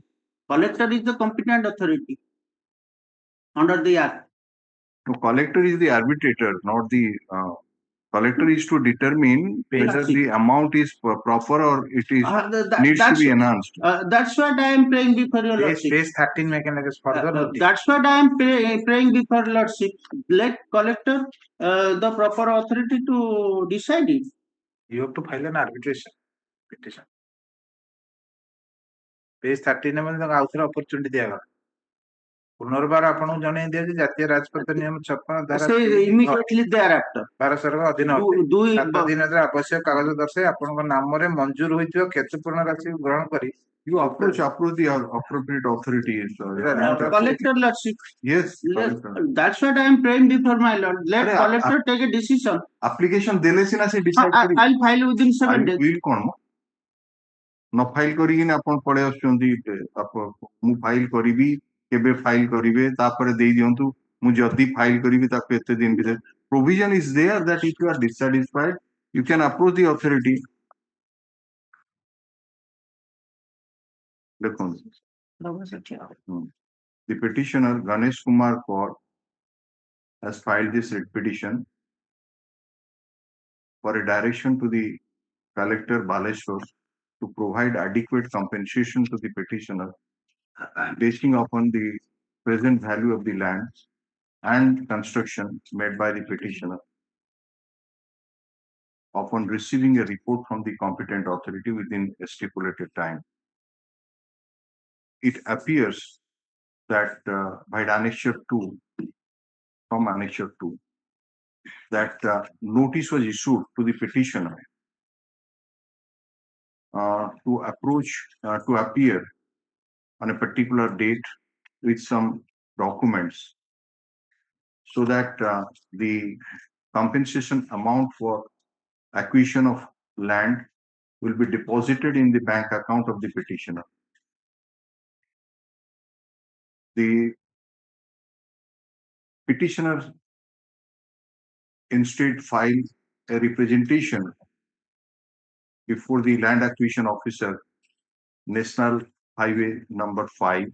collector is the competent authority under the act. No, collector is the arbitrator, not the collector is to determine whether the amount is proper or it is needs to be enhanced. That's what I am praying before your lordship. Phase 13 mechanism further notice. That's what I am praying before lordship. Let collector the proper authority to decide it. You have to file an arbitration petition. Phase 13 में तो आउथर opportunity दिया पुनर्बार आपन जने दिया जे जातीय राजपत्र नियम 56 धारा say immediately thereafter 12 ର ଅଧୀନ ଅଟେ 7 ଦିନରେ ଆବଶ୍ୟକ କାଗଜ ଦର୍ଶାଇ ଆପଣଙ୍କ ନାମରେ ମଞ୍ଜୁର ହୋଇଥିବା କ୍ଷତିପୂରଣ ରାଶି ଗ୍ରହଣ କରି you approach the appropriate authority. Collector lordship. Yes, that's what I am praying before my lord. Let collector take a decision. Application dele sina se decide kari. I'll file within 7 days. Will kon no file karigi na apon pale aସୁଛନ୍ତି ମୁଁ file କରିବି କେବେ file କରିବେ ତାପରେ ଦେଇ ଦିଅନ୍ତୁ ମୁଁ ଯଦି file କରିବି ତାକୁ ଏତେ ଦିନ ଭିତରେ provision is there that if you are dissatisfied you can approach the authority. The petitioner Ganesh Kumar Kaur has filed this writ petition for a direction to the collector Baleshwar to provide adequate compensation to the petitioner basing upon the present value of the land and construction made by the petitioner upon receiving a report from the competent authority within a stipulated time. It appears that by Annexure 2, from Annexure 2, that notice was issued to the petitioner to appear on a particular date with some documents so that the compensation amount for acquisition of land will be deposited in the bank account of the petitioner. The petitioner instead filed a representation before the land acquisition officer, National Highway number 5,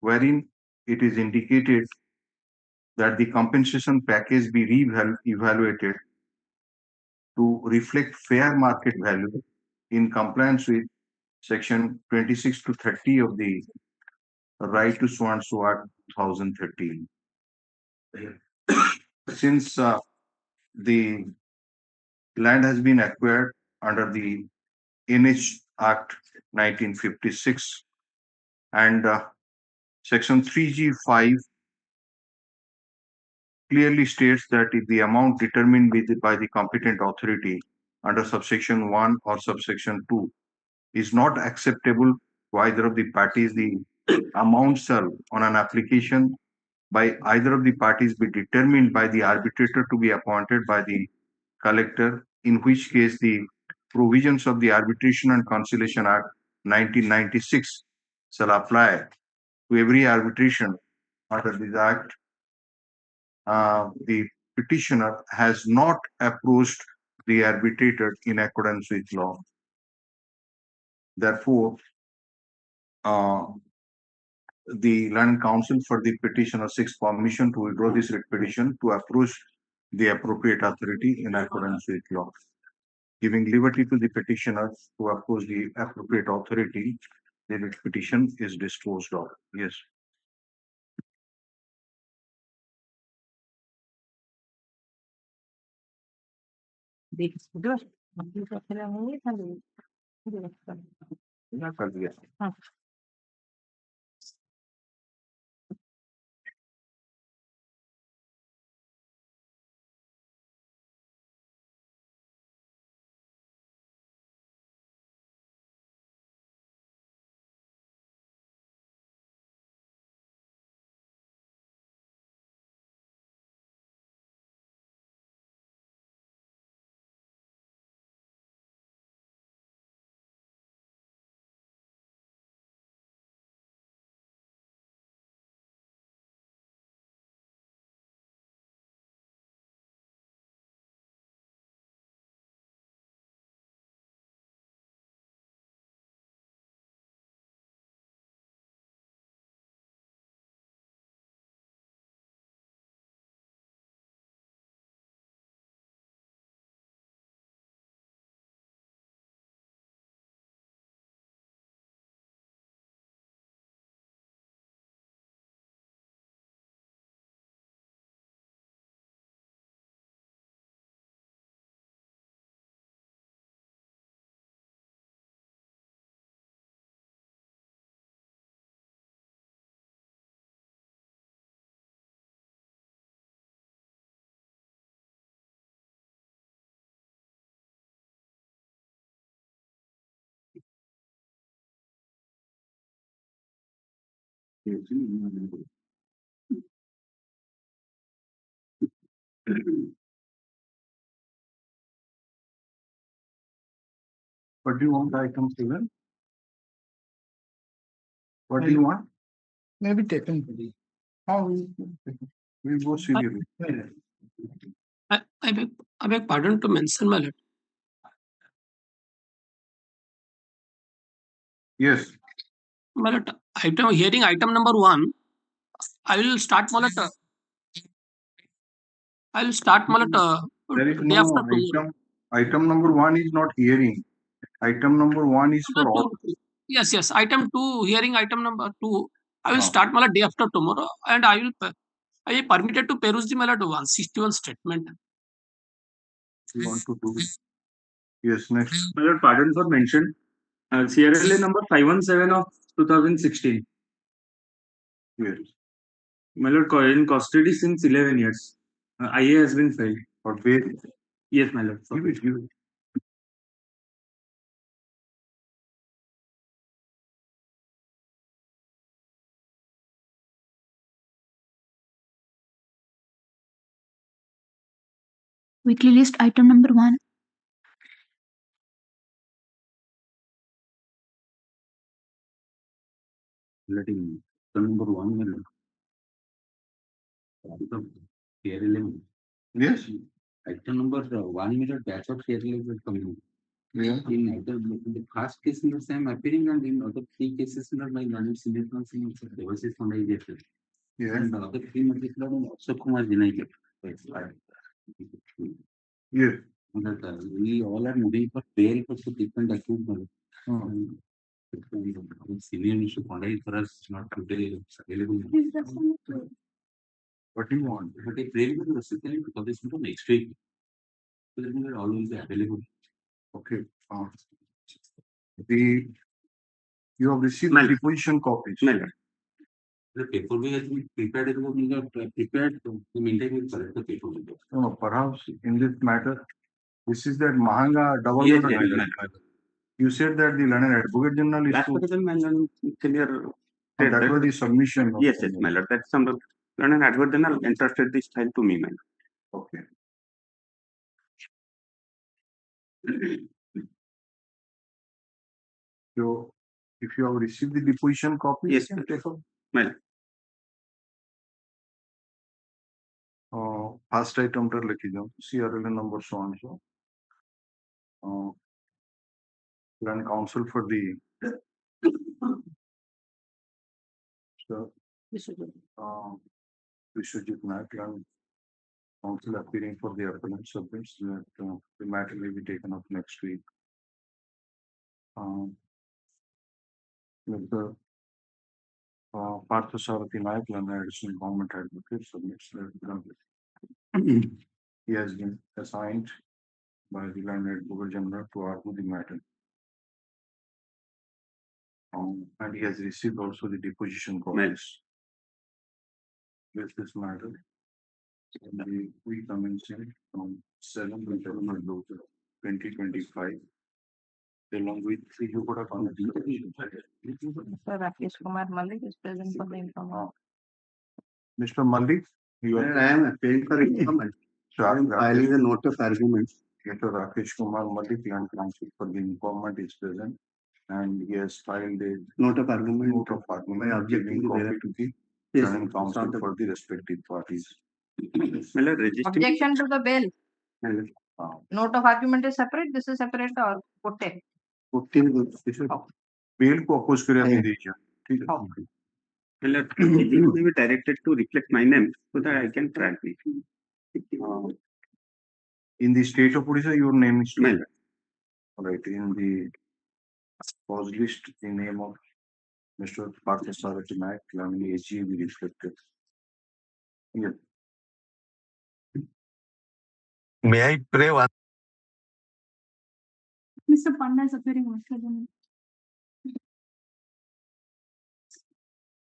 wherein it is indicated that the compensation package be re-evaluated to reflect fair market value in compliance with section 26 to 30 of the Right to So and So Act 2013. Since the land has been acquired under the NH Act 1956 and section 3G5 clearly states that if the amount determined by the competent authority under subsection 1 or subsection 2 is not acceptable to either of the parties, the amount shall on an application by either of the parties be determined by the arbitrator to be appointed by the collector, in which case the provisions of the Arbitration and Conciliation Act 1996 shall apply to every arbitration under this act. The petitioner has not approached the arbitrator in accordance with law. Therefore, the Land Council for the petitioner seeks permission to withdraw this writ petition to approach the appropriate authority in accordance with law. Giving liberty to the petitioner to approach the appropriate authority, the writ petition is disposed of. Yes. What do you want, item 7? What do you want? Maybe taken. How we go serially. I beg pardon to mention, my lord. Yes. My lord, hearing item number 1, I will start, my lord. I will start, my lord, There is day after no tomorrow. item number 1 is not hearing. Item number 1 is for all. Yes. Item 2, hearing item number 2, I will start, my lord, day after tomorrow, and I will permitted to peruse the, my lord, 161 statement. You want to do? Yes, next. My lord, pardon for mention. CRLA number 517 of 2016. Yes. My lord, in custody since 11 years. IA has been filed. For bail? Yes, my lord. Give it. Weekly list item number 1. Letting number 1 will yes. Item number 1 minute batch of CRLA will come. Yeah. In the first case, I am appearing, and in other 3 cases, my knowledge senior counsel devices on IJF. Yeah. And the other 3 matters also Kumar denied. Yes. We all are moving for bail for different account. Senior issue conduct for us not today available. What do you want? But if really because this is next week. So that will all will be available. Okay. You have received the deposition copies. The paperwork has been prepared. Prepared to meantime will correct the paperwork. No, perhaps in this matter, this is that Mahanga double. Yes, you said that the London Advocate General is clear. that was the submission. Yes, my lord. That's some London Advocate General entrusted this file to me, my lord. Okay. So, if you have received the deposition copy, yes, my lord. First item to लिखी जाओ CRL number so and so. Grand counsel for the Vishwajit Naik, and counsel appearing for the appellant submits that the matter may be taken up next week. With the Partha Sarathi Naik, additional government advocate submits that he has been assigned by the Land Advocate General to argue the matter. And he has received also the deposition copies. With this matter, we commencing from 7th of 2025, along with you could have Sir Rakesh Kumar Malik is present for the information. Mr. Malik, I am appearing for information. I am filing a note of argument. Mr. Rakesh Kumar Malik, Land Counsel for the informant is present, and he has filed a Note of argument. By objecting copy to the Land Counsel for the respective parties. Objection to the bail. Note of argument is separate. This is separate or put Bail को oppose करे अपने दीजिए. ठीक है. It will be directed to reflect my name so that I can track it. In the state of Odisha, your name is right. In the cause list, the name of Mr. Partha Sarathi Naik, AG will be reflected. Yeah. May I pray one? Mr. Panda is appearing Mr. General.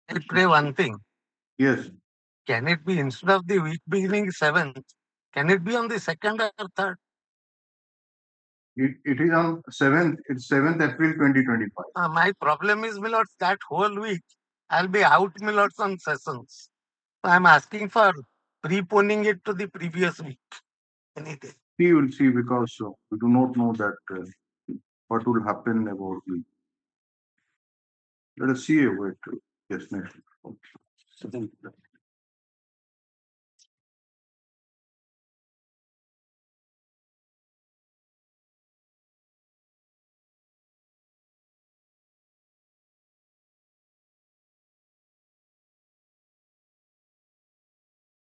I pray one thing. Yes. Can it be instead of the week beginning 7th? Can it be on the 2nd or 3rd? It is on 7th. It's 7th April 2025. My problem is, my lord, that whole week I'll be out Miller some sessions. So I'm asking for preponing it to the previous week. Anything. We will see because we do not know that what will happen about the. Let us see about yes next.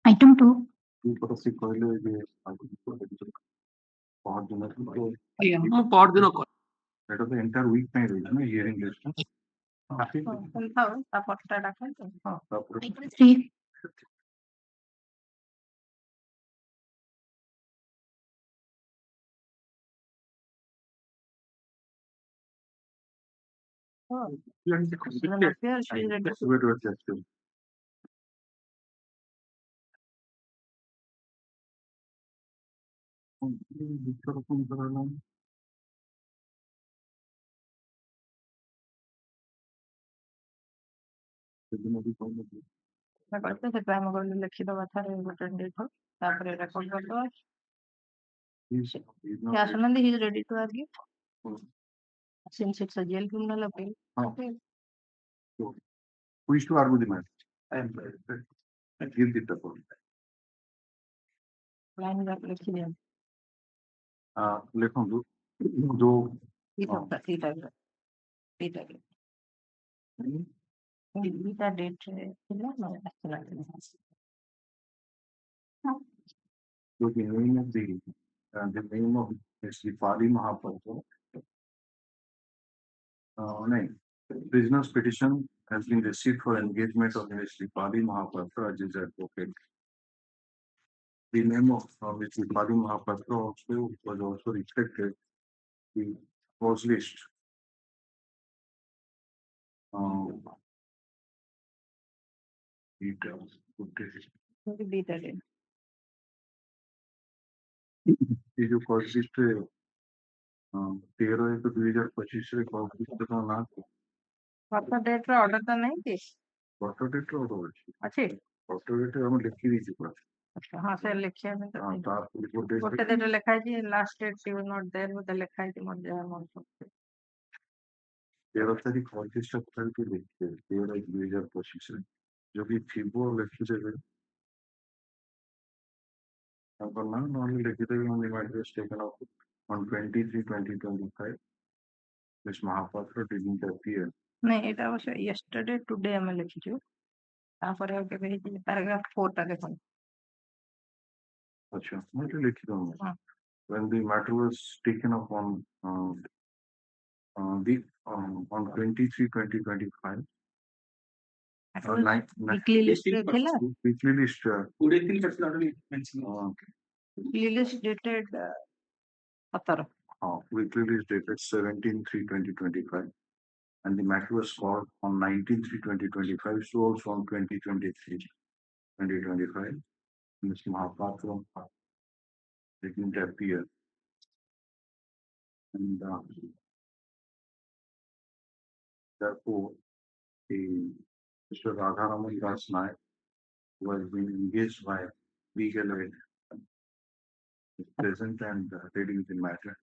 Item 2. ପରଦିନ କର That was the entire week time hearing list. ତାପରଟା ଡାକନ୍ତୁ Item 3. ସେଥିପାଇଁ ଆମେ କହିଲୁ ଲେଖିଦବା ଥରେ ଗୋଟେ ଦେଇଥାଉ ତାପରେ ରେକର୍ଡ କରିଦବା ସେ ଆସୁନାହାନ୍ତି he is ready to argue since it's a jail criminal appeal. Okay. Who is to argue the matter? I am give the report. Line up लिखी दिया लिखूं जो Vita date ଥିଲା ନା ଆସିଥିଲା So the name of the name of Sri Pali Mahaprabhu. Prisoner's petition has been received for engagement of Sri Pali Mahaprabhu as his advocate. The name of Sri Pali Mahaprabhu also was also reflected in the cause list. Details. ये जो cost list 13/1/2025 रे cost list का नाम photo date ର order ତ ନାହିଁ କି photo date ର ଅର୍ଡର ଅଛି ଫଟୋ ଡେଟ୍ ଆମେ ଲେଖି ଦେଇଛୁ ପୁରା ହଁ ସେ ଲେଖିବା ପାଇଁ ତ ତା ଗୋଟେ ଡେଟ୍ ଲେଖା ହେଇଛି ଲାଷ୍ଟ ଡେଟ୍ ୟୁ ନଟ୍ ଦେयर ବୋଧେ ଲେଖା ହେଇଛି ମୋର ଯାହା ମନେ ପଡୁଛି 13 ତାରିଖ କॉस्ट लिस्ट करके देखिए 13/2025 ରେ ଯଦି ଥିବ ଲେଖିଦେବେ ତାଙ୍କର ନାଁ ନହେଲେ ଲେଖିଦେବେ on the matter was taken up on 23/2025 Ms. Mahapatra didn't appear. ନାଇଁ ଏଇଟା ଅବଶ୍ୟ yesterday today ଆମେ ଲେଖିଛୁ ତାପରେ ଆଉ କେବେ ହେଇଛି paragraph 4 ଟା ଦେଖନ୍ତୁ अच्छा मैं लिखी दूंगा when the matter was taken up on on 23/2025 weekly list ରେ ଥିଲା weekly list weekly list dated 17 weekly list dated 17/3/2025 and the matter was called on 19/3/2025 so also on 20/23/2025 Ms. Mahapatra didn't appear and therefore Mr. Radharaman Das Naik who has been engaged by legal aid is present and reading the matter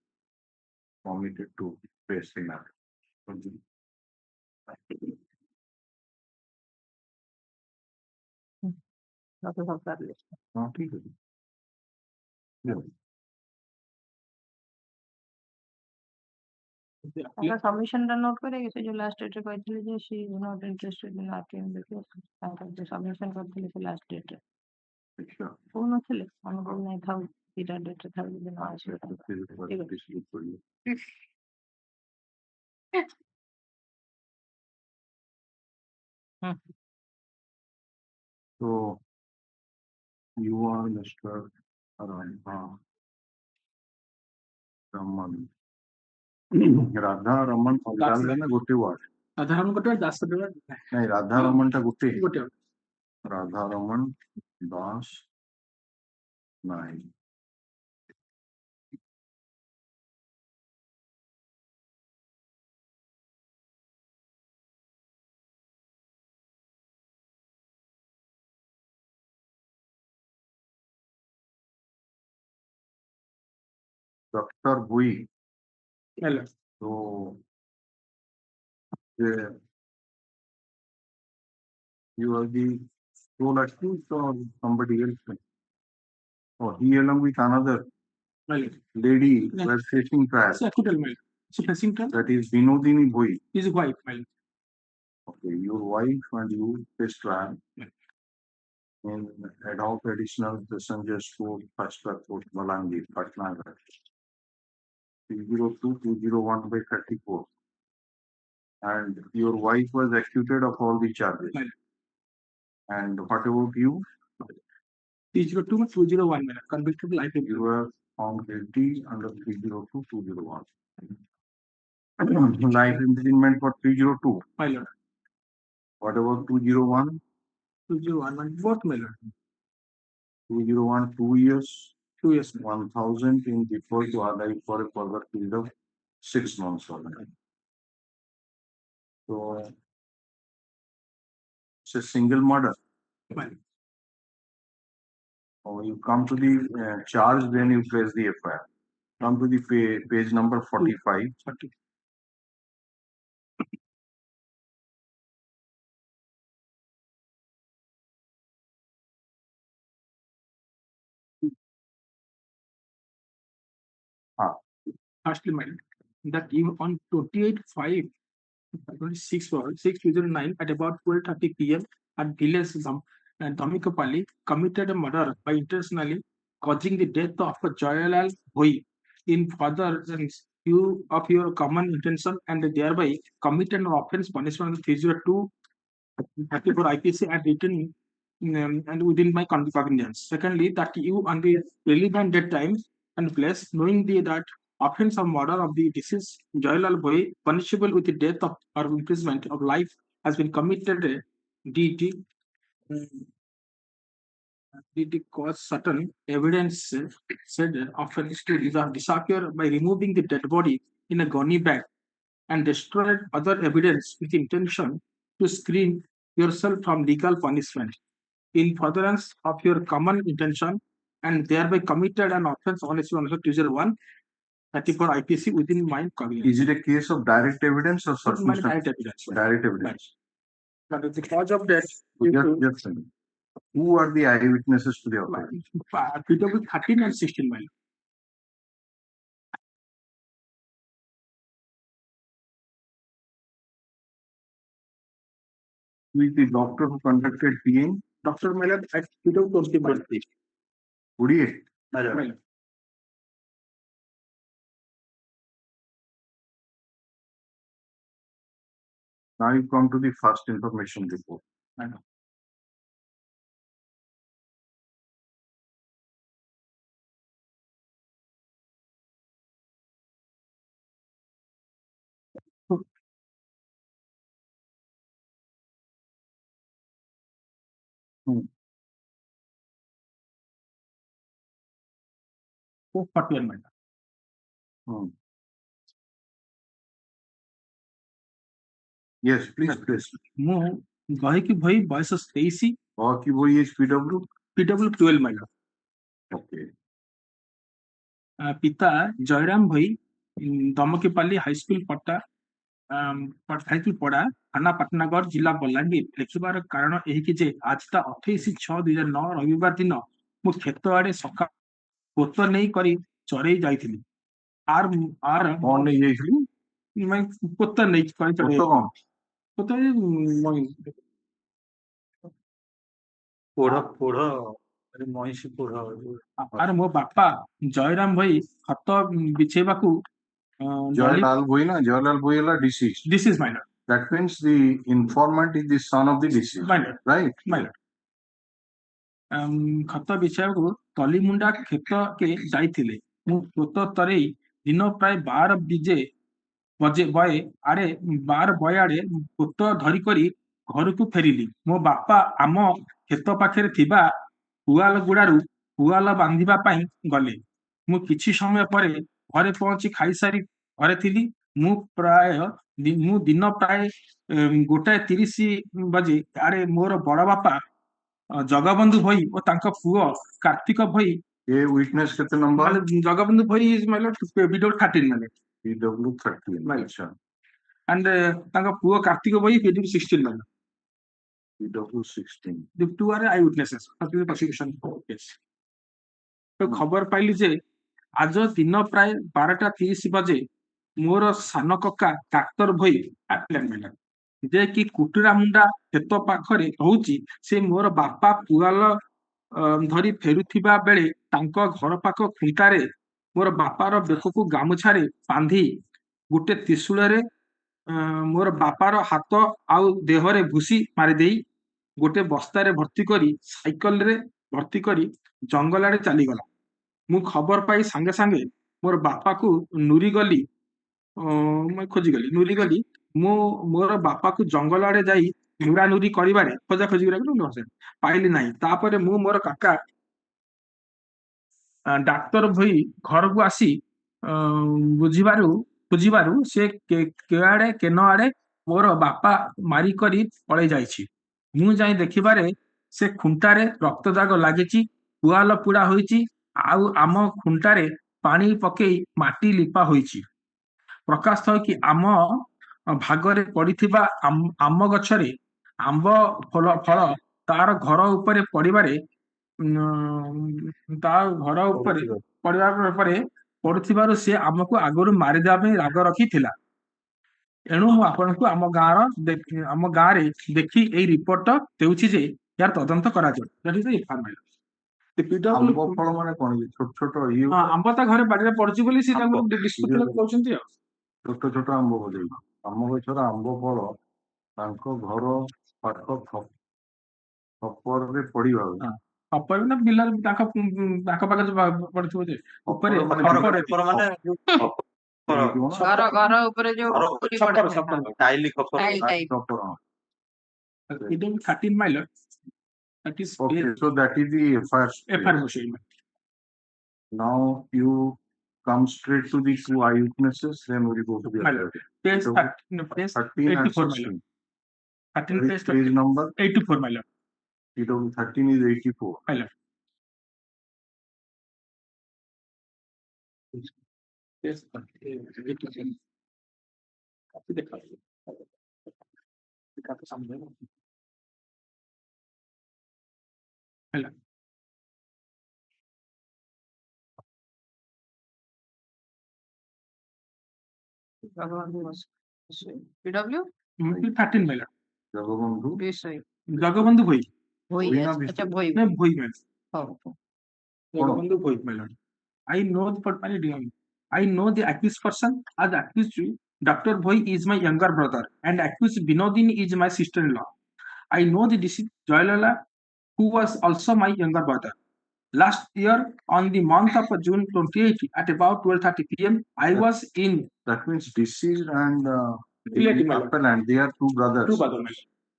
committed to face the matter. ठीक है submission ଟା note କରିକି ସେ ଯୋଉ last date ରେ କହିଥିଲେ ଯେ she is not interested in RTM because ତାଙ୍କର ଯୋଉ ସବମିଶନ କରିଥିଲେ ସେ ଲାଷ୍ଟ ଡେଟ୍ ରେ କହୁନଥିଲେ ଅନୁଭବ ନାହିଁ ଥାଉ ଦିଟା ଡେଟ୍ ରେ ଥାଉ ଯଦି ନ ଆସିବ So you are Mr. Raman. Radha Raman Hon'Ble में गोटे वार्ड राधा रमन गोटे दास गोटे नहीं राधा रमन टा गोटे राधा रमन दास नाई Dr. Bui. Hello. So, you are the sole accused or somebody else? Or he along with another lady were facing trial. That is Vinodini Bui. His wife. Okay, your wife and you face trial in ad hoc additional passenger court, first court, Malangi, Patna, 302-201 by 34. And your wife was acquitted of all the charges. And what about you? 302-201, convicted life. You were found guilty under 302-201. Life imprisonment for 302. My lord. What about 201? 201, both, my lord. 201, 2 years. 2 years. 1,000 in default to alive for a further period of 6 months. So, it's a single murder. Or you come to the charge, then you place the FIR. Come to the page number 45. Firstly, my lord, that even on 28/5/2009 at about 12:30 p.m. at village Damikapalli committed a murder by intentionally causing the death of Joyalal Bhoi in furtherance of your common intention and thereby committed an offense punishment of 302-34 IPC and written and within my cognizance. Secondly, that you on the relevant date, time and place, knowing that offense of murder of the deceased Joylal Bhoi punishable with the death of or imprisonment of life has been committed, DT cause certain evidence said offense to disappear by removing the dead body in a gunny bag and destroyed other evidence with intention to screen yourself from legal punishment in furtherance of your common intention and thereby committed an offense on 201 34 IPC within my cognizance. Is it a case of direct evidence or circumstantial? Direct evidence. Direct evidence. But the cause of death. Just who are the eyewitnesses to the offense? PW 13 and 16 mile. Who is the doctor who conducted PN? Dr. Miller at PW 20. 48. Now you come to the first information report. I know. Yes, please. ମୁଁ ଗହିକି ଭଇ ବୟସ 23 Gahiki Bhoi is PW? PW 12 mile. Okay. ପିତା Jairam ଭଇ ଦମକିପାଲି high school ପଟ୍ଟା high school ପଡା ଥାନା ପାଟନାଗଡ଼ ଜିଲ୍ଲା ବଲାଙ୍ଗୀର। ଲେଖିବାର କାରଣ ଏହିକି ଯେ ଆଜି ତା 28/6/2009 ରବିବାର ଦିନ ମୁଁ କ୍ଷେତ ଆଡେ ସକାଳ ପୋତ ନେଇ କରି ଚରେଇ ଯାଇଥିଲି। କଣ ନେଇ ଯାଇଥିଲି? ପୋତ ନେଇକି କରି ଚରେଇ ପୋତ ମଇଁଷି ପୋଢ। ଆର ମୋ ବାପା ଜୟରାମ ଭଇ ଖତ ବିଛେଇବାକୁ Joylal Bhoi na? Joylal Bhoi is deceased. Deceased, my lord. That means the informant is the son of the deceased. My lord. Right? My lord. ଖତ ବିଛାଇବାକୁ ତଲିମୁଣ୍ଡା କ୍ଷେତକେ ଯାଇଥିଲେ। ମୁଁ ପୋତ ତରେଇ ଦିନ ପ୍ରାୟ 12 ବଜେ ଆଡେ ପୋତ ଧରିକରି ଘରକୁ ଫେରିଲି। ମୋ ବାପା ଆମ କ୍ଷେତ ପାଖରେ ଥିବା ପୁଆଲ ଗୁଡାରୁ ପୁଆଲ ବାନ୍ଧିବା ପାଇଁ ଗଲେ। ମୁଁ କିଛି ସମୟ ପରେ ଘରେ ପହଞ୍ଚି ଖାଇସାରି ଘରେ ଥିଲି। ମୁଁ ଦିନ ପ୍ରାୟ 1:30 ବଜେ ଆଡେ ମୋର ବଡ ବାପା ଜଗବନ୍ଧୁ ଭୋଇ ଓ ତାଙ୍କ ପୁଅ Kartik Bhoi A witness kete number? Jagabandhu Bhai is my lord PW 13 my lord. PW 13. My lord. Acha. And tanga puo Kartika Bhai PW 16 my lord. PW 16. The two are eyewitnesses for the prosecution case. तो खबर पाइली जे आज दिन प्राय 12:30 बजे मोर सान कका doctor भई आपिला जे कि कुटुरा मुंडा खेत पाखरे रहउची से मोर बापा पुआल धरी फेरुथिबा बेले तांको घर पाख खुंटारे मोर बापार बेककु गामुछारे बांधी गोटे त्रिशूलरे मोर बापार हाथ आउ देहरे भूसी मारी देई गोटे बस्तारे भर्ती करी साइकल रे भर्ती करी जंगल आड़े चलीगला मु खबर पाई सांगे सांगे मोर बापा को नुरी गली मैं खोजिगली नुरी गली मु मोर बापा को जंगल आड़े जाई नुरा नुरी करिबारे खोजा खोजी करे पाइली नाही तापरे मु मोर काका डाक्तर भई घर को आसी बुझिबारु बुझिबारु से केआड़े केन आड़े मोर बापा मारी करी पळै जाईछि मु जाई देखिबारे से खुंटारे रक्त दाग लागिछि पुआल पुड़ा होईछि आउ आम खुंटारे पानी पकेई माटी लिपा होईछि प्रकाश थय कि आम भागरे पड़िथिबा आम गछरे आंब फल तार घर उपरे पड़िबारे ता घर उपरे पड़िबारे पड़ुथिबारु से आमको आगरु मारि देबा ପାଇଁ राग रखिथिला एणु आपनको आम गाँ रे देखि एई रिपोर्ट देउछि जे यार तदंत करा जाय दैट इज द इन्फॉर्मेशन आंब फल माने कोन छोट छोट इयो आंब ता घरे बाड़ी रे पड़छि बोली से ताको डिस्ट्रिब्यूट करछन्ती छोट छोट आंब बोली आम गछर आंब फल तांको घर पाख खपर रे पड़िबा खपर ना बिला ताको पाख पड़थिबो जे ऊपर माने घर ऊपर जो छपर tile खपर it is 13 mile that is okay so that is the FR machine now you come straight to the two eyewitnesses then we go to the other page 84 mile 13 page number 84 mile it 13 is 84 mile yes Hello. PW 13 mile Jagbandhu भई अच्छा भई ना भई में जगबंधु भई में I know the accused person as accused Dr. Bhoi is my younger brother and accused Binodini is my sister-in-law. I know the deceased Joylala who was also my younger brother. Last year on the month of June 28 at about 12:30 p.m. I was in that means deceased and relative and they are two brothers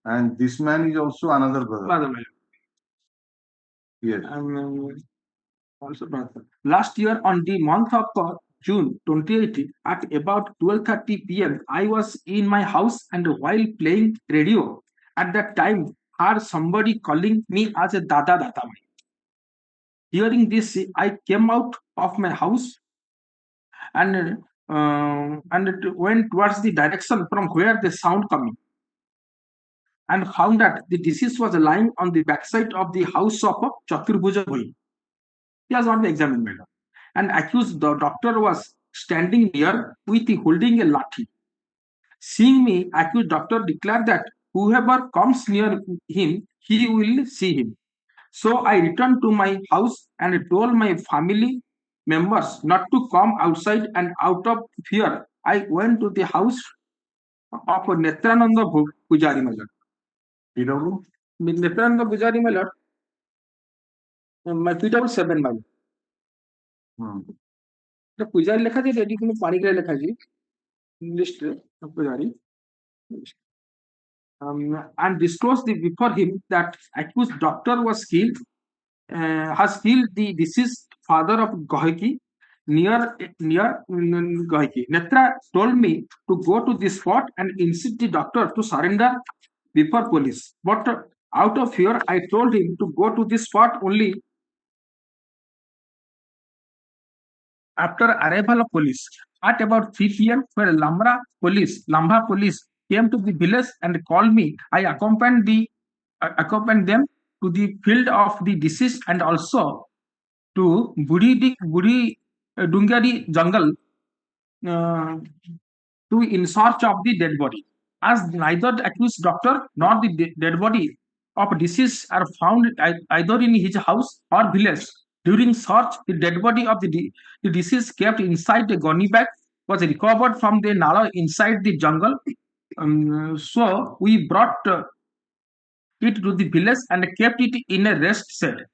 and this man is also another brother yes also brother. Last year on the month of June 28 at about 12:30 p.m. I was in my house and while playing radio at that time heard somebody calling me as a dada. Hearing this, I came out of my house and went towards the direction from where the sound coming and found that the deceased was lying on the backside of the house of Chaturbhuja Bhoi. He has not been examined, madam. And accused the doctor was standing near with holding a lathi. Seeing me, accused doctor declared that whoever comes near him, he will see him. So I returned to my house and told my family members not to come outside, and out of fear, I went to the house of Netrananda Pujari Malad. Netrananda Pujari Malad, my PW 7 Malad. The Pujari lekha je ready to pani kare lekha ji list of Pujari and disclosed before him that accused doctor was killed has killed the deceased father of Gohiki near Gohiki. Netra told me to go to the spot and insist the doctor to surrender before police, but out of fear I told him to go to the spot only After arrival of police at about 3 p.m., where Lambha police came to the village and called me, I accompanied them to the field of the deceased and also to Budi Dungari jungle uh, to in search of the dead body. As neither the accused doctor nor the dead body of deceased are found either in his house or village. During search, the dead body of the deceased kept inside a gunny bag was recovered from the nala inside the jungle. So we brought it to the village and kept it in a rest shed.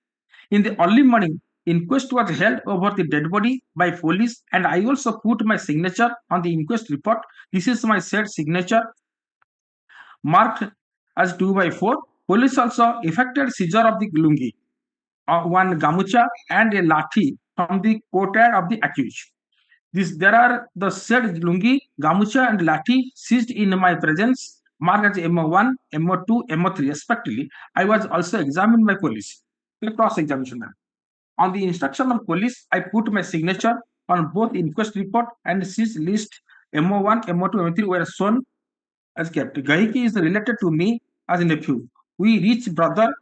In the early morning, inquest was held over the dead body by police, and I also put my signature on the inquest report. This is my said signature marked as 2 by 4. Police also effected seizure of the lungi, one gamucha, and a lathi from the courtyard of the accused. There are the said lungi, gamucha, and lathi seized in my presence, marked as MO1, MO2, MO3 respectively. I was also examined by police. Cross-examination. On the instruction of police, I put my signature on both inquest report and seized list MO1, MO2, MO3 were shown as kept. Gahiki is related to me as a nephew. We each brother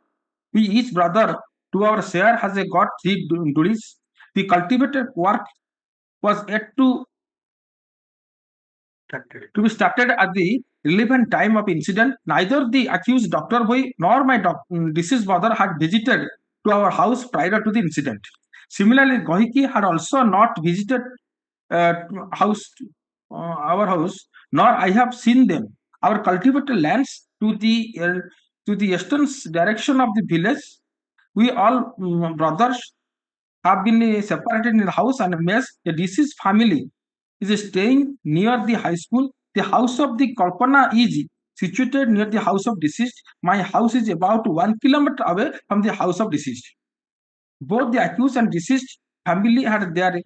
to our share has got 3 duties. The cultivated work was yet to be started at the relevant time of incident. Neither the accused Dr. Boy nor my deceased brother had visited to our house prior to the incident. Similarly, Gohiki had also not visited our house, nor I have seen them. Our cultivated lands to the eastern direction of the village, we all brothers have been separated in the house and mess. The deceased family is staying near the high school. The house of the Kalpana is situated near the house of deceased. My house is about 1 kilometer away from the house of deceased. Both the accused and deceased family had their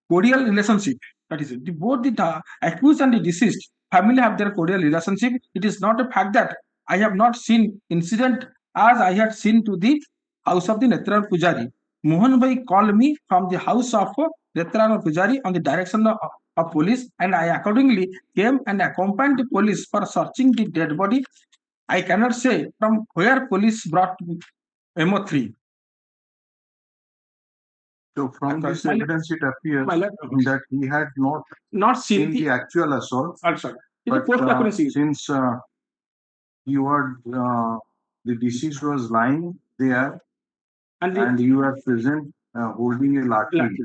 cordial relationship. That is, both the accused and the deceased family have their cordial relationship. It is not a fact that I have not seen incident as I had seen to the house of the Netran Pujari. Mohan Bhai called me from the house of Netran Pujari on the direction of police, and I accordingly came and accompanied the police for searching the dead body. I cannot say from where police brought MO3. So from this evidence, it appears that he had not seen the actual assault. But since you had the deceased was lying there, and you are present holding a lathi,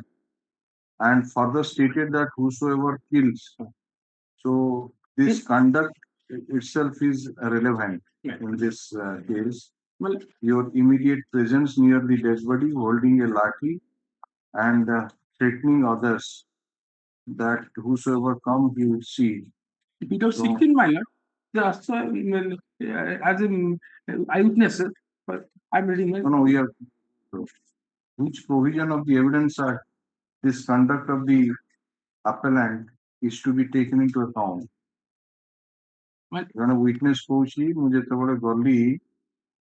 and further stated that whosoever kills. So this conduct itself is relevant in this case. Your immediate presence near the dead body, holding a lathi, and threatening others that whosoever come he will see. Because 16 minor, they also as an eyewitness, but I'm reading it. No, we have which provision of the evidence act this conduct of the appellant is to be taken into account. ଜଣେ witness କହୁଛି ମୁଁ ଯେତେବେଳେ ଗଲି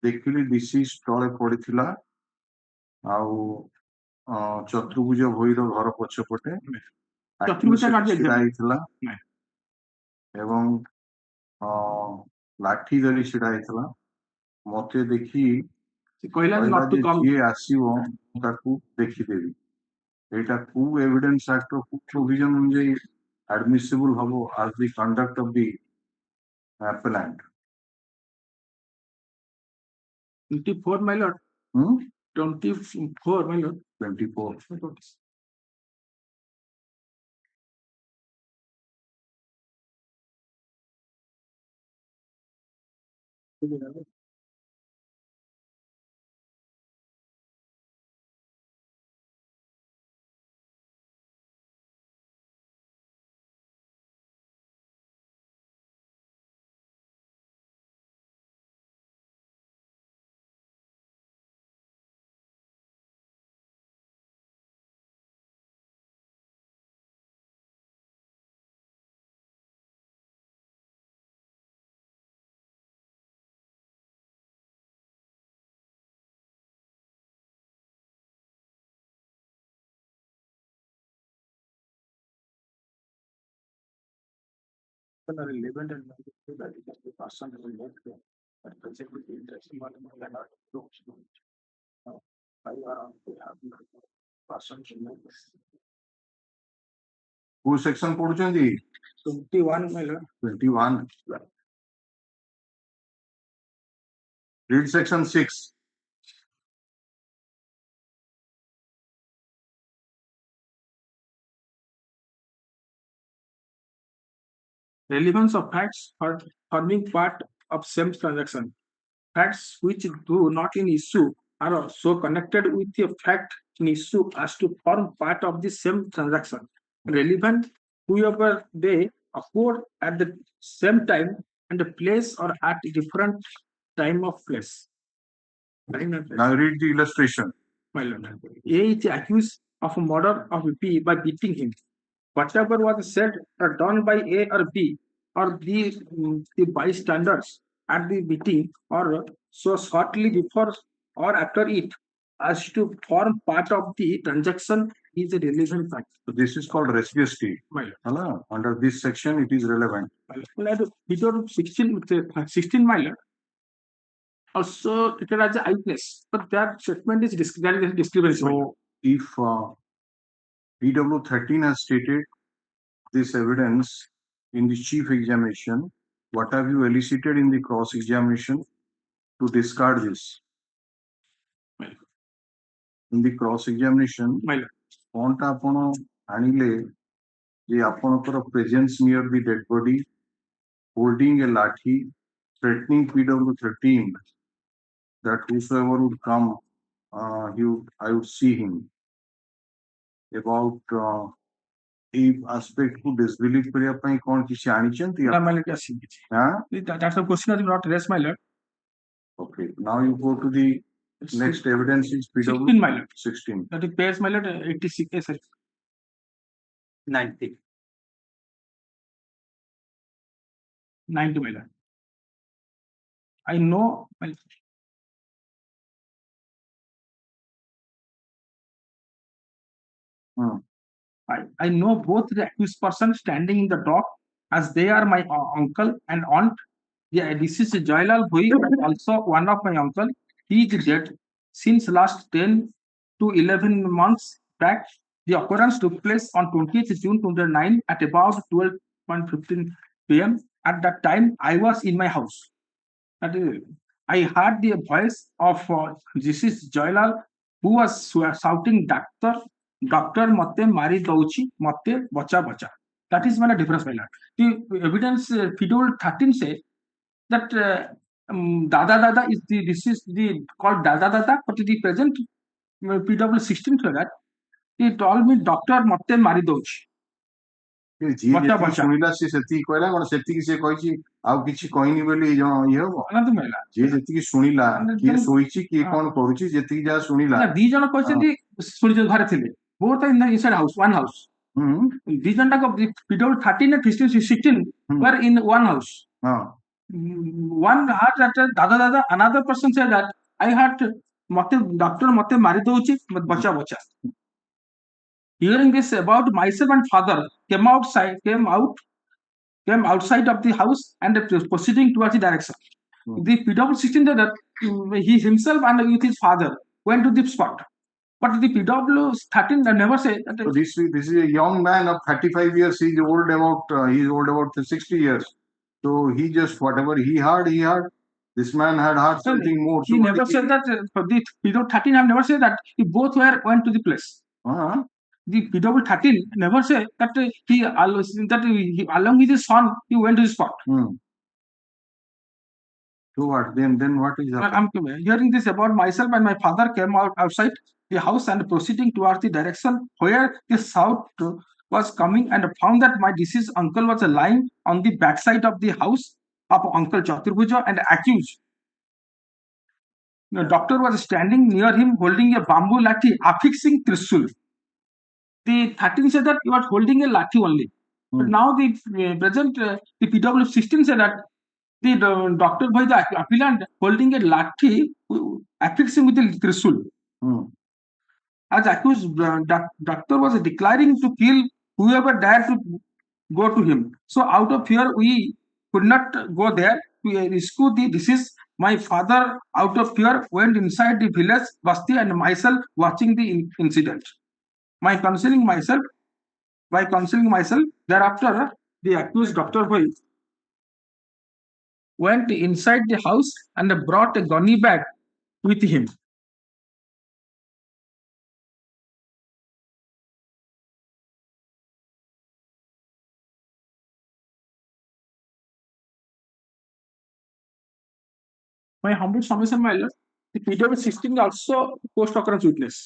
ଦେଖିଲି disease ତଳେ ପଡିଥିଲା ଆଉ ଚତୁର୍ଭୁଜ ଭୋଇର ଘର ପଛପଟେ ଛିଡା ହେଇଥିଲା ଏବଂ ଲାଠି ଧରି ଛିଡା ହେଇଥିଲା ମତେ ଦେଖି କହିଲା ଯେ ଯିଏ ଆସିବ ତାକୁ ଦେଖିଦେବି ଏଇଟା କୋଉ ଏଭିଡେନ୍ସ ଆକ୍ଟର କୋଉ ପ୍ରୋଭିଜନ ଅନୁଯାୟୀ admissible ହବ as the conduct of the appellant. 24 my lord. 24 my lord. 24. Who section ପଢୁଛନ୍ତି? 21, my lord. 21. Read section 6. Relevance of facts for forming part of same transaction. Facts which do not in issue are so connected with a fact in issue as to form part of the same transaction. Relevant whoever they occur at the same time and place or at different time of place. Now read the illustration. My lord, A is accused of murder of B by beating him. Whatever was said or done by A or B or the bystanders at the beating or so shortly before or after it as to form part of the transaction is a relevant fact. So this is called residuosity. Under this section, it is relevant. Figure 16 my lord. Also, it has an eyewitness, but that statement is discrepancy. So, if PW 13 has stated this evidence in the chief examination, what have you elicited in the cross examination to discard this? In the cross examination, कौन टा आपण आनिले जे आपणकर presence near the dead body, holding a lathi, threatening PW 13 that whosoever would come, I would see him. About aspect to disbelief କରିବା ପାଇଁ କଣ କିଛି ଆଣିଛନ୍ତି? That's a question that you not raise, my lord. Okay, now you go to the next evidence is PW 16, my lord. 16. That is page, my lord, 86, 90. 90, my lord. I know, my lord. I know both the accused person standing in the dock as they are my uncle and aunt. Yeah, this is Jailal Bhoi, also one of my uncle. He is dead since last 10 to 11 months back. The occurrence took place on 20th June 2009 at about 12:15 p.m. At that time, I was in my house. I heard the voice of this is Jailal who was shouting, Doctor Mate Mari Dauchi, Mate Bacha Bacha. That is one difference. The evidence Fidel 13 says that Dada Dada is this is the called Dada Dada, but the present PW 16 said that he told me Doctor Mate Mari Dauchi. ଶୁଣିଲା ସେ ସେତିକି କହିଲା କଣ ସେତିକି ସେ କହିଛି ଆଉ କିଛି କହିନି ବୋଲି ଇଏ ହବ ଯିଏ ଯେତିକି ଶୁଣିଲା କିଏ ଶୋଇଛି କିଏ କଣ କରୁଛି ଯେତିକି ଯାହା ଶୁଣିଲା ଦି ଜଣ କହିଛନ୍ତି ଶୁଣିଛନ୍ତି ଘରେ ଥିଲେ both in the inside house one house ଦି ଜଣ ଯାକ PW 13 and 16 were in one house one heard that Dada Dada another person said that I heard Doctor Mate Mari Dauchi Bacha Bacha. Hearing this about myself and father came outside of the house and proceeding towards the direction. The PW 16 said that he himself and with his father went to the spot. But the PW 13 never said that. So this is a young man of 35 years. He's old about 60 years. So he just whatever he heard. This man had heard something more. He never said that. The PW 13 have never said that. He both went to the place. The PW 13 never said that he along with his son he went to the spot. So what? Then what is happening? I'm hearing this about myself and my father came outside the house and proceeding towards the direction where the sound was coming and found that my deceased uncle was lying on the backside of the house of Uncle Chaturbuja and accused. The doctor was standing near him holding a bamboo lathi affixing Trisul. The 13 said that he was holding a lathi only. But now the present the PW 16 said that the doctor by the appellant holding a lathi affixing with the Trisul. As accused, doctor was declaring to kill whoever dared to go to him. So out of fear, we could not go there to rescue the deceased. My father, out of fear, went inside the village, Basti, and myself watching the incident. By concealing myself, thereafter, the accused Dr. Bhai went inside the house and brought a gunny bag with him. My humble submission, my lord, the PW 16 also post occurrence witness.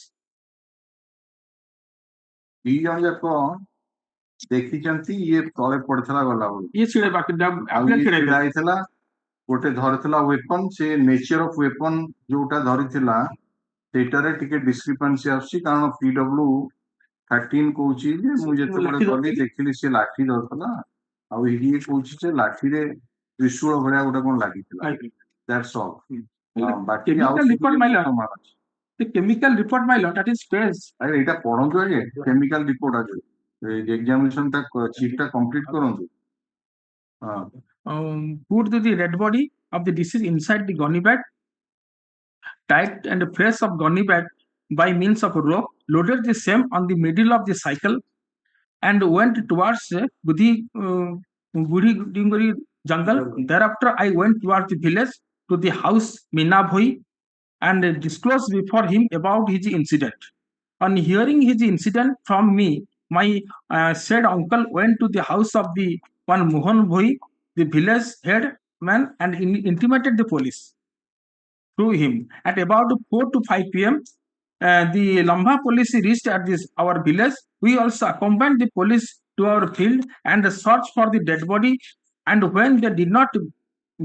ଦି ଜଣ ଯାକ ଦେଖିଛନ୍ତି ଇଏ ତଳେ ପଡିଥିଲା ଗଲା ବେଳକୁ ଇଏ ଛିଡା ହେଇଥିଲା ଗୋଟେ ଧରିଥିଲା ୱେପନ ସେ ନେଚର ଅଫ ୱେପନ ଯୋଉଟା ଧରିଥିଲା ସେଇଟାରେ ଟିକେ ଡିସ୍କ୍ରିପାନ୍ସି ଆସୁଛି କାରଣ PW 13 କହୁଛି ଯେ ମୁଁ ଯେତେବେଳେ ଗଲି ଦେଖିଲି ସେ ଲାଠି ଧରିଥିଲା ଆଉ ଇଏ କହୁଛି ଯେ ଲାଠିରେ ତ୍ରିଶୂଳ ଭଳିଆ ଗୋଟେ କଣ ଲାଗିଥିଲା ଦ୍ୟାଟ୍ସ ଅଲ୍ ବାକି ଆଉ The chemical report, my lord, that is space. ଆରେ ଏଇଟା ପଢନ୍ତୁ ଆଗେ କେମିକାଲ ରିପୋର୍ଟ ଆଗେ ଏକ୍ସାମିନେସନ ଟା ଚିଟ୍ ଟା କମ୍ପ୍ଲିଟ କରନ୍ତୁ Put the red body of the deceased inside the gunny bag, tied and press of gunny bag by means of a rope, loaded the same on the middle of the cycle, and went towards Budhi Dinguri jungle. Thereafter, I went towards the village to the house Meena Bhoi and disclosed before him about his incident. On hearing his incident from me, my said uncle went to the house of the one Mohan Bhoi, the village headman, and intimated the police through him. At about 4 to 5 p.m., the Lamba police reached at our village. We also accompanied the police to our field and searched for the dead body. And when they did not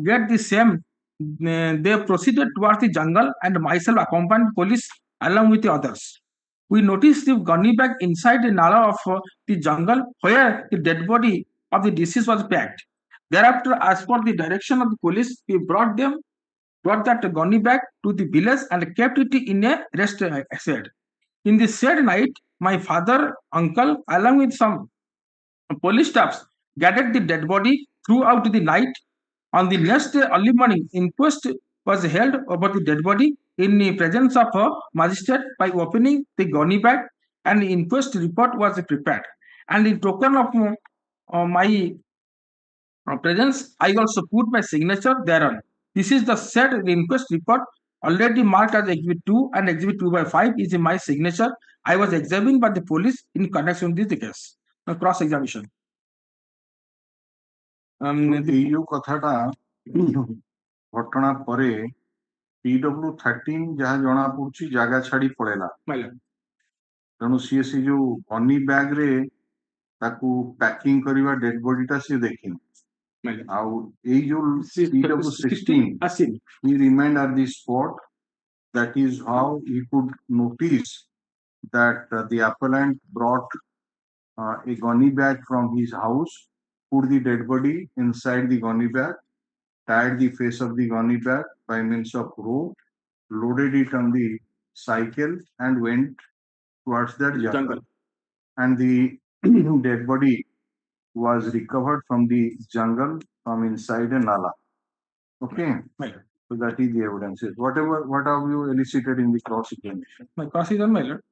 get the same, they proceeded towards the jungle, and myself accompanied police along with the others. We noticed the gunny bag inside the nala of the jungle where the dead body of the deceased was packed. Thereafter, as per the direction of the police, we brought that gunny bag to the village and kept it in a rest shed. In the said night, my father, uncle, along with some police staffs, gathered the dead body throughout the night. On the next day, early morning, inquest was held over the dead body in the presence of a magistrate by opening the gunny bag, and the inquest report was prepared. And in token of my presence, I also put my signature thereon. This is the said inquest report already marked as Exhibit 2, and Exhibit 2/5 is in my signature. I was examined by the police in connection with this case. Cross examination. ଏଇ ଯୋଉ କଥାଟା ଘଟଣା ପରେ PW 13 ଯାହା ଜଣା ପଡୁଛି ଜାଗା ଛାଡି ପଳେଇଲା ତେଣୁ ସିଏ ସେ ଯୋଉ ଗନି ବ୍ୟାଗ ରେ ତାକୁ ପ୍ୟାକିଂ କରିବା ଡେଡ୍ ବଡି ଟା ସିଏ ଦେଖିନି ଆଉ ଏଇ ଯୋଉ PW 16 he remained at the spot. That is how he could notice that the appellant brought a gunny bag from his house, put the dead body inside the gunny bag, tied the face of the gunny bag by means of rope, loaded it on the cycle, and went towards that jungle. And the dead body was recovered from the jungle from inside a nala. Okay. So that is the evidence. What have you elicited in the cross-examination? My cross-examination, my lord.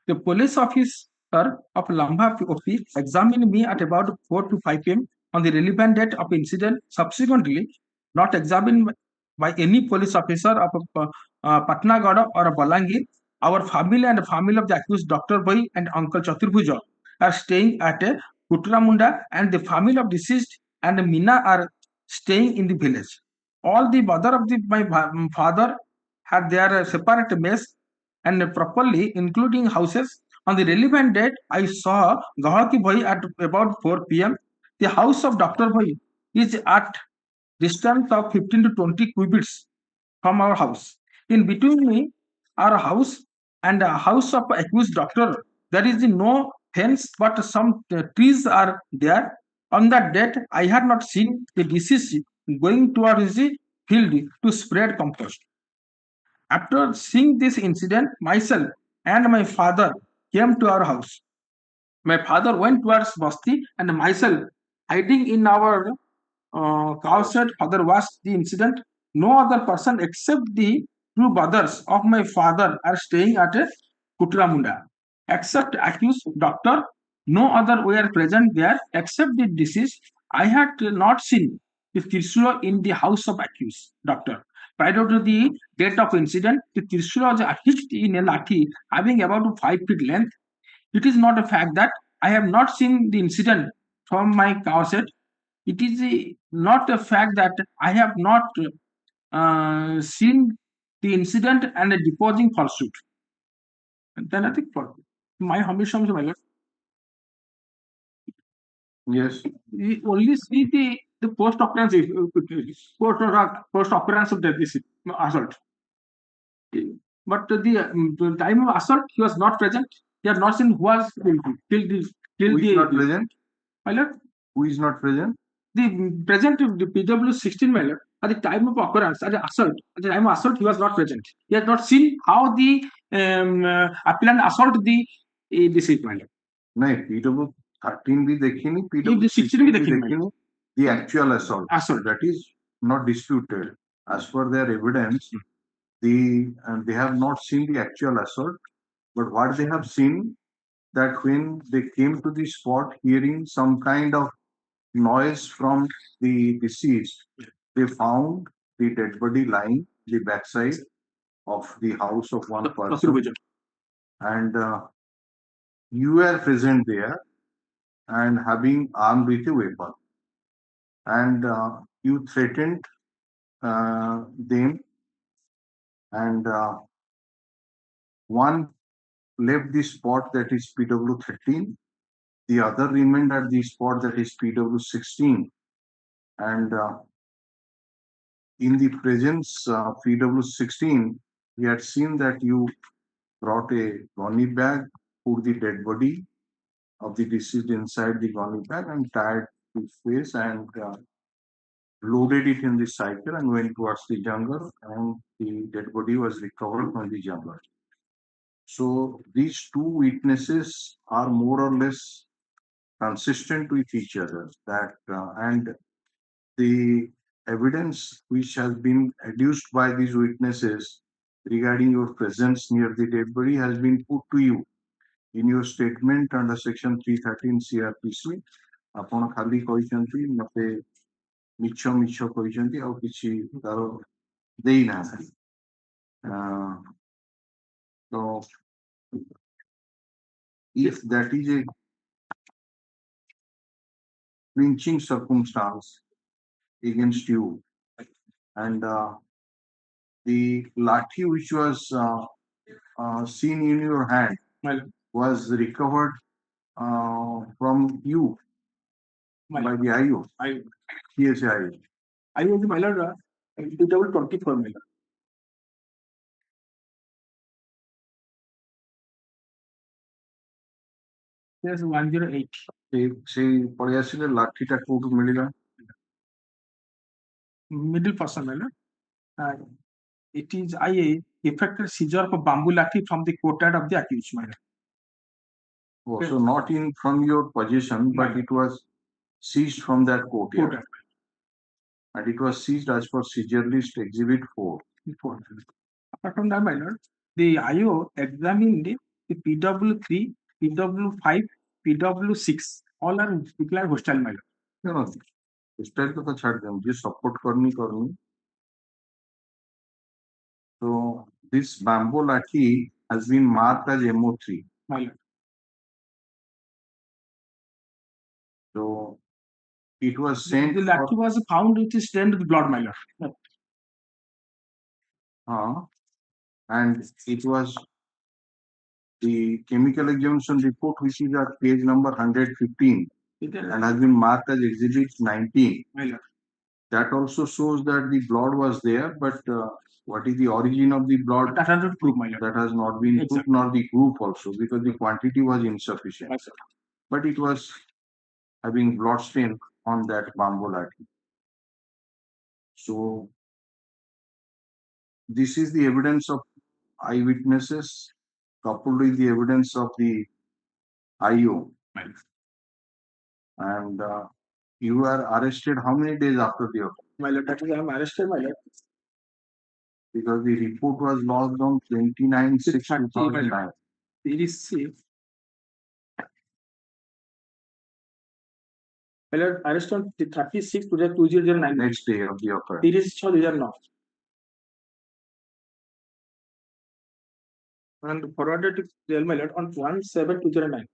The police officer of Lamba OP examined me at about 4 to 5 p.m. on the relevant date of incident. Subsequently, not examined by any police officer of Patnagada or Balangir. Our family and the family of the accused Dr. Bhai and Uncle Chaturbhuja are staying at Kutramunda, and the family of deceased and Meena are staying in the village. All the mother of my father had their separate mess and properly including houses. On the relevant date, I saw Gahaki Bhai at about 4 p.m. The house of Dr. Bhai is at distance of 15 to 20 cubits from our house. In between me, our house and the house of accused doctor, there is no fence, but some trees are there. On that date, I had not seen the deceased going towards the field to spread compost. After seeing this incident, myself and my father came to our house. My father went towards Basti and myself hiding in our cow shed. Father watched the incident. No other person except the two brothers of my father are staying at Kutramunda. Except accused doctor, no other were present there except the deceased. I had not seen the Tirshula in the house of accused doctor. Prior to the date of incident, the Tirshula was hitched in a lathi having about 5 feet length. It is not a fact that I have not seen the incident from my cassette. It is not a fact that I have not seen the incident and a deposing falsehood. And then I think for my Hamisham Lord, Yes. we only see the post occurrence post occurrence of this assault. But the time of assault, he was not present. He had not seen who was killed. Who is not present? My lord, Who is not present? the present the PW 16 my lord, at the time of occurrence, at the time of assault, he was not present. He had not seen how the appellant assault the deceased my lord. नहीं PW 13 भी देखी नहीं, ये PW 16 भी 16 देखी देखी नहीं. The actual assault that is not disputed as per their evidence. They have not seen the actual assault, but what they have seen that when they came to the spot hearing some kind of noise from the deceased, they found the dead body lying the backside of the house of one person, and you were present there and having armed with a weapon, and you threatened them, and one left the spot, that is PW 13, the other remained at the spot, that is PW 16, and in the presence of PW 16, we had seen that you brought a gunny bag, put the dead body of the deceased inside the gunny bag and tied his face and loaded it in the cycle and went towards the jungle, and the dead body was recovered from the jungle. So these two witnesses are more or less consistent with each other. That and the evidence which has been adduced by these witnesses regarding your presence near the dead body has been put to you in your statement under section 313 CRPC. ଆପଣ ଖାଲି କହିଛନ୍ତି ମତେ ମିଛ ମିଛ କହିଛନ୍ତି ଆଉ କିଛି ତାର ଦେଇନାହାନ୍ତି. So if that is a clinching circumstance against you, and the lathi which was seen in your hand was recovered from you by the IO. Yes, IO. IO is my lord, PW 24 my lord. Yes, 108. ସେଇ ପଳେଇ ଆସିଲେ ଲାଠିଟା କୋଉଠୁ ମିଳିଲା? Middle person my lord. It is IA effected seizure of bamboo lathi from the courtyard of the accused my lord. Oh, so not in from your possession, but it was seized from that courtyard. And it was seized as per seizure list exhibit 4. Apart from that, my lord, the IO examined the PW3, PW5, PW6. All are declared hostile, my lord. No, no. Hostile to the chart them. Just support करनी. So this bamboo lathi has been marked as MO3. My lord. So it was sent. The lathi was found with stained with blood, my lord. And it was the chemical examination report, which is at page number 115 and has been marked as exhibit 19. That also shows that the blood was there, but what is the origin of the blood? That has not proved, my lord. That has not been proved, nor the group also, because the quantity was insufficient. But it was having blood stain on that bamboo lathi. So this is the evidence of eyewitnesses coupled with the evidence of the IO And you were arrested how many days after the offense? My lord, that is, I am arrested, my lord. Because the report was lodged on 29/6/2009. It is safe. My lord, arrest on 36/2009. Next day of the offense. 36/6/2009. And forwarded to jail, my lord, on 1/7/2009.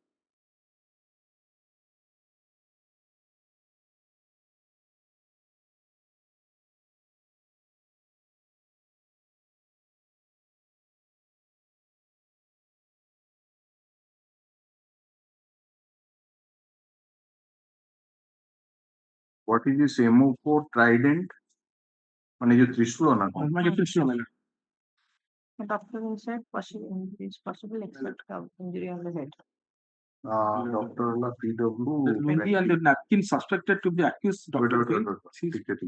What is this MO for Trident? মানে যে ত্রিশূল না মানে ত্রিশূল, my lord. The doctor said possible expect injury on the head. Dr. PW Mendi and the napkin suspected to be accused Dr. ঠিক আছে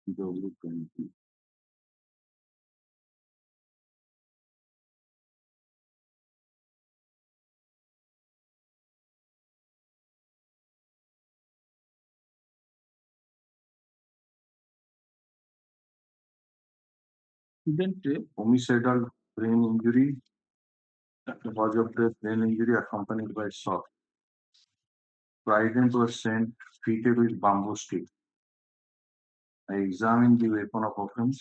PW20. Homicidal brain injury, cause of death, brain injury accompanied by shock. Trident was sent treated with bamboo stick. I examined the weapon of offense.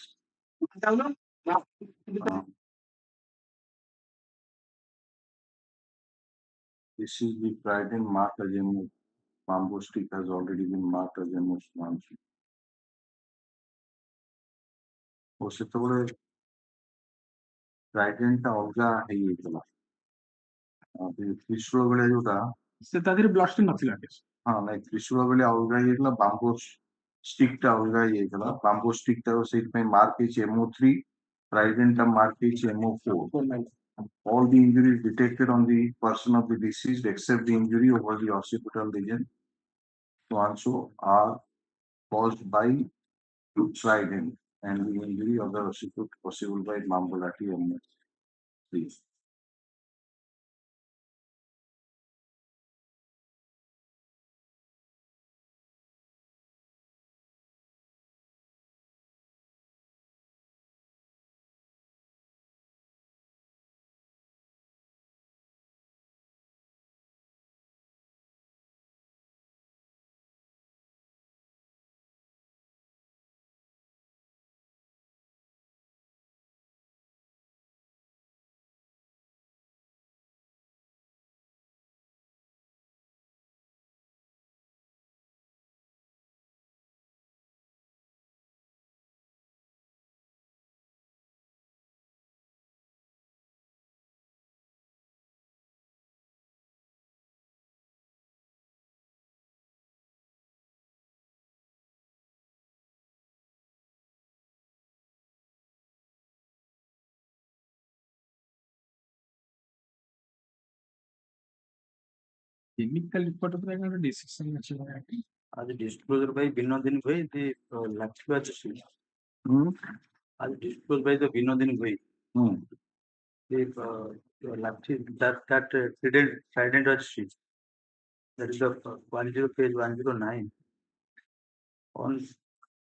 This is the Trident marked as a bamboo stick has already been marked as a Muslim. ଓ ସେତେବେଳେ ଟ୍ରାଇଡେଣ୍ଟଟା ଅଲଗା ହେଇଯାଇଥିଲା ତ୍ରିଶୂଳ ବେଳେ ଯୋଉଟା ସେ ତା ଦେହରେ blood ଷ୍ଟିନ୍ ନଥିଲା। ହଁ ନାଇଁ ତ୍ରିଶୂଳ ବେଳେ ଅଲଗା ହେଇଯାଇଥିଲା ବାମ୍ବୋ ଷ୍ଟିକଟା ଅଲଗା ହେଇଯାଇଥିଲା ବାମ୍ବୋ ଷ୍ଟିକଟା ସେଇଥିପାଇଁ ମାର୍କ ହେଇଛି MO3 ଟ୍ରାଇଡେଣ୍ଟଟା ମାର୍କ ହେଇଛି MO4 all the injuries detected on the person of the deceased except the injury over the occipital region so also are caused by trident and the injury of the occiput possible by Mambolati MO3. Chemical report of the decision. As disclosure by Binodin Bhai, the Lakshmi as disclosed by the Binodin Bhai. The Lakshmi that trident was she. That is the 10 page 109. On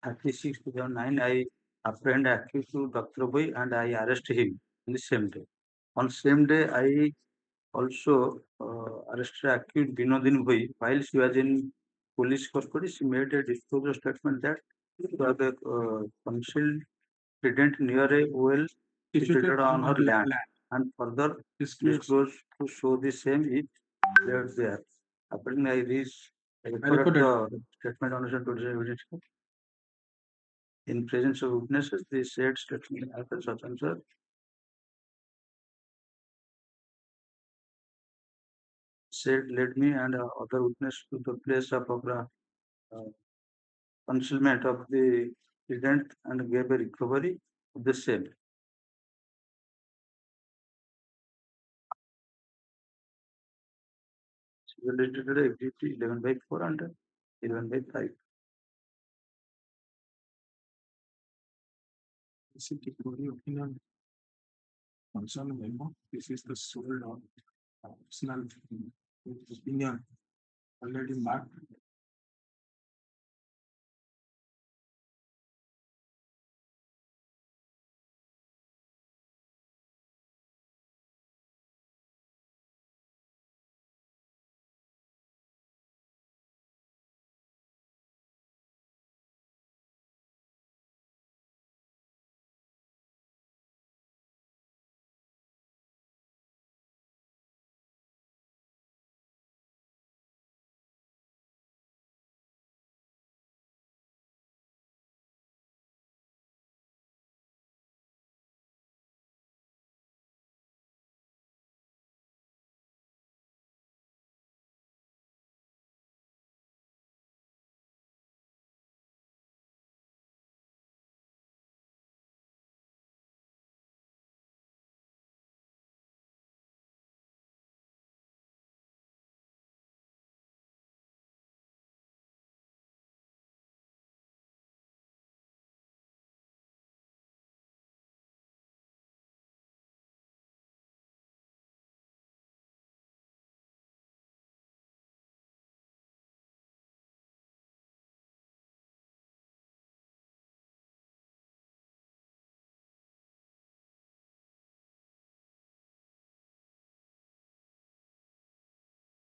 36/2009, I apprehend accused to Dr. Bhai and I arrest him on the same day. On same day, I also arrested accused Binodin Bhai. While she was in police custody, she made a disclosure statement that the concealed trident near a well situated on her land and further disclosed to show the same is left there. Accordingly, I recorded the statement on the 27 evidence. In presence of witnesses, the said statement after such answer. Said led me and other witness to the place of concealment of the trident and gave a recovery of the same. Related FDT 11/4 and 11/5. This is the opinion concern memo. This is the sold personal opinion already marked.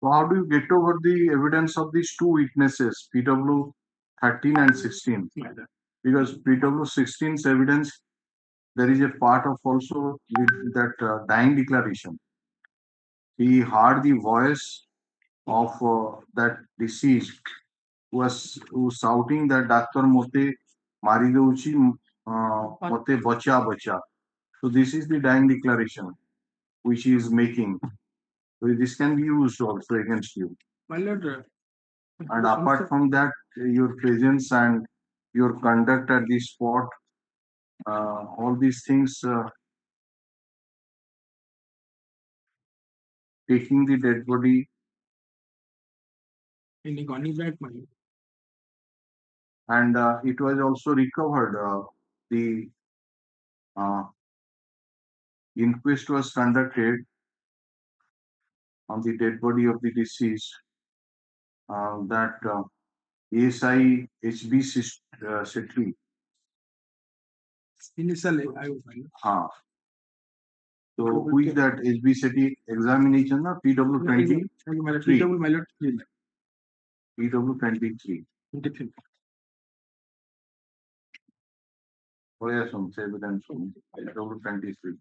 So how do you get over the evidence of these two witnesses, PW 13 and 16? Because PW 16's evidence, there is a part of also with that dying declaration. He heard the voice of that deceased who was shouting that Dr. Mote Mari Deuchi Mote Bacha Bacha. So this is the dying declaration which he is making. So this can be used also against you. My lord, And apart from that, your presence and your conduct at the spot, all these things, taking the dead body in a gunny bag, my lord. and it was also recovered. The inquest was conducted on the dead body of the deceased. That ASI HB Setri. Initially, I was So who is that HB Setri examination? PW 23. PW, my lord, PW 23. 23. Oh yes, some evidence from PW 23.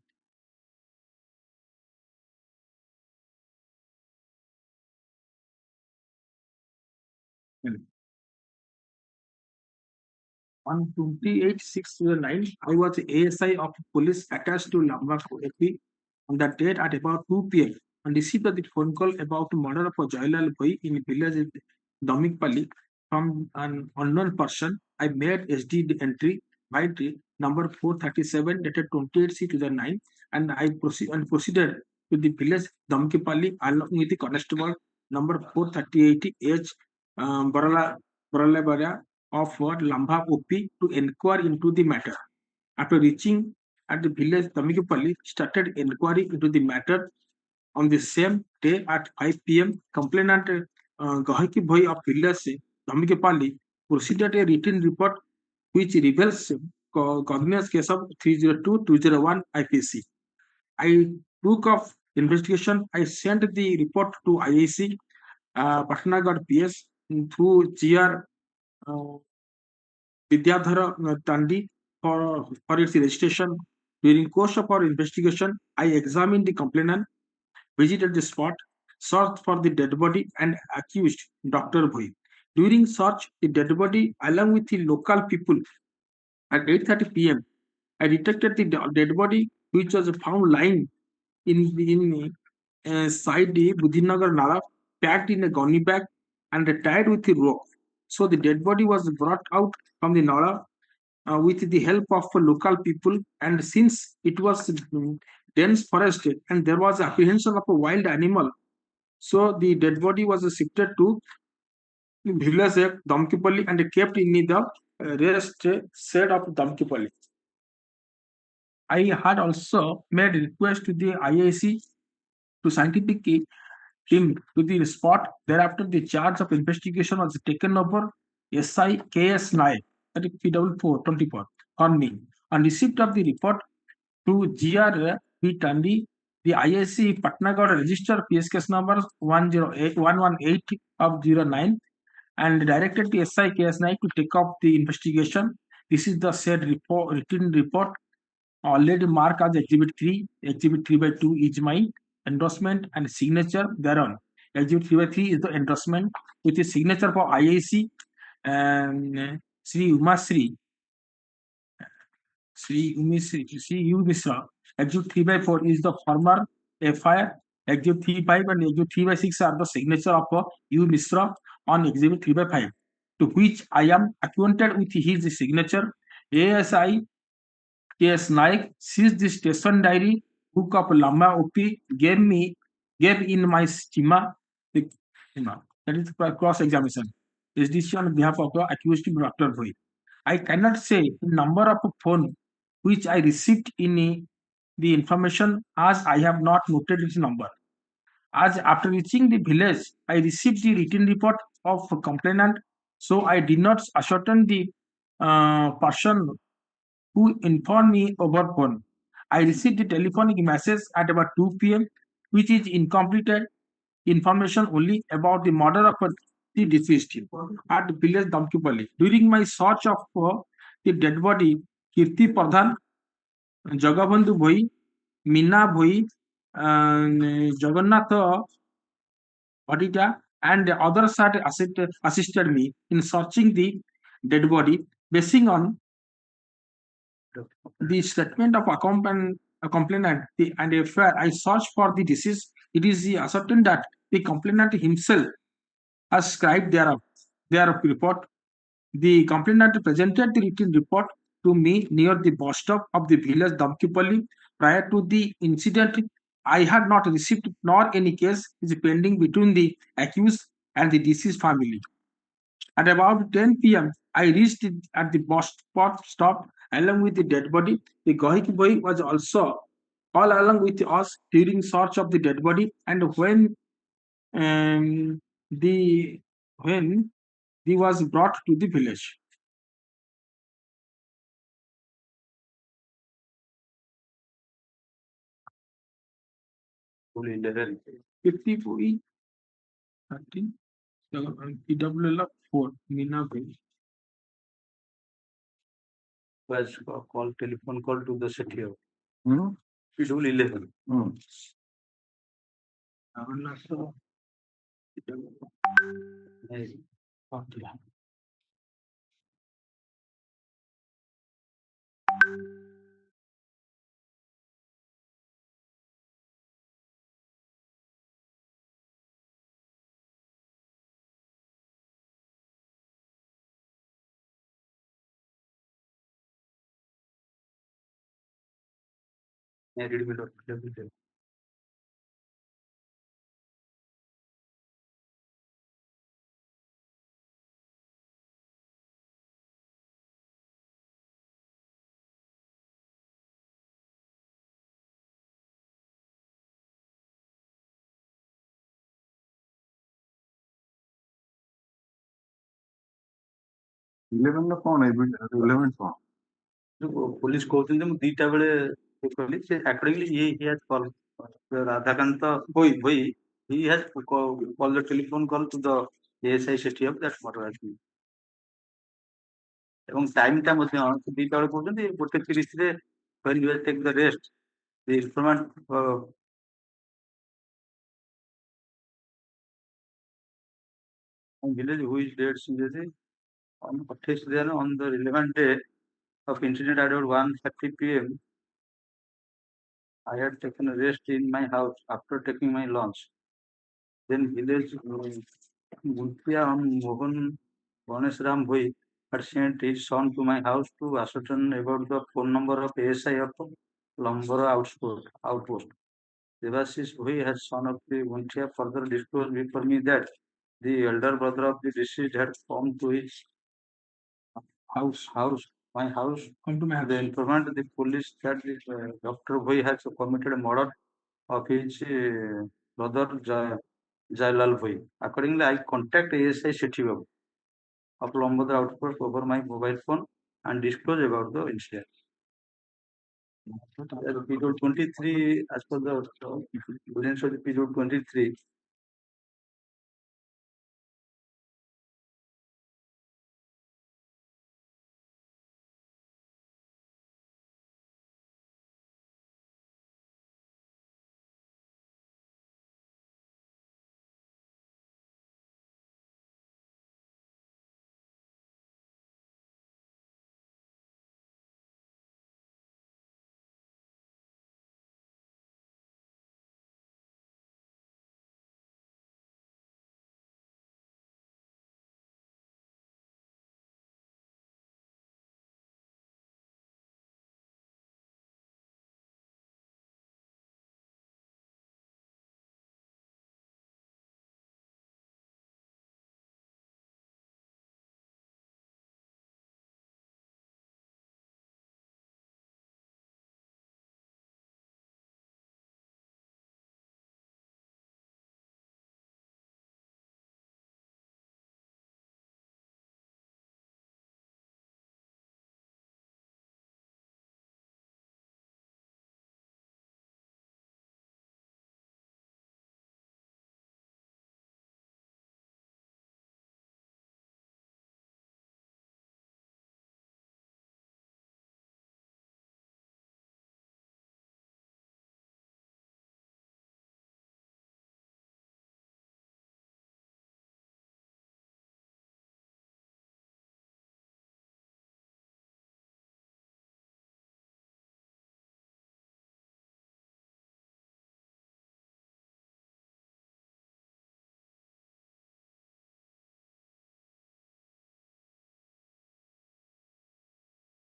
On 28/6/2009, I was ASI of police attached to Lambak AP on that date at about 2 p.m. and received the phone call about the murder of a Jailal Bhai in village Damikpalli from an unknown person. I made SD entry by number 437 dated 28/6/2009 and I proceeded to the village Damikpalli along with the constable number 438 H. Barala of Lambha OP to inquire into the matter. After reaching at the village Tamikipalli, started inquiry into the matter. On the same day at 5 p.m., complainant Gahaki Bhai of village Tamikipalli proceeded a written report which reveals cognizance case of 302-201 IPC. I took off investigation. I sent the report to IAC Patnagarh PS through GR Vidyadhara Tandi for its registration. During course of our investigation, I examined the complainant, visited the spot, searched for the dead body and accused Dr. Bhoi. During search, the dead body along with the local people at 8:30 p.m. I detected the dead body which was found lying in side the Budhinagar Nala, packed in a gunny bag and tied with a rope. So the dead body was brought out from the Nala with the help of local people, and since it was dense forest and there was apprehension of a wild animal, so the dead body was shifted to village Damkipalli and kept in the rest shed of Damkipalli. I had also made request to the IAC to scientific team to the spot. Thereafter, the charge of investigation was taken over S.K.Sahoo Hon'Ble, that is PW424, on me. On receipt of the report to GR P. Tandi, the ISC Patnagarh register PS case number 118 of 09 and directed the S.I.K.S.9 to take up the investigation. This is the said written report already marked as Exhibit 3. Exhibit 3/2 is my endorsement and signature thereon. Exhibit 3/3 is the endorsement with the signature for IAC and Sri Umasri, Sri U. Misra. Exhibit 3/4 is the former FIR. Exhibit 3/5 and Exhibit 3/6 are the signature of U. Misra on Exhibit 3/5, to which I am acquainted with his signature. ASI K.S. Naik seized the station diary book of Lama OP, gave in my schema, that is cross examination. Is decision on behalf of the accused Dr. Bhoi. I cannot say the number of phone which I received in the information, as I have not noted its number. As after reaching the village, I received the written report of complainant, so I did not ascertain the person who informed me over phone. I received the telephonic message at about 2 p.m., which is incomplete information only about the murder of the deceased at village Damkipalli. During my search of the dead body, Kirti Pradhan, Jagabandhu Bhoi, Meena Bhoi, Jagannath Bhatita, and the others had assisted me in searching the dead body. Basing on the statement of a complainant and a fair, I searched for the disease. It is ascertained that the complainant himself has scribed their report. The complainant presented the written report to me near the bus stop of the village Damkipalli. Prior to the incident, I had not received nor any case is pending between the accused and the deceased family. At about 10 p.m., I reached at the bus stop along with the dead body. The Gohik boy was also all along with us during search of the dead body, and um, the when he was brought to the village. Full level. 54E 13 PWL 4 Meena Bay. Was call telephone call to the city of Hmm? Schedule 11. Eleven का कौन है 11 कौन police कहते हैं दीटा बेले कहली से accordingly he has called Radhakanta Bhoi he has called the telephone call to the ASI city of that murder has been এবং টাইমটা ମଧ୍ୟ ଦିଟା ବେଳେ କହୁଛନ୍ତି 1:30 ରେ when you will take the rest the informant village who is dead seriously on 28th day on the relevant day of incident at about 1:30 p.m. I had taken a rest in my house after taking my lunch. Then village Guntia on Mohan Ganesh Ram Bhoi had sent his son to my house to ascertain about the phone number of ASI of Lombora outpost. Devashish Bhoi has son of the Guntia further disclosed before me that the elder brother of the deceased had come to his my house. Come to my house. The informant the police that Dr. Bhoi has committed a murder of his brother Jailal Bhai. Accordingly, I contact ASI City of Lambada Outpost over my mobile phone and disclose about the incident. Period 23, as per the evidence of the period 23,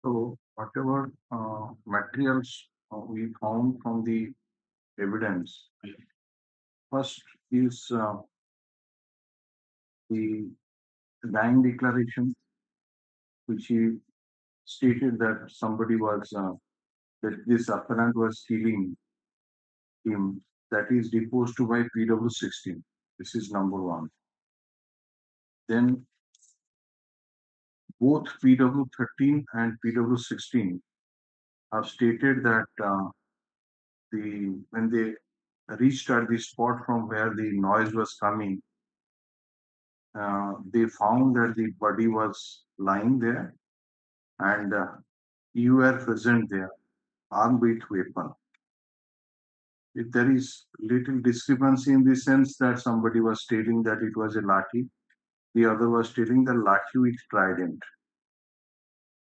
So whatever materials we found from the evidence, first is the dying declaration, which he stated that somebody was that this appellant was killing him. That is deposed to by PW16. This is number one. Then both PW13 and PW16 have stated that when they reached at the spot from where the noise was coming, they found that the body was lying there and you were present there, armed with weapon. If there is little discrepancy in the sense that somebody was stating that it was a lathi, the other was stating the lathi with trident.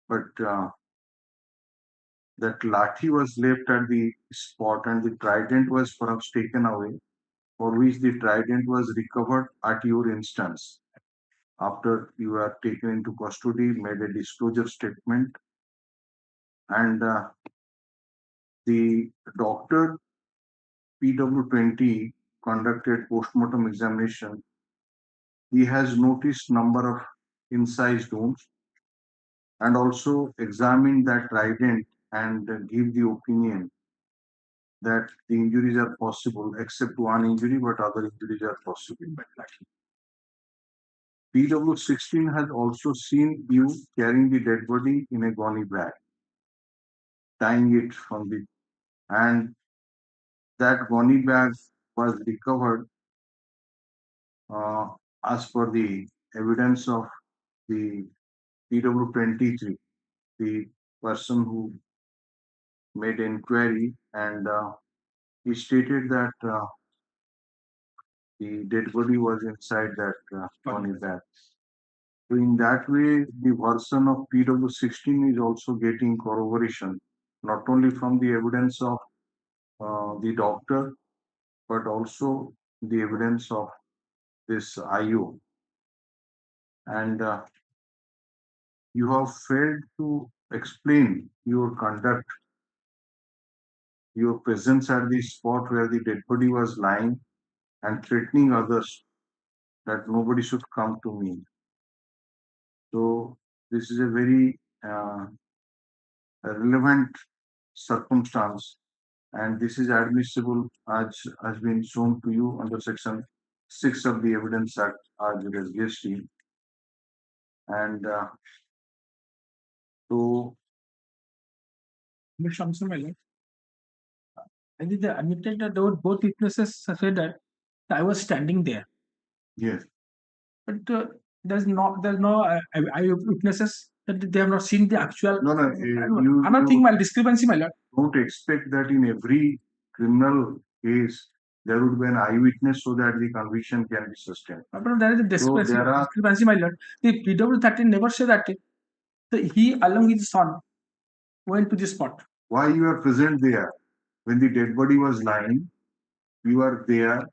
But that lathi was left at the spot and the trident was perhaps taken away, for which the trident was recovered at your instance. After you were taken into custody, made a disclosure statement, and the doctor PW20 conducted postmortem examination. He has noticed number of incised wounds and also examined that trident and give the opinion that the injuries are possible, except one injury, but other injuries are possible. PW16 has also seen you carrying the dead body in a gunny bag, tying it from the, and that gunny bag was recovered as per the evidence of the PW23, the person who made inquiry, and he stated that the dead body was inside that gunny bag. So in that way, the version of PW16 is also getting corroboration, not only from the evidence of the doctor, but also the evidence of this IO. And you have failed to explain your conduct, your presence at the spot where the dead body was lying and threatening others that nobody should come to me. So this is a very relevant circumstance and this is admissible as has been shown to you under section 6 of the Evidence Act as it is GST. And so I think they admitted that both witnesses said that I was standing there. Yes. But there's no eyewitnesses that they have not seen the actual. No, Another thing, my discrepancy, my lord. Don't expect that in every criminal case there would be an eyewitness so that the conviction can be sustained. But there is a discrepancy, there are- discrepancy, my lord. The PW13 never said that he, along with his son, went to the spot. Why you are present there? When the dead body was lying, you are there.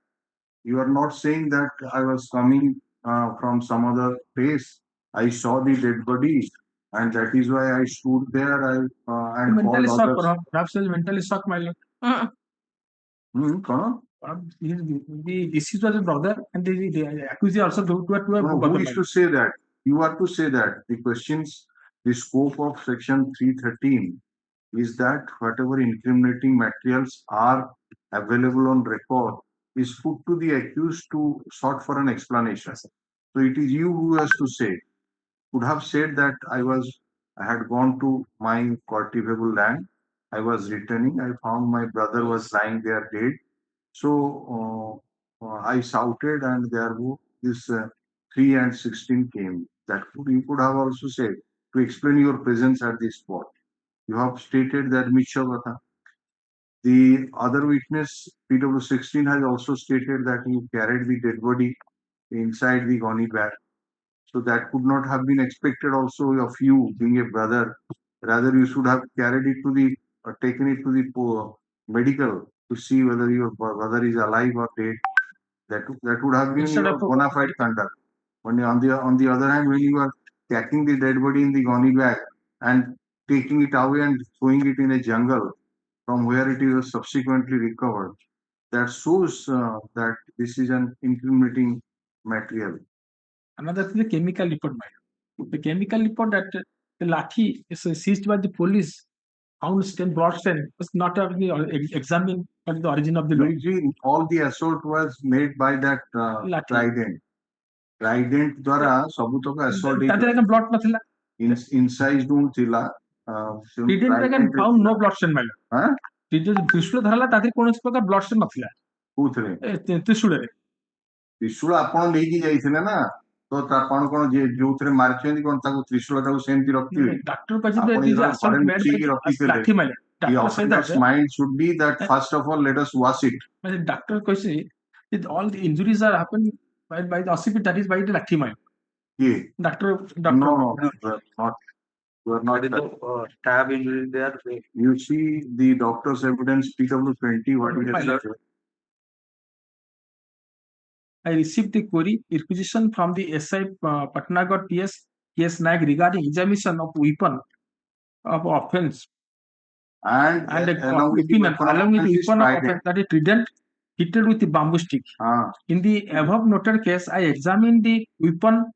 You are not saying that I was coming from some other place. I saw the dead body, and that is why I stood there. And Mentally called shocked, others. perhaps he was mentally shocked, my lord. The deceased was a brother, and the accused also were No, who is to say that? You are to say that. The questions, the scope of section 313 is that whatever incriminating materials are available on record is put to the accused to sought for an explanation. So it is you who has to say. Could have said that I had gone to my cultivable land. I was returning. I found my brother was lying there dead. So I shouted, and there were this 3 and 16 came. You could have also said to explain your presence at this spot. You have stated that Michogatha. The other witness, PW16, has also stated that you carried the dead body inside the gunny bag. So that could not have been expected also of you being a brother. Rather, you should have carried it to the, taken it to the medical to see whether your brother is alive or dead. That would have been your bona fide conduct. On the other hand, when you are packing the dead body in the gunny bag and taking it away and throwing it in a jungle from where it is subsequently recovered, that shows that this is an incriminating material. Another thing, the chemical report, my the chemical report that the lathi is seized by the police, found stain, blood stain, was not examined for the origin of the law. All the assault was made by that trident. Trident द्वारा सबुतक assault blood नथिला. Incised wound थिला. Trident found no blood stain, my lord. त्रिशूल धरला ताकि कोनोसी प्रकार blood stain नथिला. कोथरे त्रिशूलरे. त्रिशूल आपण लेकी जाइथिले ना. तो आपण कोन जे जोथरे मारछेंदी कोन ताको त्रिशूल ताको सेमती रखथिले. Doctor कहछि लाठी मारे. Doctor said that mind should be that first of all let us wash it. Doctor कहछि that all the injuries are happened by the occipit, that is by the lathi mare. Yeah. Doctor. No, not. You are not the stab injury there. You see the doctor's evidence, PW20, what he has said. I received the query requisition from the SI Patnagar PS Nag regarding examination of weapon of offense and along with the weapon of offense, that is trident hit with the bamboo stick. In the above noted case, I examined the weapon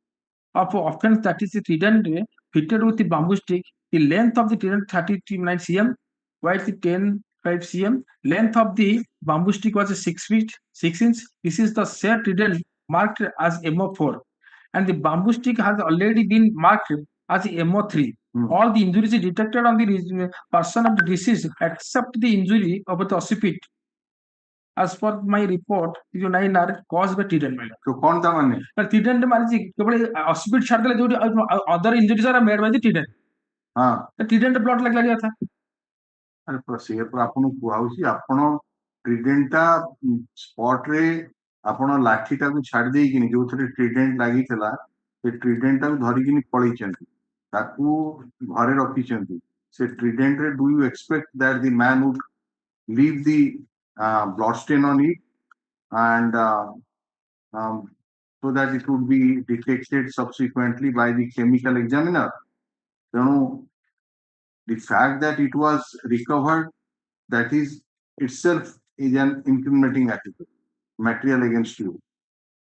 of offense, that is the trident fitted with the bamboo stick. The length of the trident 39 cm, width 10.5 cm. Length of the bamboo stick was 6 feet 6 inch. This is the said trident marked as MO4, and the bamboo stick has already been marked as MO3. All the injuries detected on the person of the deceased except the injury of the occiput, as per my report, you nine are caused by trident. So कौन था माने? Trident मारे केवल occiput छाड़ देले जो other injuries are made by the trident. हाँ. Trident blood लग गया था. अरे प्रोसीजर पर आपन कुआउसी आपन ट्रीडेंट टा स्पॉट रे आपन लाठी टा को छाड़ देई किनी जो थरे ट्रीडेंट लागी थला से ट्रीडेंट टा को धरि किनी पळई चंती ताकू घरे रखी चंती से ट्रीडेंट रे do you expect that the man would leave the blood stain on it and so that it would be detected subsequently by the chemical examiner. You know, the fact that it was recovered, that is itself is an incriminating material against you.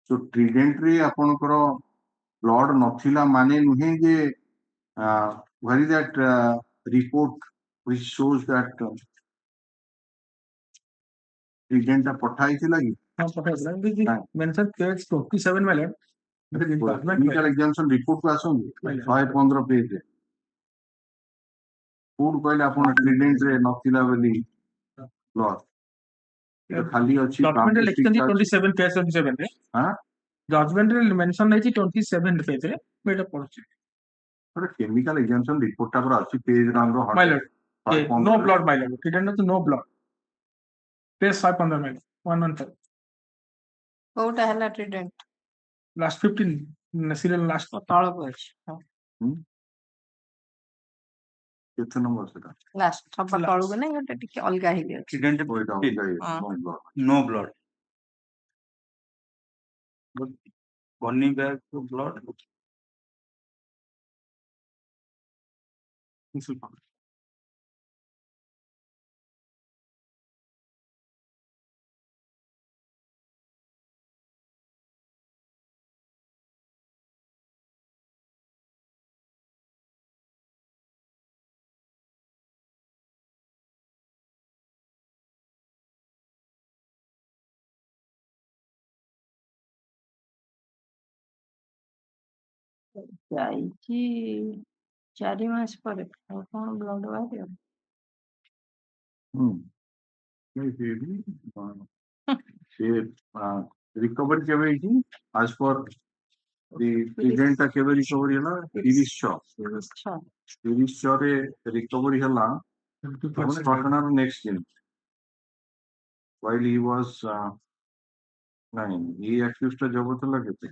So trident रे आपनकर blood नथिला माने नुहे जे where is that report which shows that Agent पठा ହେଇଥିଲା कि mention page 27 my lord. Technical examination report को आसंगे 115 page रे code कहले आपण ट्रिडेंट रे नथिला बेली लॉस खाली अछि document election 27 page 27 रे हां judgment रे mention है 27 page रे बेटा पढुछि पर chemical examination report ता पर अछि page number my lord no blood my lord trident no blood page 515 my lord 115 କୋଉଟା ହେଲା trident last 15 serial last ତଳକୁ ଅଛି କେତେ ନମ୍ବର ସେଟା ଲାଷ୍ଟ ସବା ତଳକୁ ନାହିଁ ଗୋଟେ ଟିକେ ଅଲଗା ହେଇଯାଉଛି Trident no blood. But running back to blood. ଯାଇଛି 4 ମାସ ପରେ ଆଉ କଣ ବ୍ଲଡ ବାହାରିବ ସେ ରିକଭରି କେବେ ହେଇଛି as per the event ଟା କେବେ ରିକଭରି ହେଲା 36 ରେ ରିକଭରି ହେଲା ଘଟଣାର ନେକ୍ସଟ ଦିନ while he was ନାଇଁ ଏଇ accused ଟା ଜବତ ହେଲା କେତେ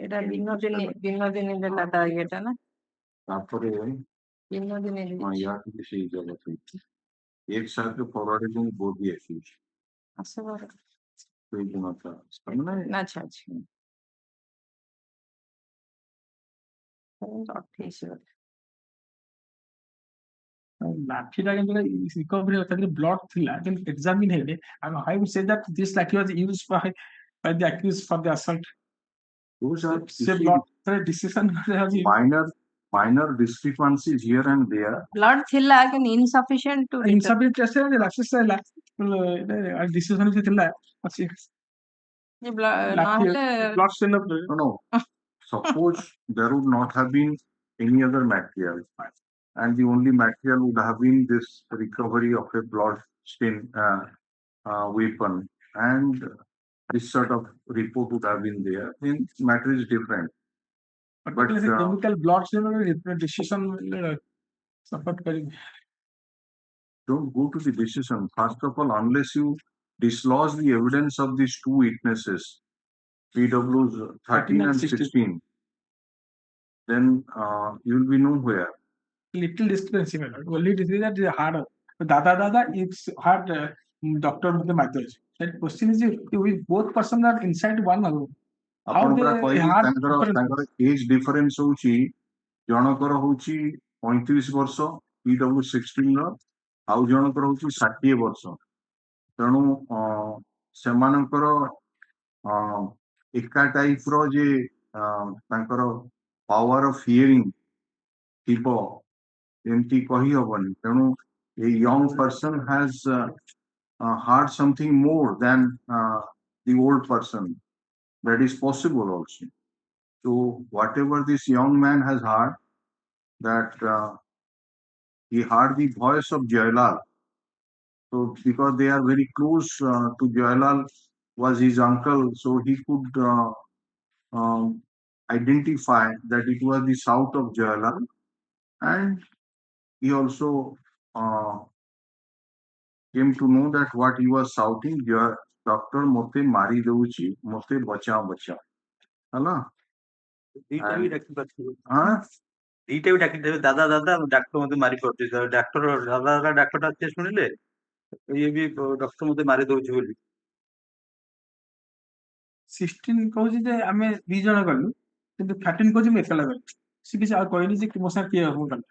ଏଟା ବିନୋଦିନୀ ଦେଲା ତା ଇଏଟା ନା ତାପରେ ବିନୋଦିନୀ या किसी से जरूरत हुई एक साल के फॉरवर्डिंग बोथ दी एक्यूज असबर कोई गुना था समझना है अच्छा अच्छा 28 ଲାଠିଟା କିନ୍ତୁ ରିକଭରି ତାଦେହରେ ବ୍ଲଡ ଥିଲା କିନ୍ତୁ ଏକ୍ସାମିନ ହେଲେ and I would say that this lathi was used by the accused for the assault those are ସେ blood decision minor discrepancies here and there blood ଥିଲା କିନ୍ତୁ insufficient to insufficient test ହେଲା ଲାକ୍ସିସ୍ ହେଲା decision ବି ଥିଲା ଅଛି blood stain of no suppose there would not have been any other material and the only material would have been this recovery of a blood stain weapon and this sort of report would have been there then matter is different but chemical blood stain decision support don't go to the decision first of all unless you dislodge the evidence of these two witnesses PW's 13 and 16 then you will be nowhere little discrepancy only this is that hard dada it's hard doctor with the methods that question is if both persons are inside one room how they ତାଙ୍କର age difference ହଉଛି ଜଣଙ୍କର ହଉଛି 35 ବର୍ଷ PW 16 ର ଆଉ ଜଣଙ୍କର ହଉଛି 60 ବର୍ଷ ତେଣୁ ସେମାନଙ୍କର ଏକା ଟାଇପ ର ଯେ ତାଙ୍କର ପାୱାର ଅଫ ହିୟରିଂ ଥିବ ଏମିତି କହି ହବନି ତେଣୁ a young person has heard something more than the old person that is possible also so whatever this young man has heard that he heard the voice of Jailal so because they are very close to Jailal was his uncle so he could identify that it was the south of Jailal and he also came to know that what he was shouting, doctor mote mari dauchi, mote bachao bachao. Hello? ଦିଟା ବି ଡାକିଦେବେ ଦାଦା ଡାକ୍ତର ମତେ ମାରି କରୁଛି ଡାକ୍ତର ଦାଦା ଡାକ୍ତରଟା ସେ ଶୁଣିଲେ ଇଏ ବି doctor ମତେ ମାରି ଦଉଛି ବୋଲି 16 କହୁଛି ଯେ ଆମେ ଦି ଜଣ ଗଲୁ କିନ୍ତୁ 13 କହୁଛି ମୁଁ ଏକଲା ଗଲି ସେ କିଛି ଆଉ କହିନି ଯେ ମୋ ସାଙ୍ଗେ କିଏ ହବ ଗଲା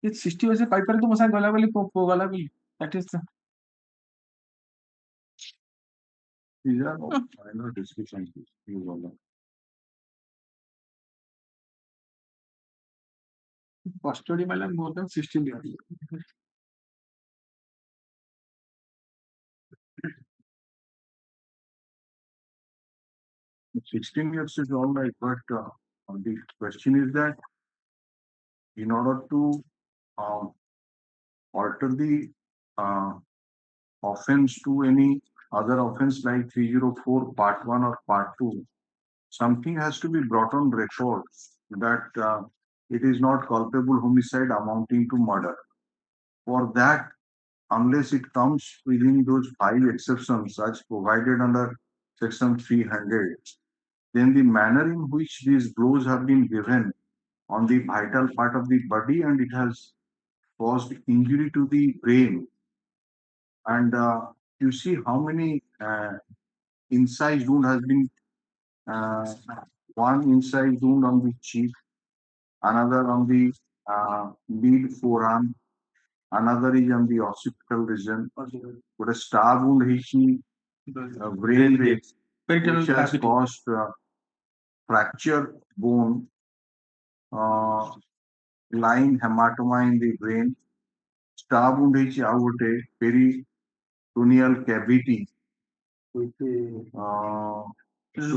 60 ବର୍ଷ କହିପାରେ ତ ମୋ ସାଙ୍ଗେ ଗଲା ବୋଲି ପୁଅ ଗଲା ବୋଲି that is these are minor discrepancies custody more than 16 years 16 years is all right, but the question is that in order to alter the uh, offense to any other offense like 304 part 1 or part 2, something has to be brought on record that it is not culpable homicide amounting to murder. For that, unless it comes within those 5 exceptions as provided under section 300, then the manner in which these blows have been given on the vital part of the body and it has caused injury to the brain. And you see how many incise wound has been one incise wound on the cheek, another on the mid forearm, another is on the occipital region. But a stab wound he brain rate, which has caused fracture bone, line hematoma in the brain. Stab wound is out a peritoneal cavity.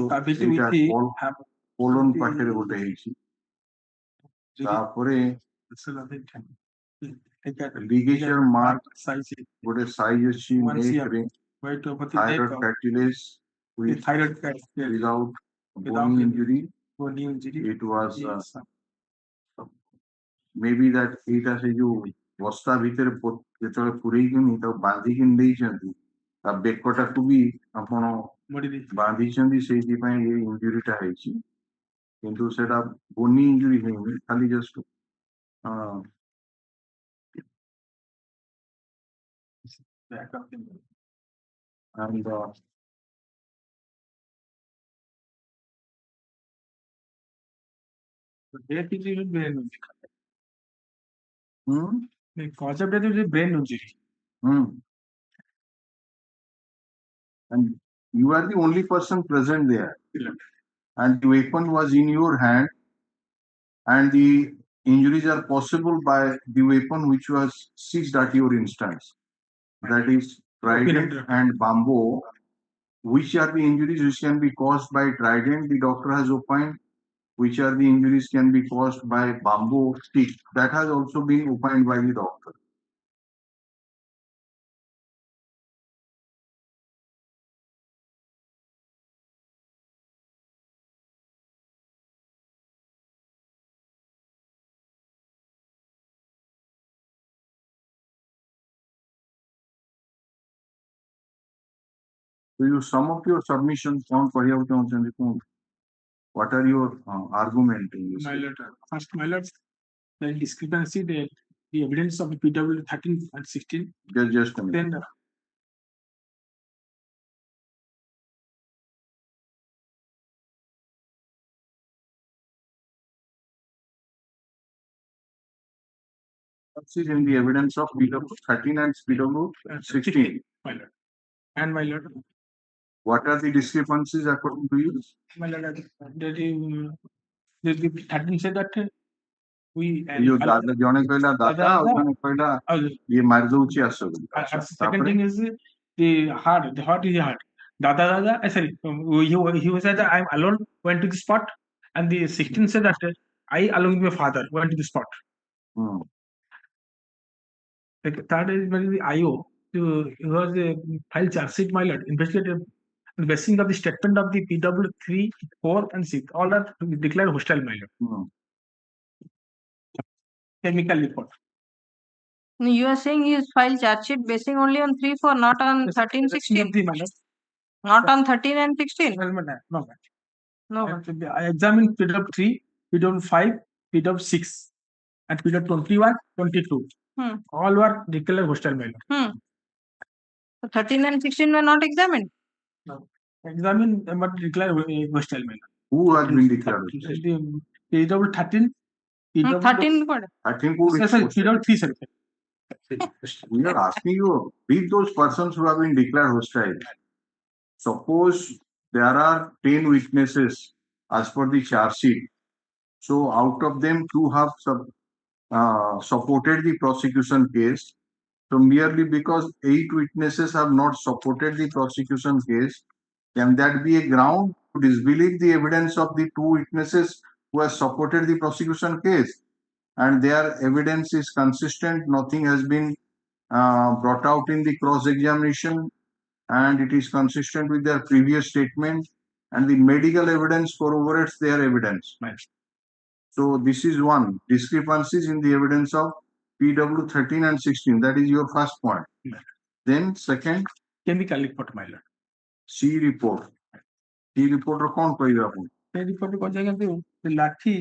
Cavity with the colon ପାଖରେ ଗୋଟେ ହେଇଛି ତାପରେ ligature mark ଗୋଟେ size ଅଛି neck ରେ thyroid cartilage without bone injury. It was maybe that ଏଇଟା ସେ ଯୋଉ ବସ୍ତା ଭିତରେ ଯେତେବେଳେ ପୁରେଇକିନି ତାକୁ ବାନ୍ଧିକି ଦେଇଛନ୍ତି ତା ବେକଟାକୁ ବି ଆପଣ ବାନ୍ଧିଛନ୍ତି ସେଇଥିପାଇଁ ଏଇ ଇଞ୍ଜୁରିଟା ହେଇଛି କିନ୍ତୁ ସେଟା ବୋନି ଇଞ୍ଜୁରି ହେଇନି ଖାଲି just and death is brain injury. The cause of death is brain injury. And you are the only person present there. And the weapon was in your hand, and the injuries are possible by the weapon which was seized at your instance. That is trident and bamboo. Which are the injuries which can be caused by trident? The doctor has opined. Which are the injuries can be caused by bamboo stick? That has also been opined by the doctor. So you sum up your submissions on what are your argument in this? My letter. First, my letter. The discrepancy, the evidence of the PW 13 and 16. Just a minute. Then is in the evidence of PW 13 and PW 16. My letter. And my letter. What are the discrepancies according to you? My letter. The 13 said that we. ଜଣେ କହିଲା ଦାଦା ଆଉ ଜଣେ କହିଲା ଇଏ ମାରି ଦଉଛି ଆସ second thing is the heart. The heart is the heart. Dada, sorry, he said that I'm alone, went to the spot, and the 16 said that I, along with my father, went to the spot. The third is the IO. He was a file charge sheet, my lord, investigated basing of the statement of the PW 3, 4, and 6. All are declared hostile, my lord. Chemical report. No, you are saying he is filed charge sheet basing only on 3, 4, not on 13, 16. Not on 13 and 16. No. I examined PW 3, PW 5, PW 6, and PW 21, 22. All were declared hostile, my lord. So 13 and 16 were not examined? No. Examined but declared hostile, my lord. Who has been declared? PW 13. PW 13 what? 13 sorry, PW 3, sorry. We are asking you, read those persons who have been declared hostile. Suppose there are 10 witnesses as per the charge sheet. So out of them, 2 have supported the prosecution case. So merely because 8 witnesses have not supported the prosecution case, can that be a ground disbelieve the evidence of the two witnesses who have supported the prosecution case, and their evidence is consistent. Nothing has been brought out in the cross-examination, and it is consistent with their previous statement, and the medical evidence corroborates their evidence. So this is one discrepancies in the evidence of PW 13 and 16. That is your first point. Then second, chemical report, my lord. C report. C report ର କଣ କହିବେ ଆପଣ? ସେ report କଣ ଯାଇଛନ୍ତି ଲାଠି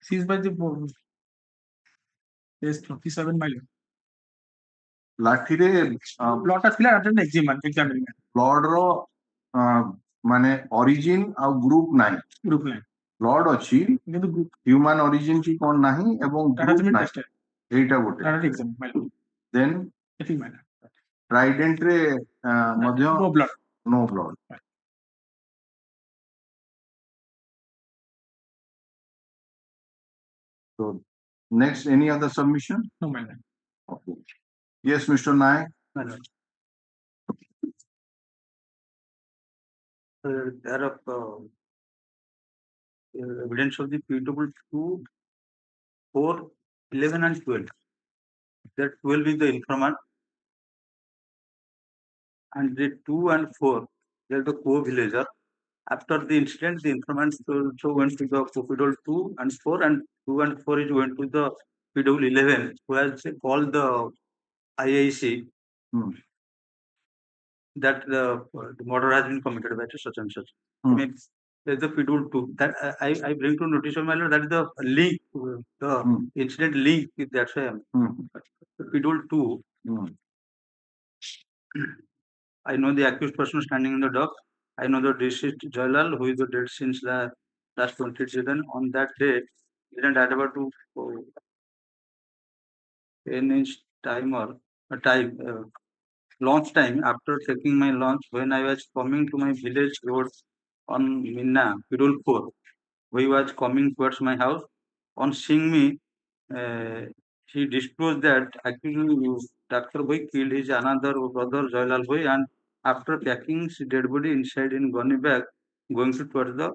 seized by the case 37, my lord. ଲାଠିରେ blood ଟା ଥିଲା at an examination. blood ର ମାନେ origin ଆଉ group ନାହିଁ. Group ନାହିଁ. blood ଅଛି କିନ୍ତୁ human origin କି କଣ ନାହିଁ ଏବଂ group ନାହିଁ. ଏଇଟା ଗୋଟେ. exam, my lord. Then ଏତିକି, my lord. trident ରେ ମଧ୍ୟ no blood. No blood. So next, any other submission? No, my lord. Okay. Yes, Mr. Naik. My lord. There are evidence of the PW 2, 4, 11 and 12. That 12 is the informant, and the 2 and 4, they are the co-villager. After the incident, the informant also went to the PW 2 and 4, and 2 and 4 is went to the PW 11, who has called the IAC that the murder has been committed by such and such. I mean, there's the PW 2. That I bring to notice of my lord, that is the link, the incident link. That's why the PW 2. I know the accused person standing in the dock. I know the deceased Joylal, who is the dead since the last 27. On that day, didn't add about to inch timer time launch time. After taking my launch, when I was coming to my village road on Minna, Pirul 4, he was coming towards my house. On seeing me, he disclosed that actually Dr. Bhai killed his another brother Joylal Bhai, and after packing his dead body inside in gunny bag, going towards the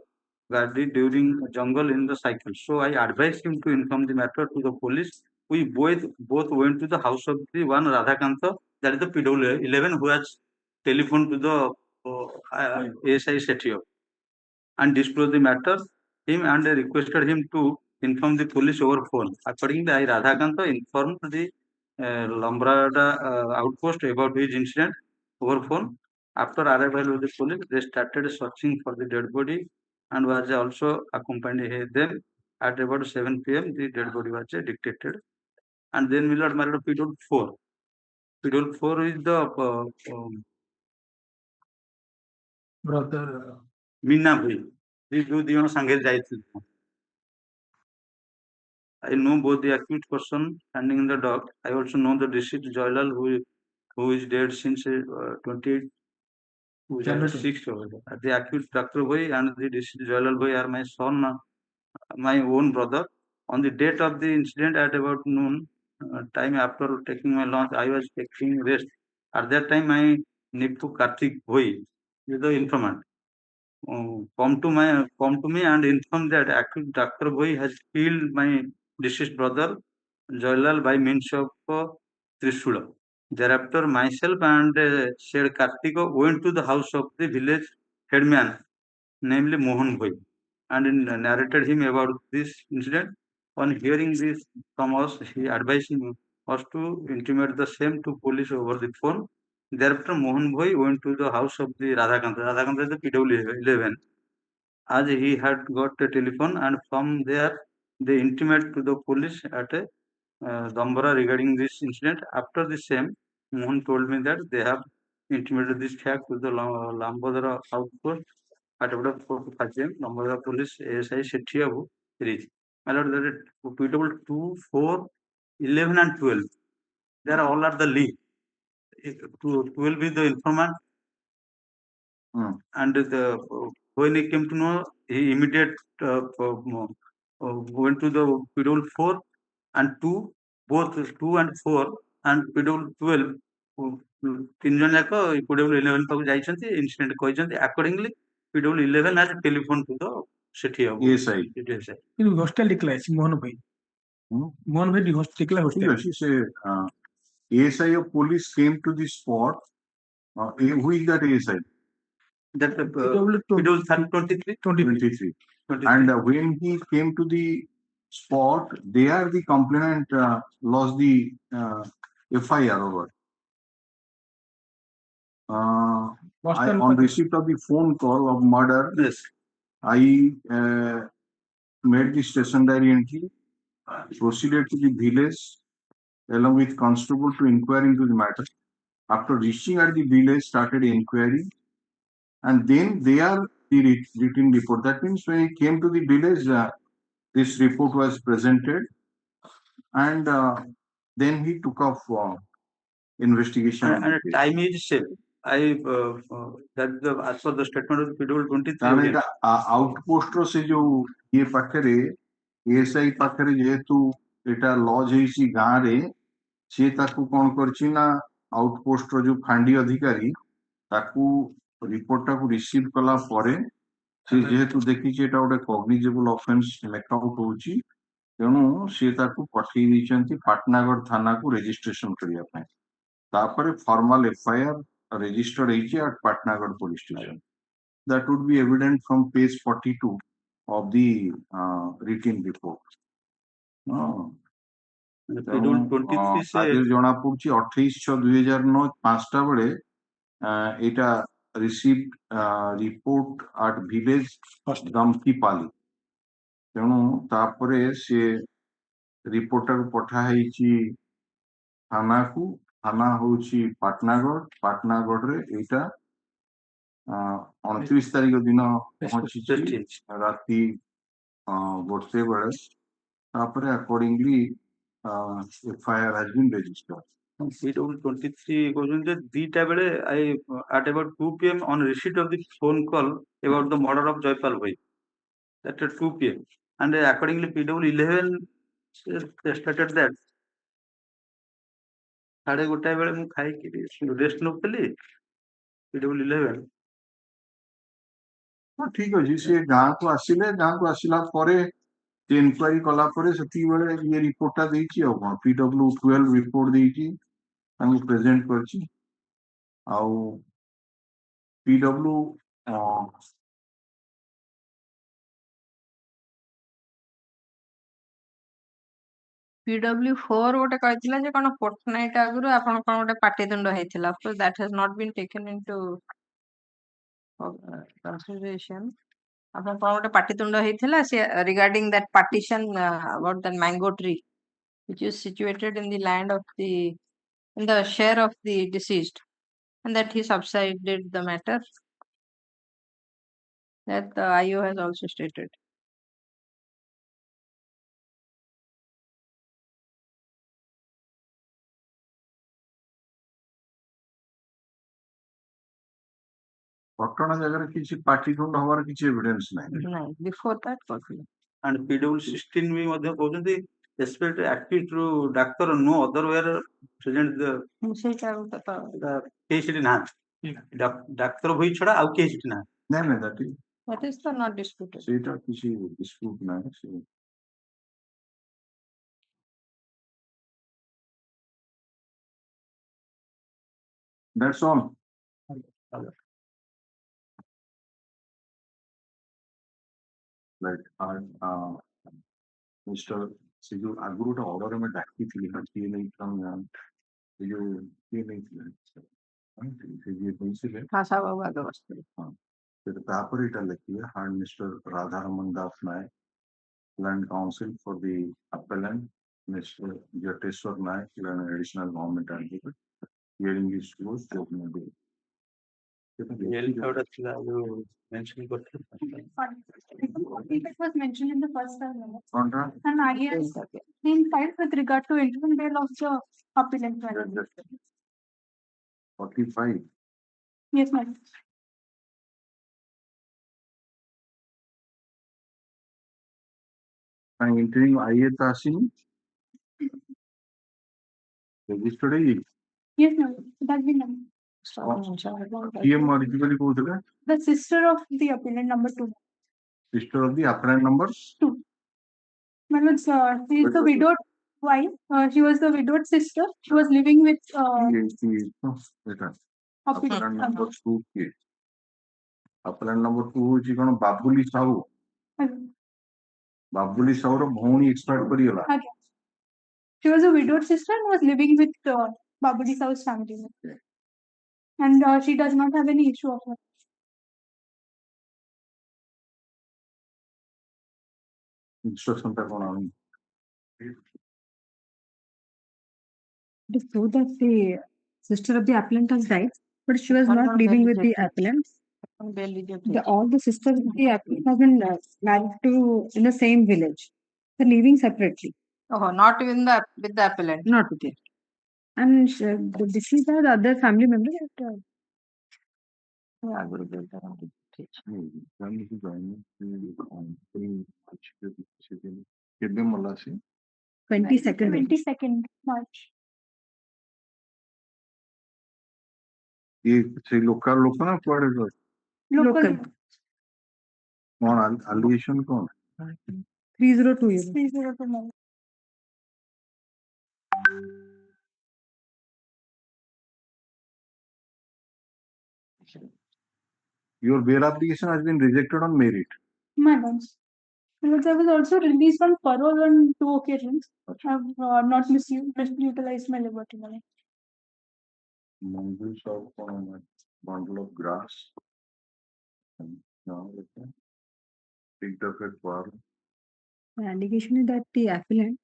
Gadi during jungle in the cycle. So I advised him to inform the matter to the police. We both went to the house of the one Radhakanta, that is the PW 11, who has telephoned to the SI Setio and disclosed the matter. Him and requested him to inform the police over phone. Accordingly, I Radhakanta informed the Lambrada outpost about his incident over phone. After arrival of the police, they started searching for the dead body and was also accompanied them. At about 7 p.m., the dead body was detected. And then we learned married PW 4. PW 4 is the brother Minna Bhai. These two the Sanghe Jaitil. I know both the accused person standing in the dock. I also know the deceased Joylal, who is dead since 26. The accused Dr. Bhai and the deceased Joylal Bhai are my son, my own brother. On the date of the incident at about noon, time after taking my lunch, I was taking rest. At that time, my nephew Karthik Bhai is the informant. Come to me and inform that accused Dr. Bhai has killed my deceased brother Joylal by means of Trishula. Thereafter, myself and said Karthika went to the house of the village headman, namely Mohan Bhai, and narrated him about this incident. On hearing this from us, he advised us to intimate the same to police over the phone. Thereafter, Mohan Bhai went to the house of the Radhakanta. Radhakanta is the PW 11. As he had got a telephone, and from there, they intimate to the police at a Dambara regarding this incident. After the same, Mohan told me that they have intimated this fact to the Lambodara outpost at about 4 to 5 p.m. Lambodara police ASI Shettiabu reached. My lord, that is PW 2, 4, 11 and 12. They are all at the lead. 12 is the informant. And when he came to know, he immediate went to the PW 4 and 2, both 2 and 4 and PW 12. 3 ଜଣ ଯାକ PW 11 ପାଖକୁ ଯାଇଛନ୍ତି, incident କହିଛନ୍ତି। Accordingly PW 11 has telephone to the city of ESI. কিন্তু hostel declare আছে মোহন ভাই মোহন ভাই declare ঠিক হোস্টেল আছে সে ASI of police came to the spot. Who is that ASI? That PW 23. 23. And when he came to the spot, there the complainant lost the FIR over. On receipt of the phone call of murder, Yes. I made the station diary entry, proceeded to the village along with constable to inquire into the matter. After reaching at the village, started inquiry, and then there the written report. That means when he came to the village, this report was presented, and then he took off investigation. And time is same. That as per the statement of PW 23. ताने इटा outpost रो से जो ये पाखरे ASI पाखरे जेहेतु इटा laws हेसी गां रे से ताकू कोन करछि ना आउटपोस्ट रो जो फांडी अधिकारी ताकू रिपोर्ट टाकू रिसीव कला परे से जेहेतु देखि जे एटा ओटे कॉग्निजेबल ऑफेंस मेक आउट होछि तेणु से ताकू पठेई दिचंती पाटनागढ़ थाना को रजिस्ट्रेशन करिया पय तापरे फॉर्मल एफआईआर रजिस्टर्ड हेछि at Patnagarh police station. That would be evident from page 42 of the written report. আজ জনা পড়ছি 28/6/2009 5টা বেড়ে এটা রিসিভড রিপোর্ট আট ভিলেজ গামকিপালি তেণু তাপরে সে রিপোর্টটাକୁ ପଠା ହେଇଛି ଥାନାକୁ ଥାନା ହଉଛି ପାଟନାଗଡ଼ରେ ଏଇଟା 29 ତାରିଖ ଦିନ ପହଞ୍ଚିଛି ରାତି 1 ବେଳେ ତାପରେ accordingly FIR has been registered. PW 23 goes that dita bele I at about 2 p.m. on receipt of the phone call about the murder of Joypal Bhai. That at 2 p.m. And accordingly PW 11 stated that साढ़े गोटाए बेले मु खाई कि rest नौकली PW 11. ठीक अछि से गां को आसिला परे से इनक्वारी कला परे सेती बेले ये रिपोर्टटा देछि आ कोन PW 12 रिपोर्ट देछि तांको प्रेजेंट करछि आ PW PW4 ଗୋଟେ କହିଥିଲା ଯେ କଣ ଫୋର୍ଟନାଇଟ୍ ଆଗରୁ ଆପଣ କଣ ଗୋଟେ ପାଟିତୁଣ୍ଡ ହେଇଥିଲା. Of course, that has not been taken into consideration. ଆପଣ କଣ ଗୋଟେ ପାଟିତୁଣ୍ଡ ହେଇଥିଲା regarding that partition about the mango tree which is situated in the land of in the share of the deceased, and that he subsided the matter. That the IO has also stated. ଘଟଣା ଜାଗାରେ କିଛି ପାଟିତୁଣ୍ଡ ହବାର କିଛି evidence ନାହିଁ. ନାଇଁ, before that କରିଥିଲେ. And PW 16 ବି ମଧ୍ୟ କହୁଛନ୍ତି respect accused to doctor no other were present the ସେଇଟା କେହି ସେଠି ନାହାନ୍ତି. ଡାକ୍ତର ଭୋଇ ଛଡା ଆଉ କେହି ସେଠି ନାହାନ୍ତି. ନାଇଁ that is the not disputed. ସେଇଟା କିଛି ଡିସ୍ପ୍ୟୁଟ ନାହିଁ. That's all. Right. Mr. से जो आगुरु टा ऑर्डर में डाकी थी किए नहीं कम ये जो किए नहीं थे से ये पैसे ले भाषा बाबू आगे बसते. हां फिर तापर इटा लिखी है हार्ड mister Radha Raman Das Nayak land counsel for the appellant Mr. Jateshwar Naik an additional government advocate hearing is closed to open the If it was mentioned in the first contract and I have been filed with regard to interim bail of the appellant. 45. Yes, madam. And interim IA Tasin registered. Yes, madam. That's been done. କିଏ ମରିଛି ବୋଲି କହୁଥିଲେ? The sister of the appellant number 2. Sister of the appellant number 2. Madam, she is the widowed wife. She was the widowed sister. She was living with appellant number 2 କିଏ? appellant number 2 ହଉଛି କଣ ବାବୁଲି ସାହୁ। ବାବୁଲି ସାହୁର ଭଉଣୀ expired କରିଗଲା। She was a widowed sister and was living with Babuli Sahu's family. And she does not have any issue of her. Instruction ଟା କଣ? It is true that the sister of the appellant has died, but she was not living with the appellant. All the sisters of the appellant have been married to in the same village. They're living separately. Oh, not with the appellant. Not with it. And the deceased are the other family members. କେବେ ମଲା ସେ? 22nd March. ये से local लोक ना कुआडे गए? Local. कौन allegation कौन? 302 years. 302. Your bail application has been rejected on merit. Madam, I was also released on parole on 2 occasions. I have not misutilized my liberty. Mongoose of bundle of grass. And now picked up a quarrel. The allegation is that the appellant,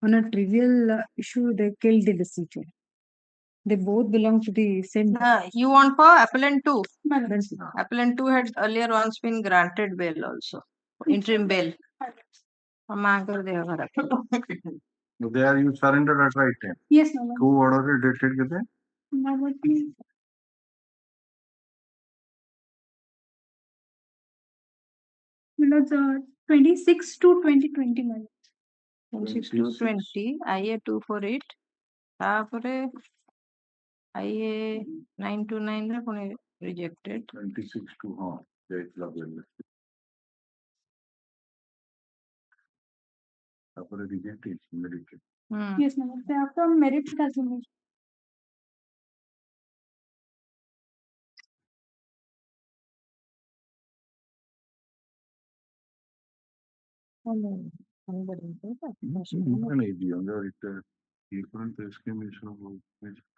on a trivial issue, they killed the deceased. They both belong to the same. You want for appellant 2? Madam. Appellant 2 had earlier once been granted bail also. Interim bail. There you surrendered at right time. Yes, madam. Who ordered dated kete? Madam, 26 to 2020, madam. 26 to 20, IA 248. तापरे IA 929 रे Pune rejected. 26 to हाँ जाइतला बेले. तापरे rejected merit. Yes, madam. They have to merit it as well. different discrimination of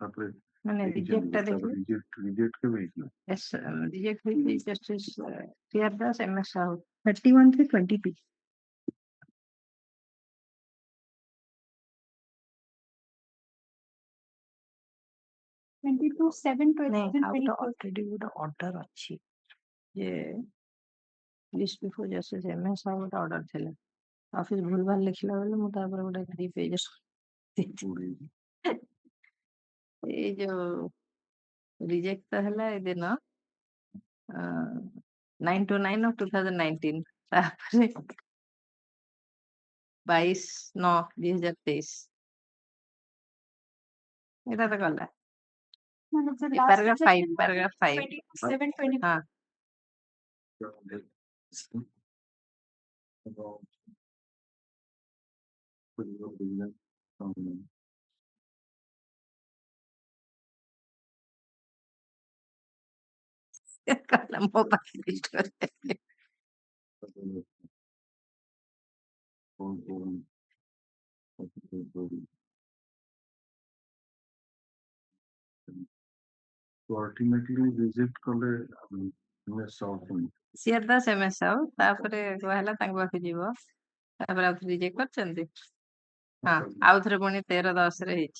तापरे reject reject के भेजना. Yes, reject with Justice C.R. Das, MS Sahoo. 31 to 22. Already would order अच्छी. ये list before Justice MS Sahoo का order ଥିଲା. Office भूल भाल लिखला बेले मु तापर गोटे 3 पेज ए जो रिजेक्ट हला ए दिन 929 of 2019 तापर 22/9/2023 এটা তো গলা paragraph 5 27-20. हाँ कल मोबाइल लिस्ट कर तो ultimately reject कले MS Sahoo. सीआर दास एमएस साहू तापरे कहला तांग पाखु जीवो तापरे आउ रिजेक्ट करचंदी हां आउ थरे पुणी 13/10 रे हिच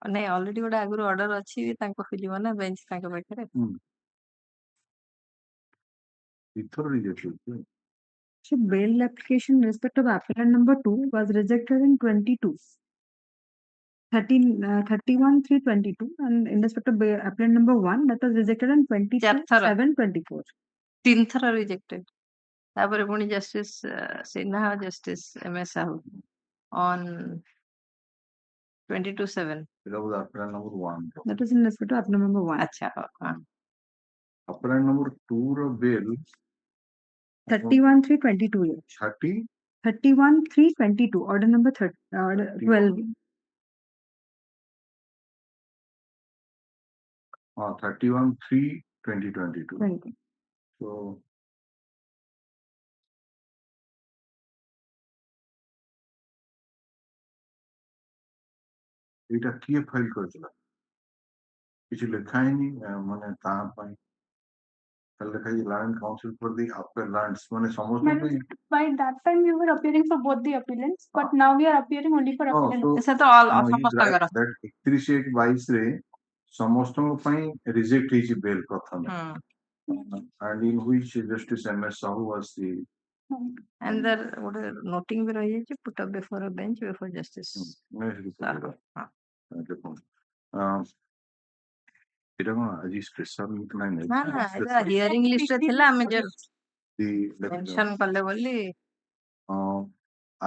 नहीं ऑलरेडी गोटे आगुर ऑर्डर अछि तांग पाखु जीवो ना बेंच तांग पाखरे ether rejected. So bail application in respect of appellant number 2 was rejected in 22. 31/3/22 and in respect of appellant number 1 that was rejected on 22/7/24. 3 थरा रिजेक्टेड तापरे पुणी justice Sinha justice MS Sahu on 22/7. That was apparent number 1. That is in respect to appeal number 1. Acha. Apparent number 2 ro bill 31/3/22. 30 31/3/22. Order number 12. 31/3/2022. So এটা কিଏ file କରିଥିଲା କିଛି ଲେଖା ହେଇନି ମାନେ ତା ପାଇଁ ଖାଲି ଲେଖା ହେଇଛି land council for the upper lands ମାନେ ସମସ୍ତଙ୍କ ପାଇଁ By that time, we were appearing for both the appellants, but now we are appearing only for appellants. ସେ ତ all that ସମସ୍ତଙ୍କର 31/8/22 ରେ ସମସ୍ତଙ୍କ ପାଇଁ ରିଜେକ୍ଟ ହେଇଛି ବେଲ୍ ପ୍ରଥମେ and in which Justice M.S. Sahu was the and there ଗୋଟେ noting ବି ରହିଯାଇଛି put up before a bench before justice. এটা କଣ ଆଜି ସ୍ପେଶାଲ ନାହିଁ ନା ଏଟା ହିୟରିଂ ଲିଷ୍ଟ ରେ ଥିଲା ଆମେ just mention କଲେ ବୋଲି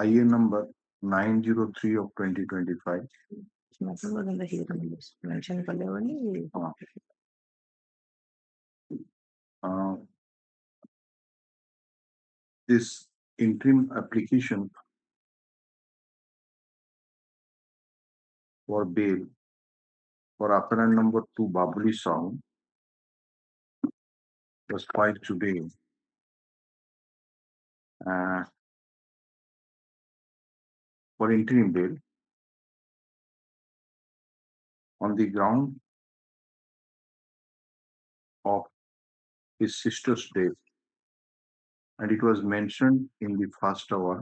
IA number 903 of 2025. nothing was in the hearing list mention କଲେ ବୋଲି this interim application for bail for appellant number 2 Babuli Sahu was filed today. For interim bail on the ground of his sister's death, and it was mentioned in the first hour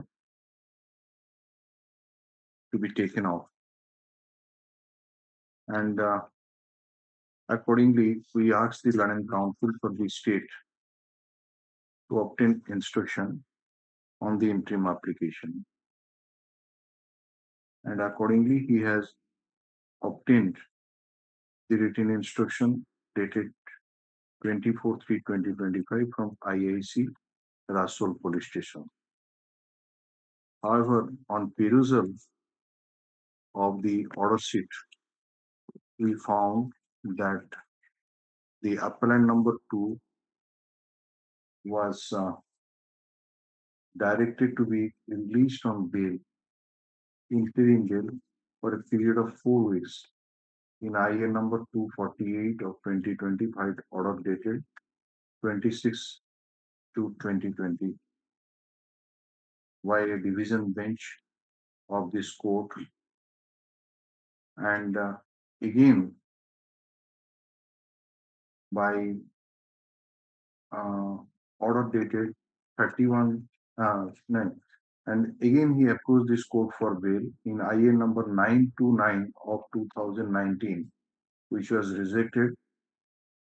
to be taken off. And accordingly, we asked the Learning Council for the state to obtain instruction on the interim application. And accordingly, he has obtained the written instruction dated 24/3/2025 from IAC Ratho Police Station. However, on perusal of the order sheet, we found that the appellant number 2 was directed to be released on bail, interim bail, for a period of 4 weeks in IA number 248 of 2025, order dated 26/2/2020 by a division bench of this court, and again by order dated 31/9, and again he approached this court for bail in IA number 929 of 2019, which was rejected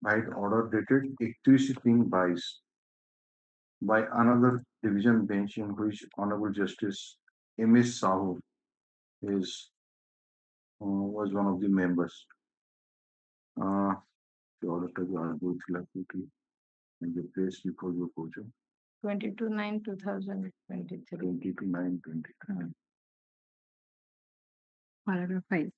by order dated 31/3/22 by another division bench in which Honorable Justice M.S. Sahu was one of the members. The order to go quickly and the place before your coach. 22/9/2023. 22/9/2023. Paragraph 5.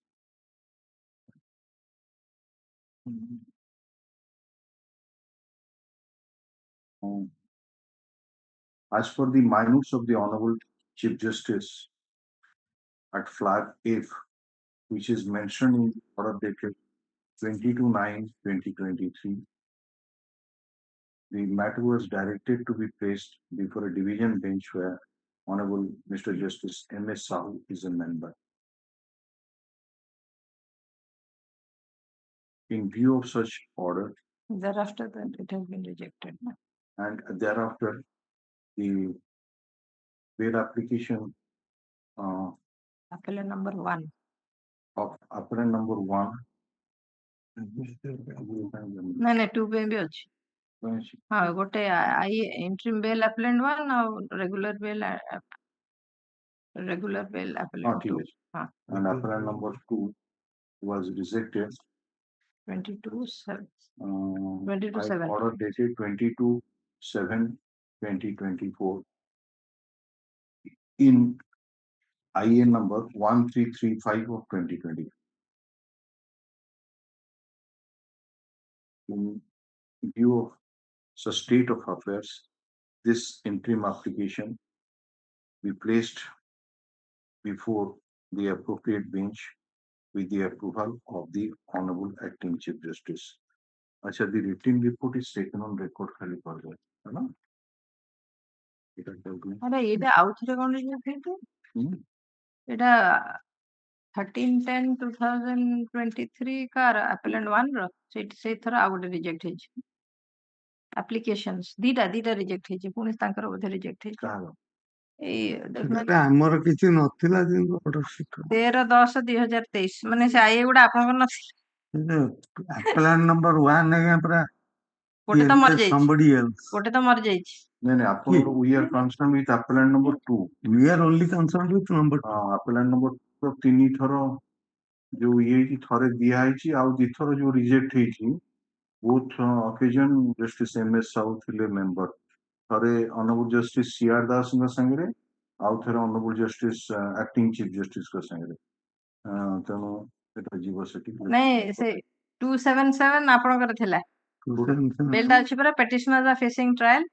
As for the minutes of the Honorable Chief Justice at flag F, which is mentioned in order dated 22/9/2023, the matter was directed to be placed before a division bench where Honorable Mr. Justice M.S. Sahu is a member. In view of such order, thereafter that it has been rejected. And thereafter, the bail application appellant number 1 of appellant number 1 ନାଇଁ 2 ପାଇଁ ବି ଅଛି ହଁ ଗୋଟେ interim bail appellant 1 ଆଉ regular bail appellant 2 and appellant number 2 was rejected 22/7 order dated 22/7/2024 in IN number 1335 of 2020. In view of the state of affairs, this interim application be placed before the appropriate bench with the approval of the Honorable Acting Chief Justice. Acha, the written report is taken on record khali par gaye, है ना? अरे एटा आउथरे कोन reject हेतु एटा 13/10/2023 car appellant 1 रो से थर आ गोटे reject हे applications दीटा reject हे पुनी तांकर बोधे reject हे ए ଆମର କିଛି ନଥିଲା କିନ୍ତୁ order sheet 13/10/2023 ମାନେ ସେ ଆଇ ଗୁଡା ଆପଣଙ୍କର ନଥିଲା appellant number 1 ଆଜ୍ଞା ପୁରା ଗୋଟେ ତ ମରି ଯାଇଛି somebody else. ଗୋଟେ ତ ମରି ଯାଇଛି नहीं अपन we are concerned with appellant number 2. We are only concerned with number 2. appellant number 2 तो तीन थर जो ये की थरे दिया है ची आउ दी थर जो रिजेक्ट है ची both occasion justice MS Sahu थिले मेंबर थरे honorable justice CR दास का संगरे आउ थरे honorable justice acting chief justice का संगरे तेणु एटा जीव सेटी नहीं से 277 आपनकर थिला बेल दा अछि पर petitioners are facing trial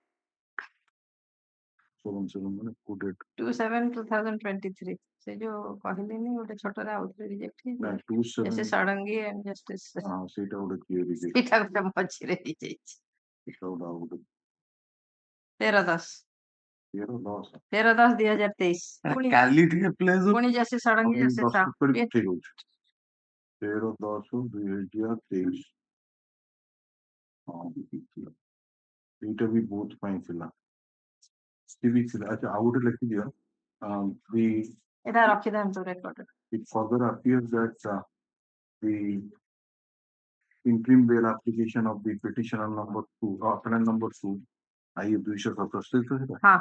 27/2023 से जो कहले नहीं ओटे छोटा रे आउथरे रिजेक्ट हे जैसे सडंगी एंड जस्टिस हां सेटा ओटे क्लियर रिजेक्ट सेटा ओटे मछि रे रिजेक्ट सेटा ओटे 13/10/2023 काली ठीक प्लेस पुनी जैसे सडंगी जैसे सा ठीक हो 13/10/2023 हां एटा भी बहुत फाइन थिला स्टीवी थिला अच्छा आउट लिखि दियो the एटा रखि देन तो record it further appears that the interim bail application of the petitioner number 2 appellant number 2 IU 277 हां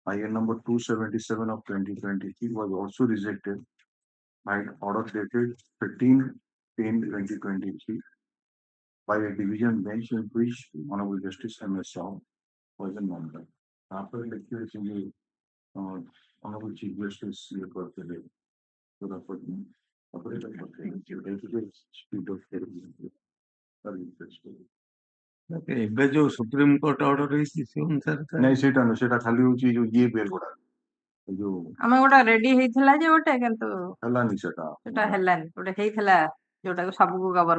IN number 277 of 2023 was also rejected by order dated 13/10/2023 by a division bench in which Honorable Justice MS Shaw was a member. After lecture in the Honorable Chief Justice ଏବେ ଯୋଉ supreme court order ହେଇଛି ସେ ଅନୁସାରେ ନାଇଁ ସେଟା ଖାଲି ହଉଛି ଯୋଉ ଇଏ ବେଲ ଗୁଡା ଯୋଉ ଆମେ गोटा रेडी हेइथिला जे गोटे किंतु हेलानी सेटा हेलानी गोटे हेइथिला जोटा को सब को कवर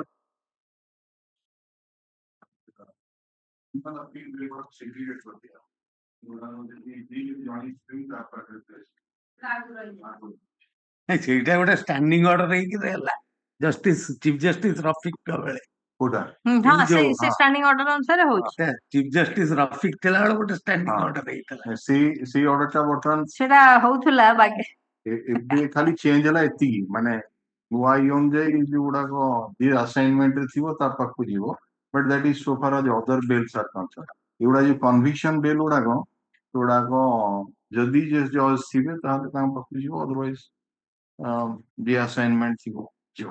ସେଇଟା ଗୋଟେ ଷ୍ଟାଣ୍ଡିଂ ଅର୍ଡର ହେଇକି ରହିଲା ଜଷ୍ଟିସ ଚିଫ ଜଷ୍ଟିସ ରଫିକ ବେଳେ କୋଟା हां से स्टैंडिंग ऑर्डर अनुसार होची ଚିଫ ଜଷ୍ଟିସ ରଫିକ ଥିଲା ବେଳେ ଗୋଟେ ଷ୍ଟାଣ୍ଡିଂ ଅର୍ଡର ହେଇଥିଲା ସେଇ ଅର୍ଡର ଟା ବର୍ତ୍ତମାନ ସେଟା होउथुला बाकी ଏବେ ଖାଲି ଚେଞ୍ଜ ହେଲା ଏତିକି ମାନେ ନୂଆ ଇଏ ଅନୁଯାୟୀ ଯୋଉଗୁଡାକ ଯିଏ ଆସାଇନମେଣ୍ଟ ରେ ଥିବ ତା ପାଖକୁ ଯିବ ବଟ୍ ଦ୍ୟାଟ୍ ଇଜ ସୋ ଫାର ଆଜ ଅଦର ବେଲ୍ସ ଆର୍ କନସର୍ନ ଏଗୁଡା ଯୋଉ କନଭିକ୍ସନ ବେଲ୍ ଗୁଡାକ ସେଗୁଡାକ ଯଦି ଜଜ୍ ଥିବେ ତାହେଲେ ତାଙ୍କ ପାଖକୁ ଯିବ ଅଦରୱାଇଜ ଯିଏ ଆସାଇନମେଣ୍ଟ ଥିବ ଯିବ